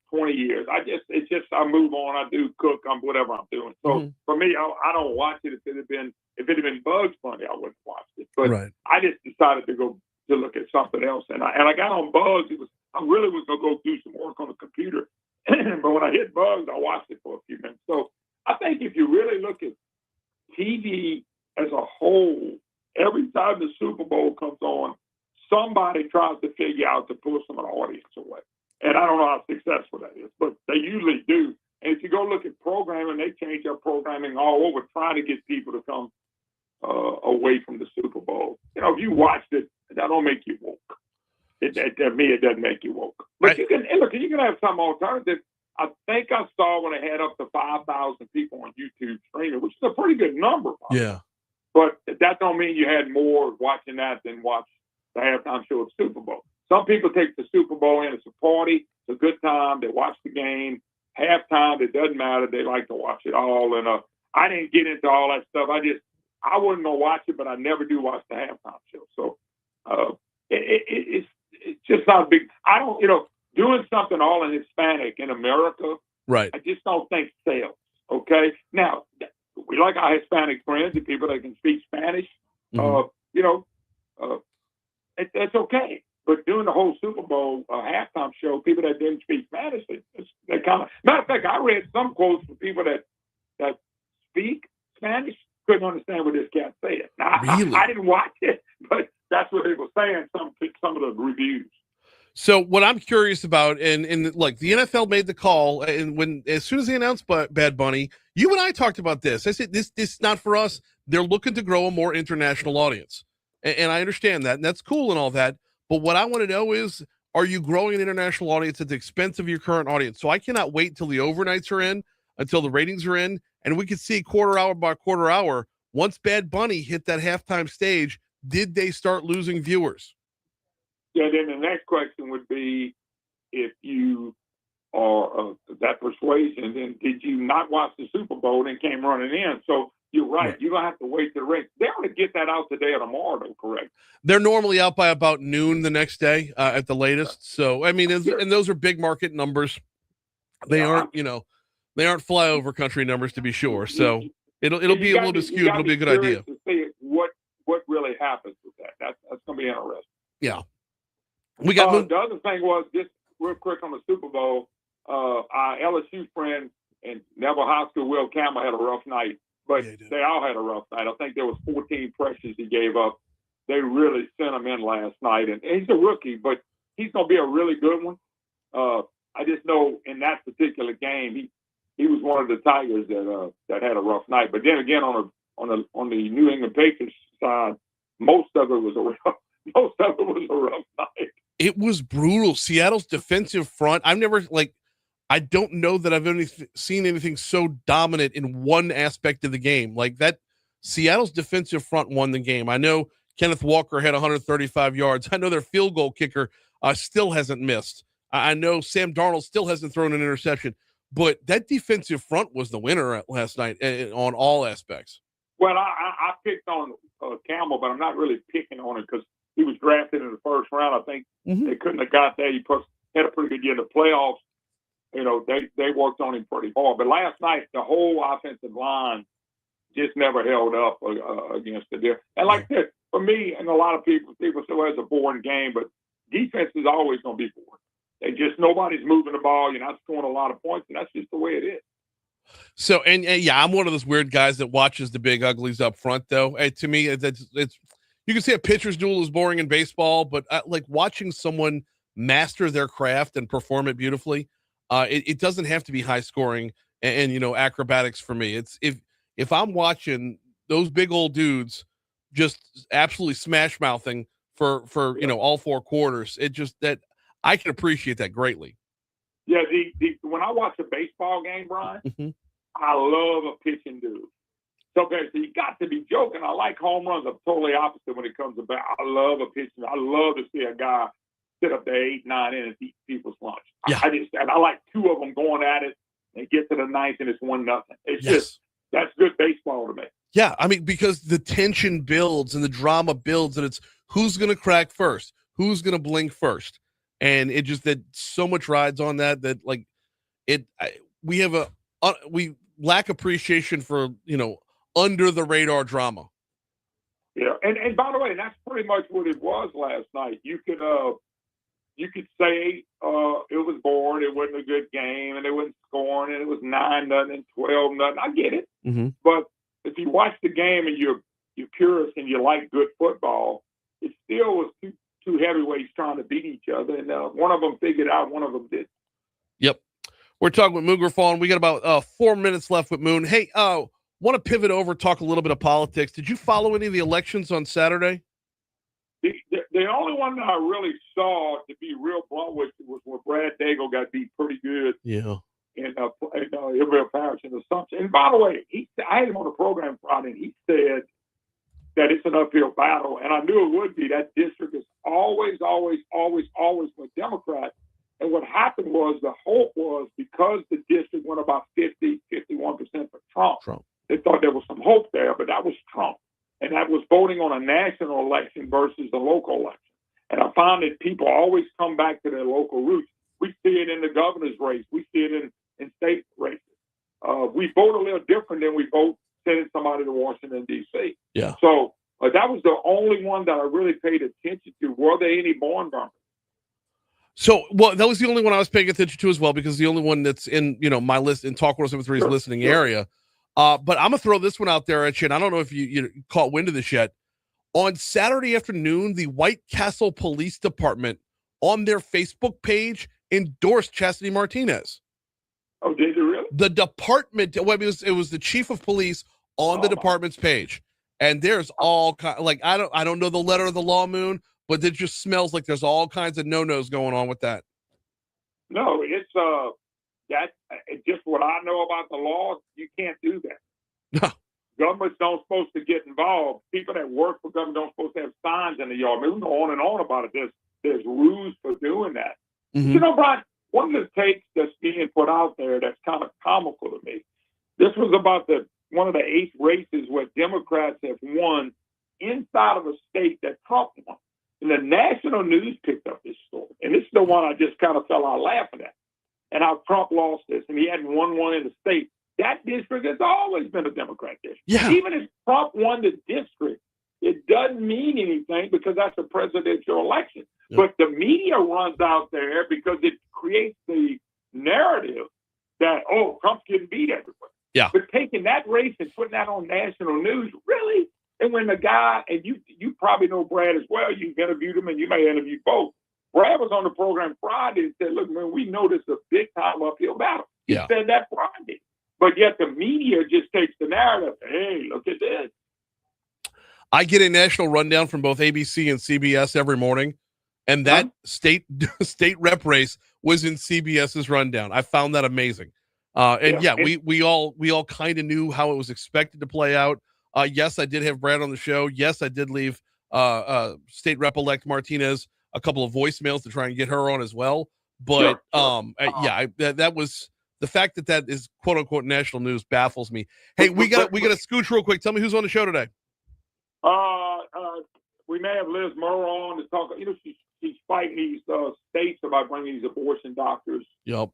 20 years. It's just I move on. I do cook. I'm whatever I'm doing. So for me, I don't watch it. If it had been Bugs Bunny, I wouldn't watch it. But I just decided to go to look at something else, and I got on Bugs. I really was gonna go do some work on the computer, but when I hit Bugs, I watched it for a few minutes. So I think if you really look at TV as a whole, every time the Super Bowl comes on, somebody tries to figure out to pull some of the audience away. And I don't know how successful that is, but they usually do. And if you go look at programming, they change their programming all over trying to get people to come away from the Super Bowl. You know, if you watched it, that don't make you woke. To me, it doesn't make you woke. But you can have some alternative. I think I saw when they had up to 5,000 people on YouTube streaming, which is a pretty good number. Yeah. But that don't mean you had more watching that than watch the halftime show of the Super Bowl. Some people take the Super Bowl in. It's a party. It's a good time. They watch the game. Halftime, it doesn't matter. They like to watch it all. And I didn't get into all that stuff. I wouldn't go watch it, but I never do watch the halftime show. So it's just not big. I don't, doing something all in Hispanic in America, right? I just don't think sales. Okay? Now, we like our Hispanic friends and people that can speak Spanish. It's okay. But doing the whole Super Bowl halftime show, people that didn't speak Spanish, they kind of. Matter of fact, I read some quotes from people that speak Spanish couldn't understand what this cat said. Now, really? I didn't watch it, but that's what they were saying. Some of the reviews. So what I'm curious about, and like the NFL made the call, and as soon as they announced Bad Bunny, you and I talked about this. I said this is not for us. They're looking to grow a more international audience, and I understand that, and that's cool and all that. But what I want to know is, are you growing an international audience at the expense of your current audience? So I cannot wait till the overnights are in, until the ratings are in, and we can see quarter hour by quarter hour. Once Bad Bunny hit that halftime stage, did they start losing viewers? Yeah, then the next question would be, if you are that persuasion, then did you not watch the Super Bowl and came running in? So you're right. You're going to have to wait to the race. They're going to get that out today or tomorrow, though, correct? They're normally out by about noon the next day at the latest. So, I mean, and those are big market numbers. They aren't, they aren't flyover country numbers, to be sure. So it'll be a little bit skewed. It'll be a good idea. To see what really happens with that. That's going to be interesting. Yeah. We got the other thing was, just real quick on the Super Bowl, our LSU friend and Neville High School, Will Campbell, had a rough night, but they all had a rough night. I think there was 14 pressures he gave up. They really sent him in last night, and he's a rookie, but he's going to be a really good one. I just know in that particular game, he was one of the Tigers that had a rough night. But then again, on the New England Patriots side, most of it was a rough night. It was brutal. Seattle's defensive front. I don't know that I've seen anything so dominant in one aspect of the game. Like that, Seattle's defensive front won the game. I know Kenneth Walker had 135 yards. I know their field goal kicker still hasn't missed. I know Sam Darnold still hasn't thrown an interception. But that defensive front was the winner last night on all aspects. Well, I picked on Campbell, but I'm not really picking on him because he was drafted in the first round. I think they couldn't have got there. He had a pretty good year in the playoffs. They worked on him pretty hard. But last night, the whole offensive line just never held up against the deal. And like this, for me, and a lot of people say, well, it's a boring game, but defense is always going to be boring. Nobody's moving the ball. You're not scoring a lot of points, and that's just the way it is. So, and yeah, I'm one of those weird guys that watches the big uglies up front, though. To me, it's you can say a pitcher's duel is boring in baseball, but like watching someone master their craft and perform it beautifully, it doesn't have to be high scoring and acrobatics for me. It's if I'm watching those big old dudes just absolutely smash mouthing for all four quarters, it just that I can appreciate that greatly. Yeah, when I watch a baseball game, Brian, I love a pitching dude. So you got to be joking. I like home runs. I'm totally opposite when it comes to bat. I love a pitching. I love to see a guy sit up there 8-9 innings eat people's lunch. Yeah. I like two of them going at it and get to the ninth and it's 1-0. It's just that's good baseball to me. Yeah, I mean, because the tension builds and the drama builds, and it's who's going to crack first, who's going to blink first. And it just that so much rides on that like we lack appreciation for under the radar drama. Yeah, and by the way, that's pretty much what it was last night. You could say it was boring, it wasn't a good game, and they wasn't scoring, and it was 9-0 and 12-0. I get it, but if you watch the game and you're purist and you like good football, it still was two heavyweights trying to beat each other, and one of them figured out, one of them didn't. Yep. We're talking with Moon Griffon. We got about 4 minutes left with Moon. Hey, want to pivot over, talk a little bit of politics. Did you follow any of the elections on Saturday? The only one that I really saw, to be real blunt with, was when Brad Daigle got beat pretty good. Yeah. In Hillsborough Parish and Assumption. And by the way, I had him on the program Friday, and he said that it's an uphill battle, and I knew it would be. That district is always with Democrats. And what happened was, the hope was, because the district went about 51% for Trump, they thought there was some hope there, but that was Trump. And that was voting on a national election versus the local election. And I found that people always come back to their local roots. We see it in the governor's race. We see it in state races. We vote a little different than we vote sending somebody to Washington, D.C. Yeah. So that was the only one that I really paid attention to. Were there any barn burners? So, well, that was the only one I was paying attention to as well, because the only one that's in, my list in Talk 107.3's listening area. But I'm going to throw this one out there at you, and I don't know if you caught wind of this yet. On Saturday afternoon, the White Castle Police Department on their Facebook page endorsed Chastity Martinez. Oh, did it really? The department, well, it was the chief of police on the department's page. And there's all kind, like, I don't know the letter of the law, Moon, but it just smells like there's all kinds of no-nos going on with that. No, it's just what I know about the law. You can't do that. No. Governments don't supposed to get involved. People that work for government don't supposed to have signs in the yard. I mean, we go on and on about it. There's rules for doing that. Mm-hmm. You know, Brian, one of the takes that's being put out there that's kind of comical to me. This was about one of the 8 races where Democrats have won inside of a state that Trump won. And the national news picked up this story. And this is the one I just kind of fell out laughing at. And how Trump lost this, and he hadn't won one in the state. That district has always been a Democrat district. Yeah. Even if Trump won the district, it doesn't mean anything because that's a presidential election. Yep. But the media runs out there because it creates the narrative that, oh, Trump's getting beat everywhere. Yeah. But taking that race and putting that on national news, really? And when the guy, and you probably know Brad as well, you interviewed him and you may interview both. Brad was on the program Friday and said, look, man, we know this is a big time uphill battle. He said that Friday. But yet the media just takes the narrative. Hey, look at this. I get a national rundown from both ABC and CBS every morning, and that state rep race was in CBS's rundown. I found that amazing. We all kind of knew how it was expected to play out. Yes, I did have Brad on the show. Yes, I did leave State Rep-elect Martinez a couple of voicemails to try and get her on as well. But that was the fact that is quote unquote national news baffles me. Hey, we got to scooch real quick. Tell me who's on the show today. We may have Liz Murrow on to talk. You know, she's fighting these states about bringing these abortion doctors to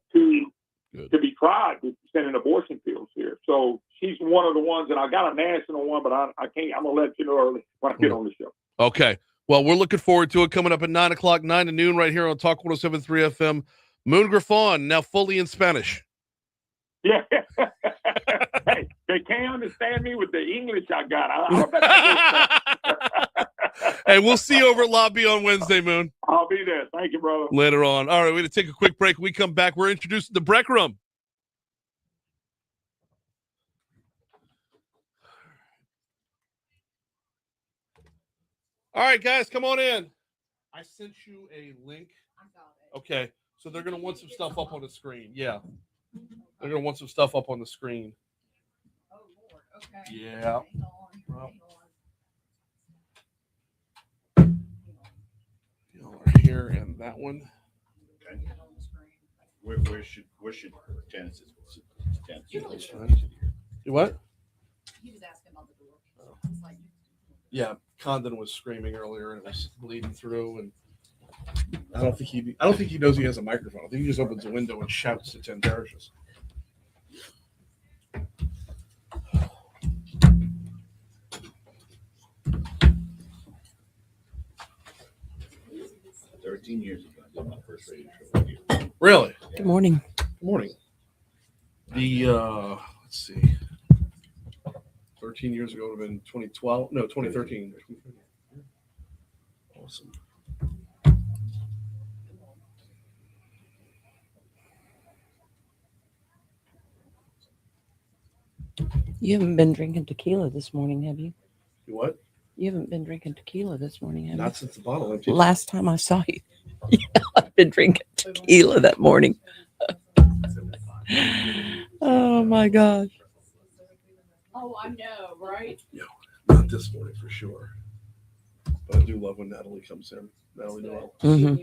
be tried with sending abortion pills here. So she's one of the ones, and I got a national one, but I can't. I'm gonna let you know early when I get on the show. Okay. Well, we're looking forward to it coming up at 9 o'clock, 9 to noon, right here on Talk 107.3 FM. Moon Griffon, now fully in Spanish. Yeah. Hey, they can't understand me with the English I got. Hey, we'll see you over at Lobby on Wednesday, Moon. I'll be there. Thank you, brother. Later on. All right, we're going to take a quick break. When we come back, we're introducing the BREC Room. All right, guys, come on in. I sent you a link. Okay, so they're going to want some stuff up on the screen. Yeah. They're going to want some stuff up on the screen. Oh, Lord. Okay. Yeah. Y'all are here, and that one. Okay. Where should Janice? You what? He was asking about the door. Yeah, Condon was screaming earlier, and it was bleeding through, and I don't think he knows he has a microphone. I think he just opens a window and shouts to 10 parishes. Years ago, I did my first radio show here. Really? Good morning. Good morning. The let's see, 13 years ago would have been 2012. No, 2013. Awesome. You haven't been drinking tequila this morning, have you? You what? You haven't been drinking tequila this morning, have you? Not since the bottle emptied. Last time I saw you, I've been drinking tequila that morning. Oh my gosh. Oh, I know, right? Yeah, not this morning for sure. But I do love when Natalie comes in. Natalie Noel. Mm-hmm.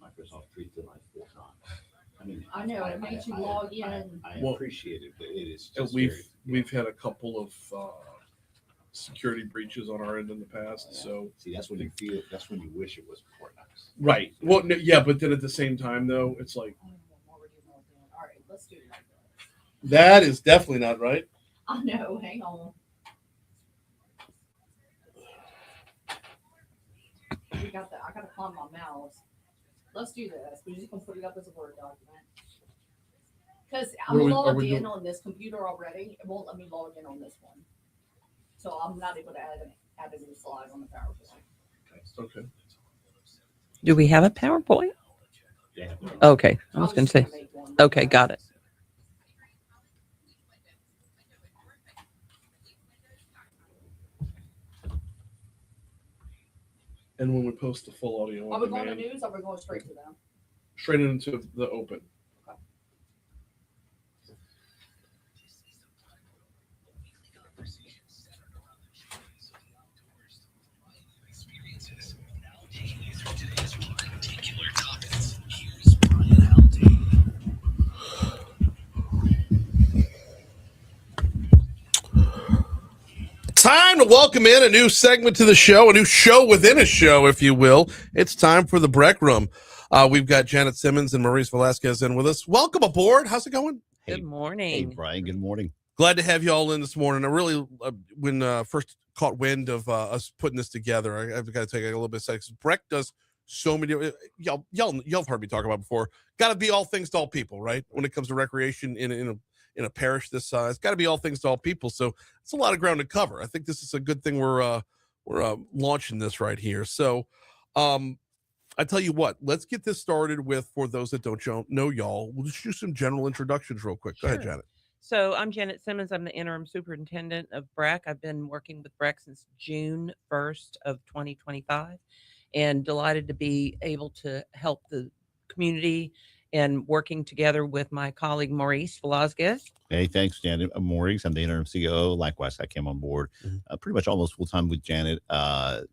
Microsoft treats it like this on. I mean, I know, it makes you log in. I appreciate it, but it is And just we've had a couple of security breaches on our end in the past. So see, that's when you feel. That's when you wish it was Fortnite. right. Well, no, yeah, but then at the same time, though, it's like All right, let's do it. that is definitely not right. I know, hang on. We got that. I gotta calm my mouse. Let's do this. We're just gonna put it up as a Word document. Because I'm logged in on this computer already. It won't let me log in on this one. So I'm not able to add a new slide on the PowerPoint. Okay. Do we have a PowerPoint? Yeah. Okay. I was going to say. Okay, got it. And when we post the full audio, Are we going to news or are we going straight to them? Straight into the open. Time to welcome in a new segment to the show, a new show within a show, if you will. It's time for the BREC Room. We've got Janet Simmons and Maurice Velasquez in with us. Welcome aboard. How's it going? Good morning. Hey, Brian. Good morning. Glad to have you all in this morning. I really, when first caught wind of us putting this together, I've got to take a little bit of seconds. BREC does so many. Y'all have heard me talk about before. Got to be all things to all people, right? When it comes to recreation in a parish this size, got to be all things to all people. So it's a lot of ground to cover. I think this is a good thing. We're launching this right here. So, I tell you what, let's get this started with, for those that don't know y'all, we'll just do some general introductions real quick. Go ahead, Janet. So I'm Janet Simmons. I'm the interim superintendent of BREC. I've been working with BREC since June 1st of 2025 and delighted to be able to help the community and working together with my colleague, Maurice Velasquez. Hey, thanks, Janet. I'm Maurice. I'm the interim COO. Likewise, I came on board pretty much almost full time with Janet.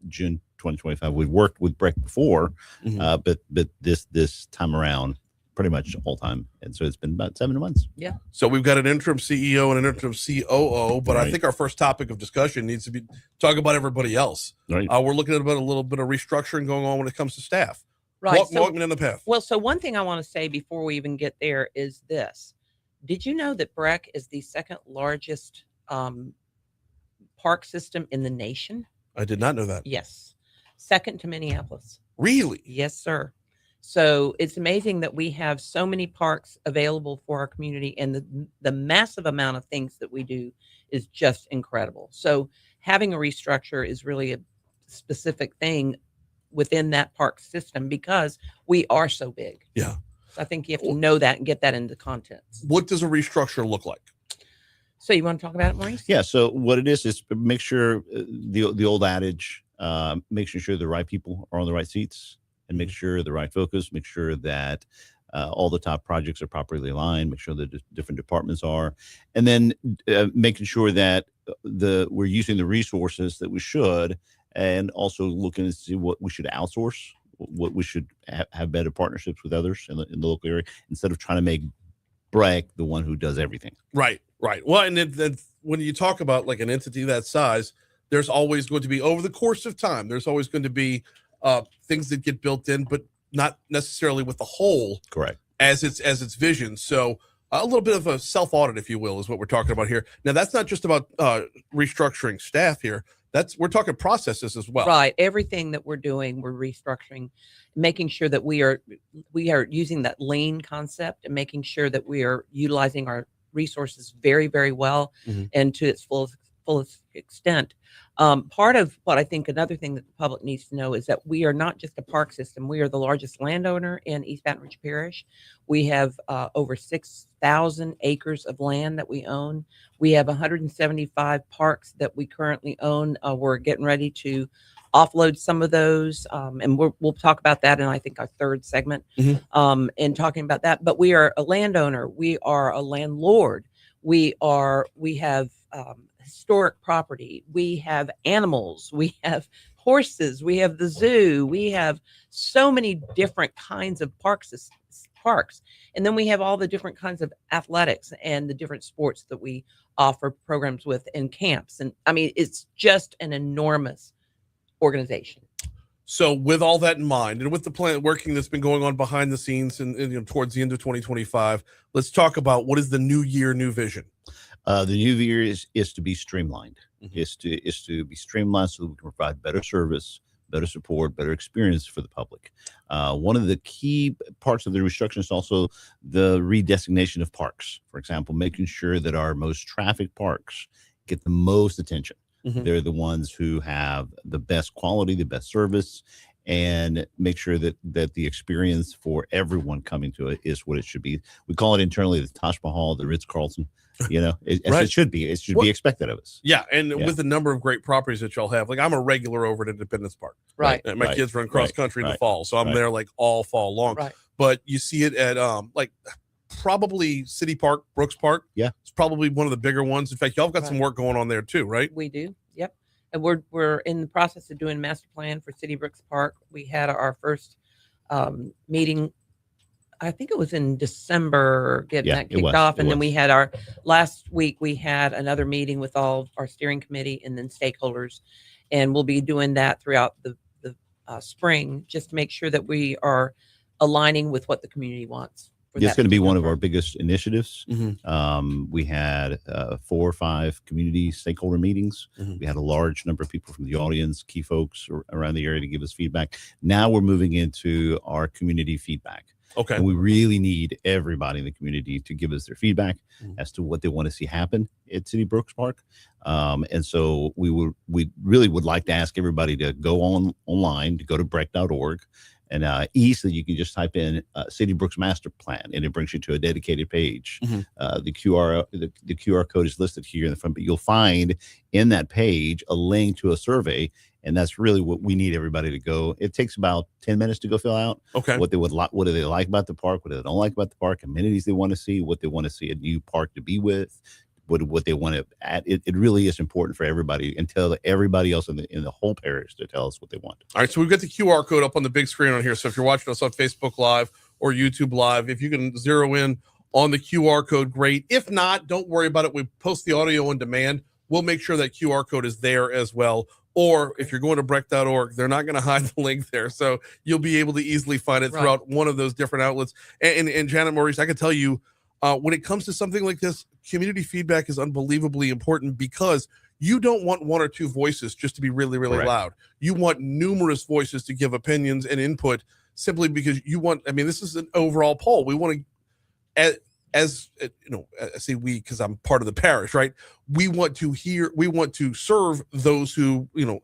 June 2025. We've worked with BREC before, but this time around, pretty much all time. And so it's been about 7 months. Yeah. So we've got an interim CEO and an interim COO, but Right. I think our first topic of discussion needs to be talk about everybody else. Right. We're looking at about a little bit of restructuring going on when it comes to staff. Right. Walk me down the path. Well, so one thing I want to say before we even get there is this. Did you know that BREC is the second largest park system in the nation? I did not know that. Yes. Second to Minneapolis. Really? Yes, sir. So it's amazing that we have so many parks available for our community, and the massive amount of things that we do is just incredible. So having a restructure is really a specific thing within that park system because we are so big. Yeah. So I think you have to know that and get that into content. What does a restructure look like? So you want to talk about it, Maurice? Yeah. So what it is make sure the old adage, making sure the right people are on the right seats and make sure the right focus, make sure that all the top projects are properly aligned, make sure the different departments are, and then making sure that we're using the resources that we should, and also looking to see what we should outsource, what we should have better partnerships with others in the local area, instead of trying to make BREC the one who does everything. Right. Well, and then when you talk about like an entity that size, there's always going to be, over the course of time, there's always going to be things that get built in, but not necessarily with the whole correct as its vision. So a little bit of a self-audit, if you will, is what we're talking about here. Now, that's not just about restructuring staff here. We're talking processes as well. Right. Everything that we're doing, we're restructuring, making sure that we are using that lean concept and making sure that we are utilizing our resources very, very well and to its fullest extent. Part of what I think another thing that the public needs to know is that we are not just a park system. We are the largest landowner in East Baton Rouge Parish. We have over 6,000 acres of land that we own. We have 175 parks that we currently own. We're getting ready to offload some of those, and we'll talk about that in, I think, our third segment, in talking about that. But we are a landowner. We are a landlord. We have historic property. We have animals. We have horses. We have the zoo. We have so many different kinds of parks. And then we have all the different kinds of athletics and the different sports that we offer programs with and camps. And I mean, it's just an enormous organization. So with all that in mind, and with the plan working that's been going on behind the scenes and towards the end of 2025, let's talk about what is the new year, new vision. The new year is to be streamlined. Is to be streamlined so that we can provide better service, better support, better experience for the public. One of the key parts of the restructuring is also the redesignation of parks. For example, making sure that our most trafficked parks get the most attention. They're the ones who have the best quality, the best service, and make sure that the experience for everyone coming to it is what it should be. We call it internally the Taj Mahal, the Ritz-Carlton. You know, as it should be. It should be expected of us. Yeah, and with the number of great properties that y'all have, like I'm a regular over at Independence Park. Right. And my kids run cross country in the fall, so I'm there like all fall long. Right. But you see it at like probably City Park, Brooks Park. Yeah, it's probably one of the bigger ones. In fact, y'all have got some work going on there too, right? We do. Yep. And we're in the process of doing master plan for City Brooks Park. We had our first meeting. I think it was in December, getting that kicked off. And then we had last week, we had another meeting with all our steering committee and then stakeholders. And we'll be doing that throughout the spring, just to make sure that we are aligning with what the community wants. It's going to be one of our biggest initiatives. We had 4 or 5 community stakeholder meetings. We had a large number of people from the audience, key folks around the area to give us feedback. Now we're moving into our community feedback. Okay. And we really need everybody in the community to give us their feedback as to what they want to see happen at City Brooks Park. And so we really would like to ask everybody to go online, to go to BREC.org. And easily you can just type in City Brooks Master Plan, and it brings you to a dedicated page. The QR code is listed here in the front, but you'll find in that page a link to a survey, and that's really what we need everybody to go. It takes about 10 minutes to go fill out. Okay. What do they like about the park? What do they don't like about the park? Amenities they want to see. What they want to see a new park to be with. What they want to add. It really is important for everybody, and tell everybody else in the whole parish to tell us what they want. All right, so we've got the QR code up on the big screen on here. So if you're watching us on Facebook Live or YouTube Live, if you can zero in on the QR code, great. If not, don't worry about it. We post the audio on demand. We'll make sure that QR code is there as well. Or if you're going to BREC.org, they're not going to hide the link there. So you'll be able to easily find it throughout one of those different outlets. And Janet Maurice, I can tell you, when it comes to something like this, community feedback is unbelievably important, because you don't want 1 or 2 voices just to be really, really loud. You want numerous voices to give opinions and input, simply because you want, I mean, this is an overall poll. We want to, as you know, I say we because I'm part of the parish, right? We want to serve those who, you know,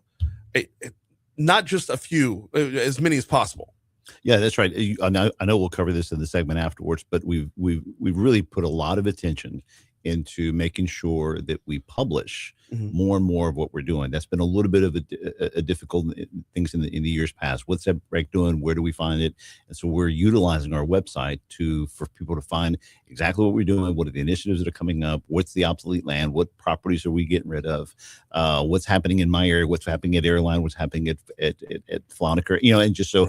not just a few, as many as possible. Yeah, that's right. I know we'll cover this in the segment afterwards, but we've really put a lot of attention into making sure that we publish more and more of what we're doing. That's been a little bit of a difficult things in the years past. What's that BREC doing? Where do we find it? And so we're utilizing our website for people to find exactly what we're doing. What are the initiatives that are coming up? What's the obsolete land? What properties are we getting rid of? What's happening in my area? What's happening at Airline? What's happening at Floniker? You know, and just so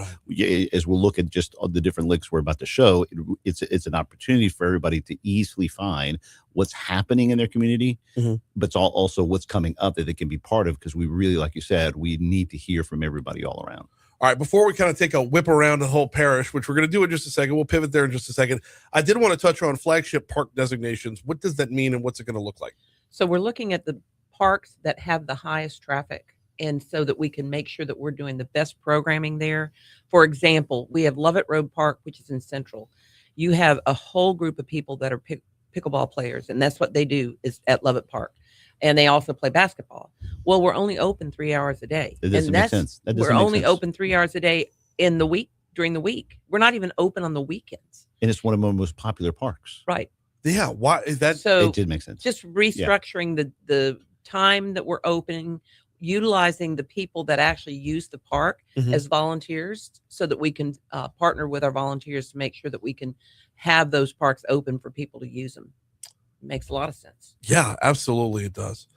as we'll look at just all the different links we're about to show, it's an opportunity for everybody to easily find what's happening in their community, but it's also what's coming up that they can be part of, because we really, like you said, we need to hear from everybody all around. All right, before we kind of take a whip around the whole parish, which we're going to do in just a second, we'll pivot there in just a second. I did want to touch on flagship park designations. What does that mean, and what's it going to look like? So we're looking at the parks that have the highest traffic, and so that we can make sure that we're doing the best programming there. For example, we have Lovett Road Park, which is in Central. You have a whole group of people that are pickleball players, and that's what they do is at Lovett Park. And they also play basketball. Well, we're only open 3 hours a day. That doesn't make sense. We're only open 3 hours a day in the week, during the week. We're not even open on the weekends. And it's one of our most popular parks. Right. Yeah. Why is that? So it did make sense. Just restructuring the time that we're opening, utilizing the people that actually use the park as volunteers, so that we can partner with our volunteers to make sure that we can have those parks open for people to use them. It makes a lot of sense. Yeah, absolutely, it does.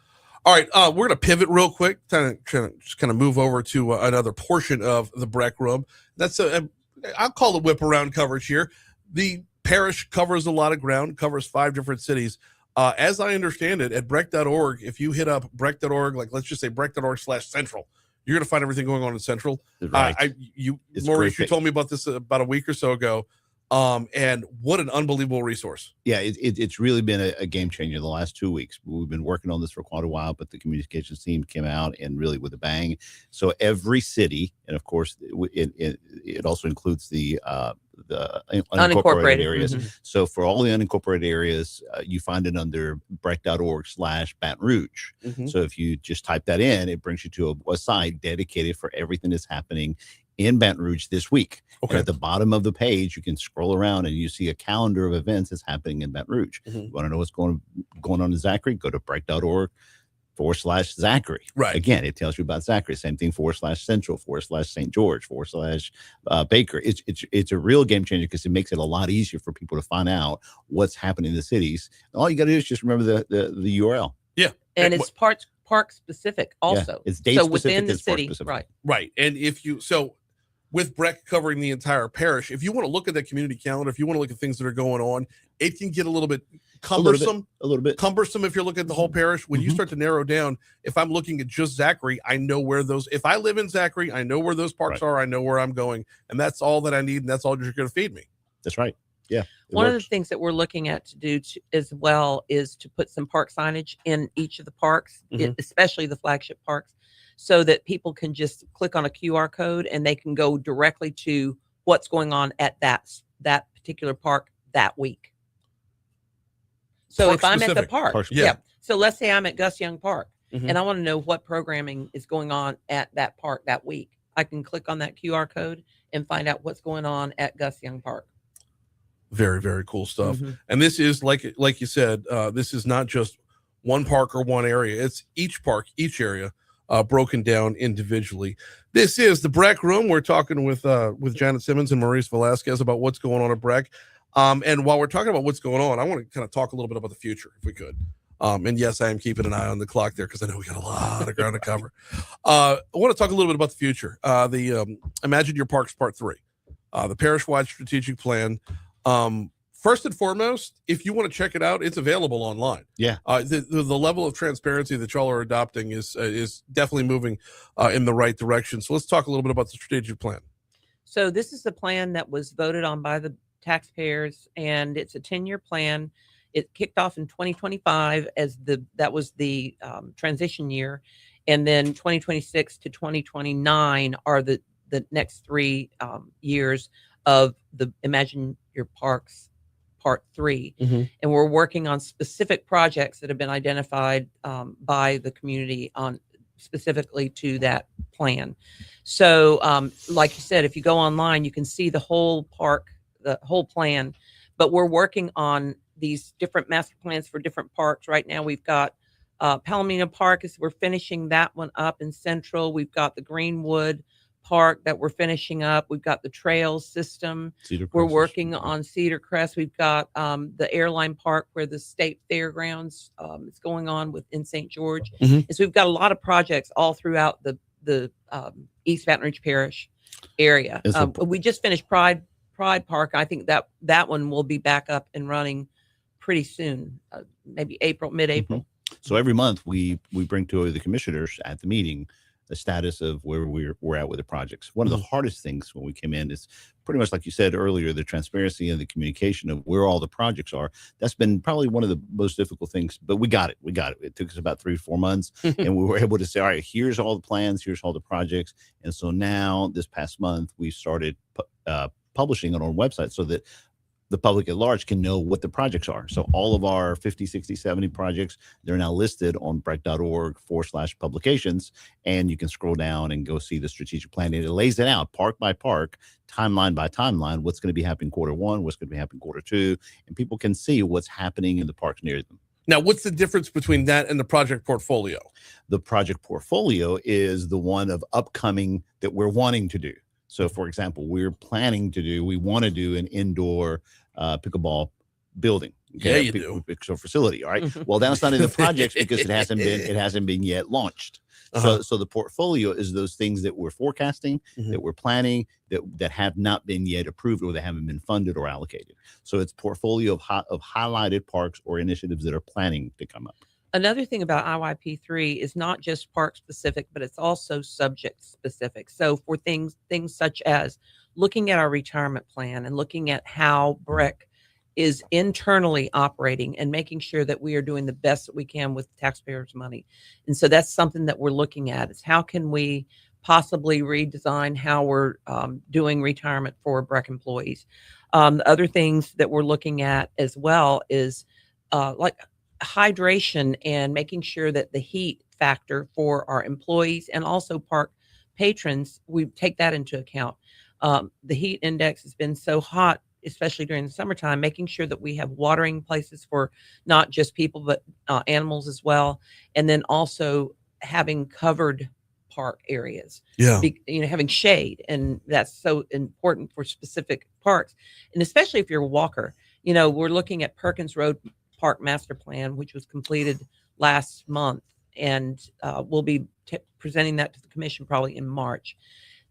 All right, we're going to pivot real quick, kind of move over to another portion of the BREC room. That's I'll call it whip around coverage here. The parish covers a lot of ground, covers 5 different cities. As I understand it, at BREC.org, if you hit up BREC.org, like let's just say BREC.org/Central, you're going to find everything going on in Central. Right. Maurice, you told me about this about a week or so ago. And what an unbelievable resource. Yeah, it's really been a game changer the last 2 weeks. We've been working on this for quite a while, but the communications team came out and really with a bang. So every city, and of course, it also includes the unincorporated areas. Mm-hmm. So for all the unincorporated areas, you find it under BREC.org/Baton Rouge. Mhm. So if you just type that in, it brings you to a site dedicated for everything that's happening in Baton Rouge this week. Okay. And at the bottom of the page, you can scroll around and you see a calendar of events that's happening in Baton Rouge. Mhm. You want to know what's going on in Zachary? Go to BREC.org/Zachary. Right. Again, it tells you about Zachary. Same thing, /Central, /St. George, /Baker. It's a real game changer because it makes it a lot easier for people to find out what's happening in the cities. All you got to do is just remember the URL. Yeah. And it's park specific also. It's date so specific, within the it's park city, specific. right? Right. And with BREC covering the entire parish, if you want to look at that community calendar, if you want to look at things that are going on, it can get a little bit cumbersome. A little bit cumbersome if you're looking at the whole parish. When you Mm-hmm. start to narrow down, if I'm looking at just Zachary, I know where those. If I live in Zachary, I know where those parks are. I know where I'm going, and that's all that I need, and that's all you're going to feed me. That's right. Yeah. One of the things that we're looking at to do as well is to put some park signage in each of the parks, Mhm. especially the flagship parks, so that people can just click on a QR code and they can go directly to what's going on at that particular park that week. So Park if I'm at the specific. park, Park yeah. specific. So let's say I'm at Gus Young Park Mhm. and I want to know what programming is going on at that park that week. I can click on that QR code and find out what's going on at Gus Young Park. Very, very cool stuff. Mhm. And this is like you said, this is not just one park or one area. It's each park, each area, broken down individually. This is the BREC Room. We're talking with Janet Simmons and Maurice Velasquez about what's going on at BREC. And while we're talking about what's going on, I want to kind of talk a little bit about the future, if we could. And yes, I am keeping an eye on the clock there because I know we got a lot of ground to cover. I want to talk a little bit about the future. The Imagine Your Parks Part 3, the parish-wide strategic plan. First and foremost, if you want to check it out, it's available online. Yeah. The level of transparency that y'all are adopting is definitely moving in the right direction. So let's talk a little bit about the strategic plan. So this is the plan that was voted on by the taxpayers, and it's a 10-year plan. It kicked off in 2025 as that was the transition year, and then 2026 to 2029 are the next 3 years of the Imagine Your Parks Part 3. Mhm. And we're working on specific projects that have been identified by the community on specifically to that plan. So like you said, if you go online, you can see the whole park, the whole plan, but we're working on these different master plans for different parks. Right now we've got Palomino Park, we're finishing that one up in Central. We've got the Greenwood Park that we're finishing up. We've got the trail system. We're working on Cedar Crest. We've got the airline park where the state fairgrounds is going on in St. George. Mhm. And so we've got a lot of projects all throughout the East Baton Rouge Parish area. We just finished Pride Park. I think that one will be back up and running pretty soon, maybe mid-April. So every month we bring to the commissioners at the meeting the status of where we're at with the projects. One of the hardest things when we came in is pretty much like you said earlier, the transparency and the communication of where all the projects are. That's been probably one of the most difficult things, but we got it. It took us about 3 or 4 months and we were able to say, all right, here's all the plans, here's all the projects. And so now this past month, we started publishing it on websites so that the public at large can know what the projects are. So all of our 50, 60, 70 projects, they're now listed on BREC.org/publications. And you can scroll down and go see the strategic plan. And it lays it out park by park, timeline by timeline, what's going to be happening Q1, what's going to be happening Q2. And people can see what's happening in the parks near them. Now, what's the difference between that and the project portfolio? The project portfolio is the one of upcoming that we're wanting to do. So, for example, we want to do an indoor pickleball building. Yeah, you do. So facility. All right. Well, that's not in the projects because it hasn't been yet launched. So the portfolio is those things that we're forecasting, that we're planning, that have not been yet approved or that haven't been funded or allocated. So it's portfolio of highlighted parks or initiatives that are planning to come up. Another thing about IYP3 is not just park specific, but it's also subject specific. So for things such as looking at our retirement plan and looking at how BREC is internally operating and making sure that we are doing the best that we can with taxpayers' money. And so that's something that we're looking at, is how can we possibly redesign how we're doing retirement for BREC employees. The other things that we're looking at as well is like hydration and making sure that the heat factor for our employees and also park patrons, we take that into account. The heat index has been so hot, especially during the summertime, making sure that we have watering places for not just people, but animals as well. And then also having covered park areas, having shade. And that's so important for specific parks. And especially if you're a walker, we're looking at Perkins Road Park Master Plan, which was completed last month. And we'll be presenting that to the commission probably in March.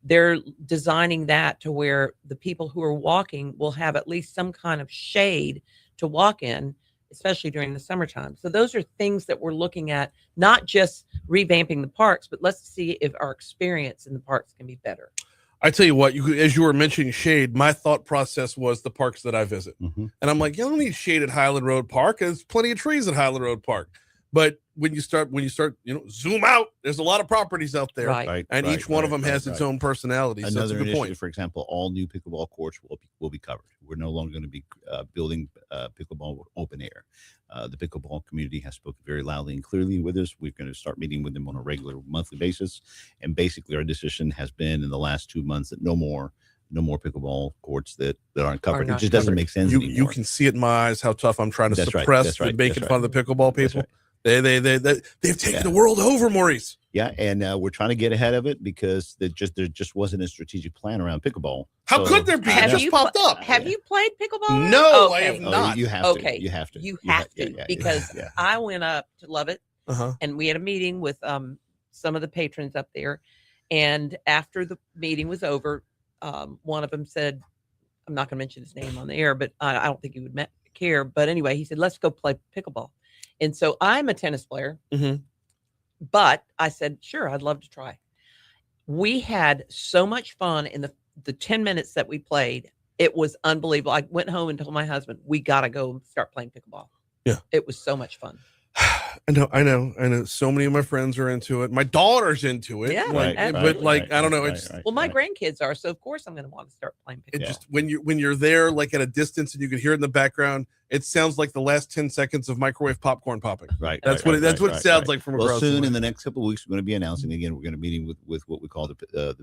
They're designing that to where the people who are walking will have at least some kind of shade to walk in, especially during the summertime. So those are things that we're looking at, not just revamping the parks, but let's see if our experience in the parks can be better. I tell you what, as you were mentioning shade, my thought process was the parks that I visit. And I'm like, you don't need shade at Highland Road Park. There's plenty of trees at Highland Road Park. But when you start, zoom out, there's a lot of properties out there, and each one of them has its own personality. So that's a good point. For example, all new pickleball courts will be covered. We're no longer going to be building pickleball open air. The pickleball community has spoken very loudly and clearly with us. We're going to start meeting with them on a regular monthly basis, and basically our decision has been in the last 2 months that no more pickleball courts that aren't covered. It just doesn't make sense anymore. You can see it in my eyes how tough I'm trying to suppress and making fun of the pickleball people. They've taken the world over, Maurice. Yeah, and we're trying to get ahead of it because there just wasn't a strategic plan around pickleball. How could there be? It just popped up. Have you played pickleball? No, I have not. You have to. You have to. You have to because I went up to Love and we had a meeting with some of the patrons up there. And after the meeting was over, one of them said, I'm not going to mention his name on the air, but I don't think he would care. But anyway, he said, let's go play pickleball. And so I'm a tennis player, but I said, sure, I'd love to try. We had so much fun in the 10 minutes that we played. It was unbelievable. I went home and told my husband, we got to go start playing pickleball. Yeah. It was so much fun. I know. So many of my friends are into it. My daughter's into it. Yeah, I don't know. Well, my grandkids are, so of course I'm going to want to start playing pickleball. It just when you're there, like at a distance, and you can hear it in the background, it sounds like the last 10 seconds of microwave popcorn popping. That's what it sounds like from across. Well, soon in the next couple of weeks, we're going to be announcing again. We're going to be meeting with what we call the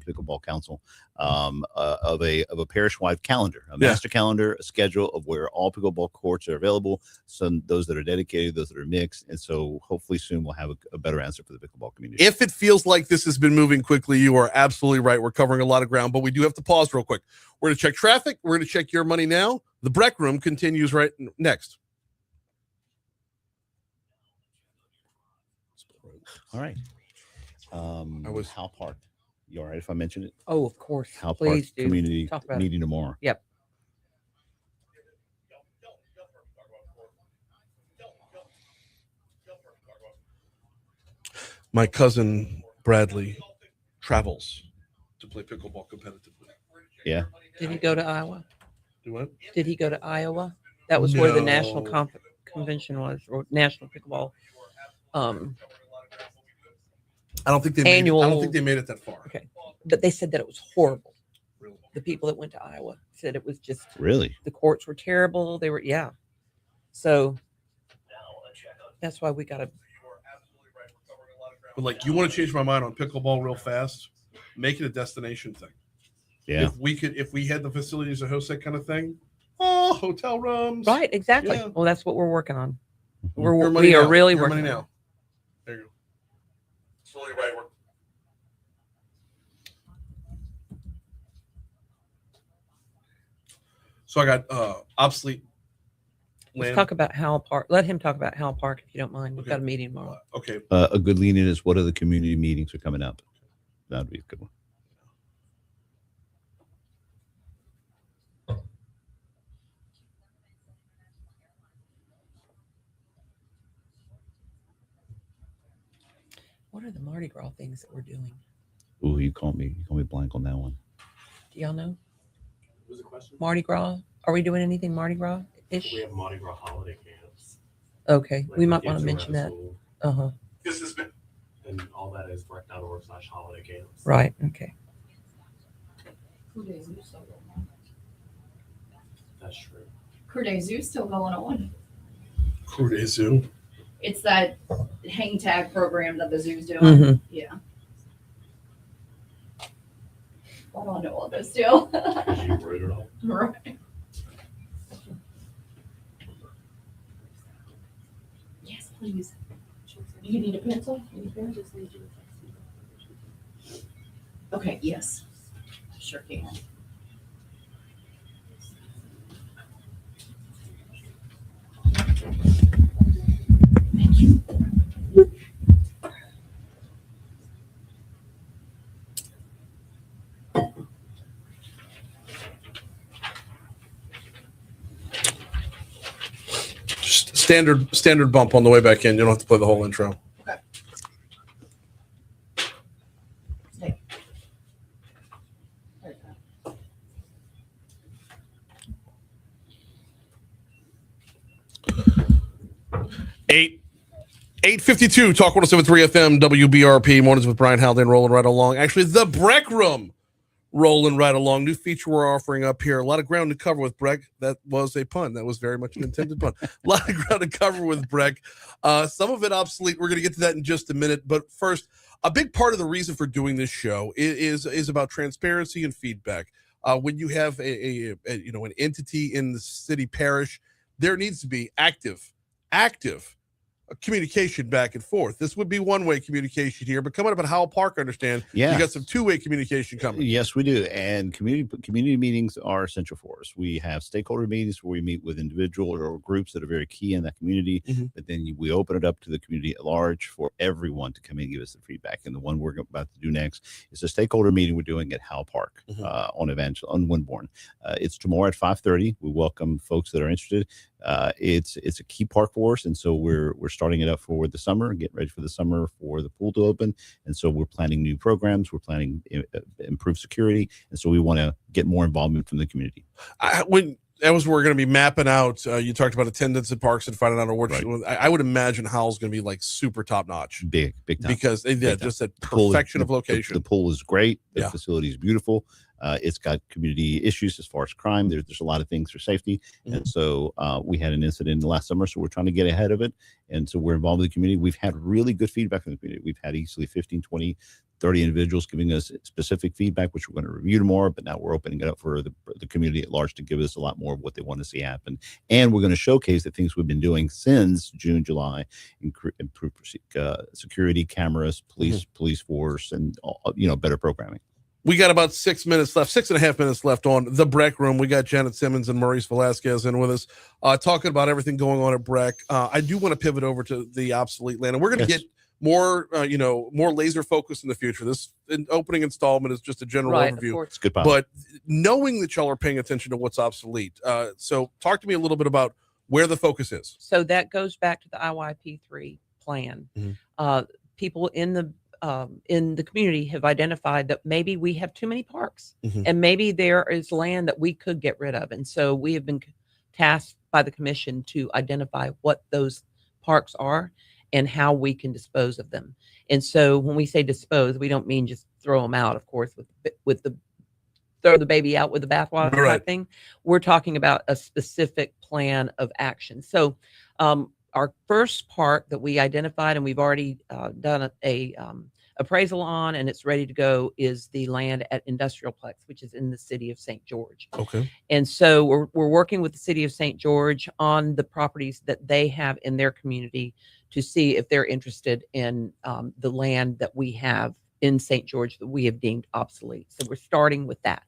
pickleball council of a parish-wide calendar, a master calendar, a schedule of where all pickleball courts are available. Some those that are dedicated, those that are mixed, and so hopefully soon we'll have a better answer for the pickleball community. If it feels like this has been moving quickly, you are absolutely right. We're covering a lot of ground, but we do have to pause real quick. We're going to check traffic. We're going to check your money now. The BREC room continues right next. All right. Hal Park. You all right if I mention it? Oh, of course. Hal Please Park do. community Talk about meeting tomorrow. Yep. My cousin Bradley travels to play pickleball competitively. Yeah. Did he go to Iowa? Do what? Did he go to Iowa? That was where the national convention was, or national pickleball. I don't think they made it that far. Okay, but they said that it was horrible. Really? The people that went to Iowa said it was just really. The courts were terrible. They were So that's why we got to. But like, you want to change my mind on pickleball real fast? Make it a destination thing. Yeah. If we had the facilities to host that kind of thing, hotel rooms. Right. Exactly. Yeah. Well, that's what we're working on. We are really working now. There you go. Slowly right. So I got obsolete. Let's talk about Hal Park. Let him talk about Hal Park if you don't mind. We've got a meeting tomorrow. Okay. A good lean in is what other community meetings are coming up. That'd be a good one. What are the Mardi Gras things that we're doing? Ooh, you call me blank on that one. Do y'all know? was a question? Mardi Gras. Are we doing anything Mardi Gras ish? We have Mardi Gras holiday camps. Okay, Like we with might want kids to around mention that. school. This has been, and all that is BREC.org/holiday camps. Right. Okay. That's true. Crew Day Zoo's still going on. Crew Day Zoo. It's that hang tag program that the zoo's doing. Mhm. Yeah. I don't know all this still. You wrote it all. Right. Yes, please. You need a pencil? Okay, yes. Sure can. Thank you. Just standard bump on the way back in. You don't have to play the whole intro. Okay. Stay. There you go. 8:52 Talk 107.3 FM WBRP mornings with Brian Haldane rolling right along. Actually, the BREC room rolling right along. New feature we're offering up here. A lot of ground to cover with BREC. That was a pun. That was very much an intended pun. A lot of ground to cover with BREC. Some of it obsolete. We're going to get to that in just a minute. But first, a big part of the reason for doing this show is about transparency and feedback. When you have an entity in the city parish, there needs to be active communication back and forth. This would be one-way communication here, but coming up at Howell Park, I understand you got some two-way communication coming. Yes, we do. And community meetings are essential for us. We have stakeholder meetings where we meet with individuals or groups that are very key in that community, but then we open it up to the community at large for everyone to come in and give us the feedback. And the one we're about to do next is a stakeholder meeting we're doing at Howell Park on Winborn. It's tomorrow at 5:30. We welcome folks that are interested. It's a key park for us, and so we're starting it up for the summer, getting ready for the summer for the pool to open. And so we're planning new programs, we're planning improved security, and so we want to get more involvement from the community. We're going to be mapping out, you talked about attendance at parks and finding out what I would imagine Howell's going to be like super top notch, big time, because big just time. that perfection of location. The pool is great. The facility is beautiful. It's got community issues as far as crime. There's a lot of things for safety. And so we had an incident last summer, so we're trying to get ahead of it. And so we're involved with the community. We've had really good feedback from the community. We've had easily 15, 20, 30 individuals giving us specific feedback, which we're going to review tomorrow, but now we're opening it up for the community at large to give us a lot more of what they want to see happen. And we're going to showcase the things we've been doing since June, July, improve security, cameras, police force, and better programming. We got about 6 minutes left, 6.5 minutes left on the BREC room. We got Janet Simmons and Maurice Velasquez in with us, talking about everything going on at BREC. I do want to pivot over to the obsolete land, and we're going to get more, more laser focused in the future. This opening installment is just a general overview. It's good, but knowing that y'all are paying attention to what's obsolete, so talk to me a little bit about where the focus is. So that goes back to the IYP3 plan. People in the community have identified that maybe we have too many parks, and maybe there is land that we could get rid of. And so we have been tasked by the commission to identify what those parks are and how we can dispose of them. And so when we say dispose, we don't mean just throw them out, of course, with the throw the baby out with the bathwater type thing. We're talking about a specific plan of action. So our first park that we identified, and we've already done a appraisal on, and it's ready to go, is the land at Industrialplex, which is in the city of St. George. Okay. And so we're working with the city of St. George on the properties that they have in their community to see if they're interested in the land that we have in St. George that we have deemed obsolete. So we're starting with that.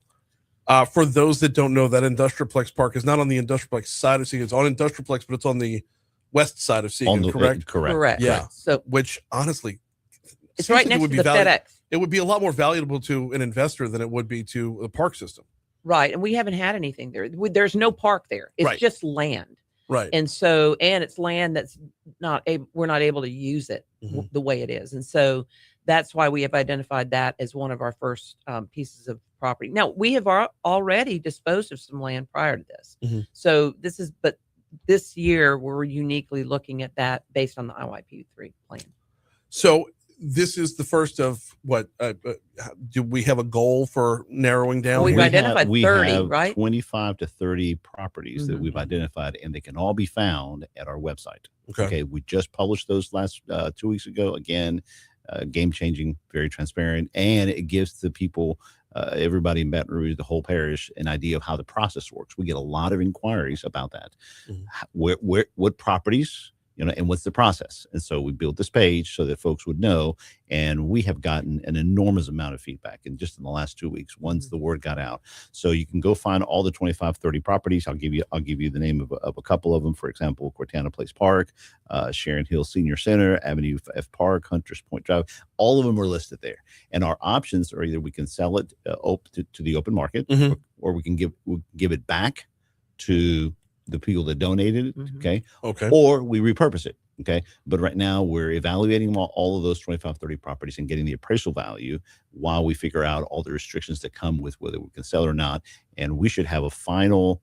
For those that don't know, that Industrialplex Park is not on the Industrialplex side of Seagan. It's on Industrialplex, but it's on the west side of Seagan, correct? Correct. Yeah. Right. So, which honestly, it's right next to the FedEx. It would be a lot more valuable to an investor than it would be to the park system. Right. And we haven't had anything there. There's no park there. It's just land. Right. And so, and it's land that's we're not able to use it the way it is. And so that's why we have identified that as one of our first pieces of property. Now, we have already disposed of some land prior to this. So but this year we're uniquely looking at that based on the IYP3 plan. So this is the first of what? Do we have a goal for narrowing down? Well, we've identified 30, have right? 25 to 30 properties that we've identified, and they can all be found at our website. Okay. We just published those last 2 weeks ago. Again, game changing, very transparent, and it gives the people, everybody in Baton Rouge, the whole parish, an idea of how the process works. We get a lot of inquiries about that. What properties, and what's the process? And so we built this page so that folks would know, and we have gotten an enormous amount of feedback in just in the last 2 weeks once the word got out. So you can go find all the 25, 30 properties. I'll give you the name of a couple of them. For example, Cortana Place Park, Sharon Hill Senior Center, Avenue F Park, Hunters Point Drive. All of them are listed there. And our options are either we can sell it to the open market, or we can give it back to the people that donated it, or we repurpose it, but right now we're evaluating all of those 25, 30 properties and getting the appraisal value while we figure out all the restrictions that come with whether we can sell or not, and we should have a final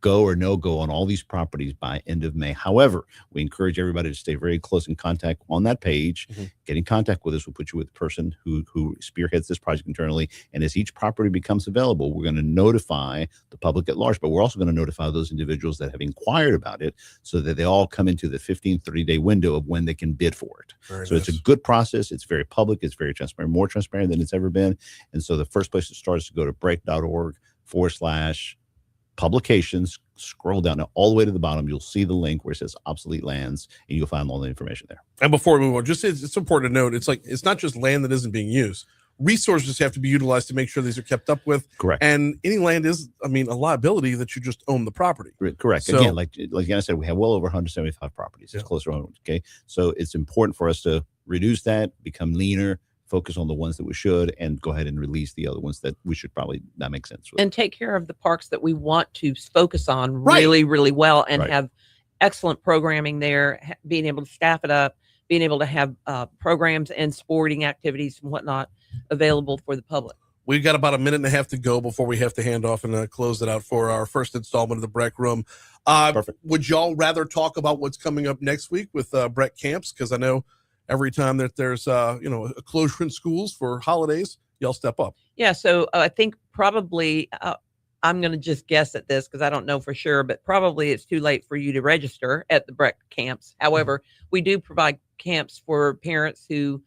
go or no go on all these properties by end of May. However, we encourage everybody to stay very close in contact on that page. Get in contact with us. We'll put you with the person who spearheads this project internally. And as each property becomes available, we're going to notify the public at large, but we're also going to notify those individuals that have inquired about it so that they all come into the 15, 30-day window of when they can bid for it. So it's a good process. It's very public. It's very transparent, more transparent than it's ever been. And so the first place to start is to go to BREC.org/publications, scroll down now all the way to the bottom. You'll see the link where it says obsolete lands, and you'll find all the information there. And before we move on, it's important to note, it's not just land that isn't being used. Resources have to be utilized to make sure these are kept up with. Correct. And any land is, a liability that you just own the property. Correct. So, again, like I said, we have well over 175 properties. It's closer to 100. Okay. So it's important for us to reduce that, become leaner, focus on the ones that we should, and go ahead and release the other ones that we should probably not make sense with. And take care of the parks that we want to focus on really, really well and have excellent programming there, being able to staff it up, being able to have programs and sporting activities and whatnot available for the public. We've got about a minute and a half to go before we have to hand off and close it out for our first installment of the BREC Room. Would y'all rather talk about what's coming up next week with BREC camps? Because I know every time that there's a closure in schools for holidays, y'all step up. Yeah, so I think probably I'm going to just guess at this because I don't know for sure, but probably it's too late for you to register at the BREC camps. However, we do provide camps for parents who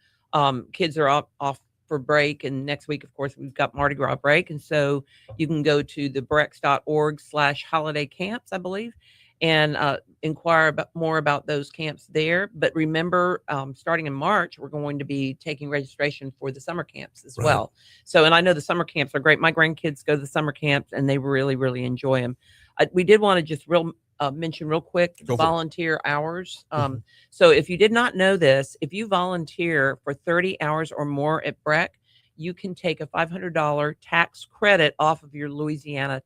kids are off for break, and next week, of course, we've got Mardi Gras break, and so you can go to the BREC.org/holiday camps, I believe, and inquire more about those camps there. But remember, starting in March, we're going to be taking registration for the summer camps as well. So, and I know the summer camps are great. My grandkids go to the summer camps, and they really, really enjoy them. We did want to just mention real quick the volunteer hours. So if you did not know this, if you volunteer for 30 hours or more at BREC, you can take a $500 tax credit off of your Louisiana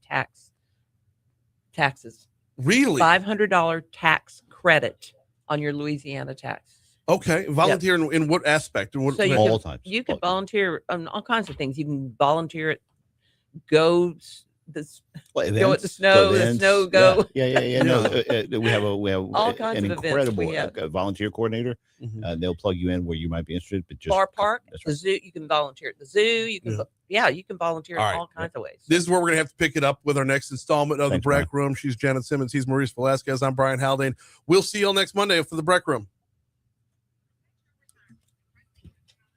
taxes. Really? $500 tax credit on your Louisiana tax. Okay. Volunteer in what aspect? In what, so all types. You can volunteer on all kinds of things. You can volunteer at go at the snow, go. Yeah. No, we have all kinds an of incredible events. volunteer coordinator. They'll plug you in where you might be interested. But just Bar Park, the zoo. You can volunteer at the zoo. You can, you can volunteer in all kinds of ways. This is where we're gonna have to pick it up with our next installment of the BREC Room. She's Janet Simmons. He's Maurice Velasquez. I'm Brian Haldane. We'll see you all next Monday for the BREC Room.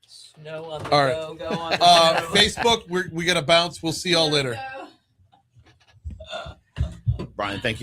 Snow on the all right. go on the Facebook, we got to bounce. We'll see y'all later. Brian, thank you.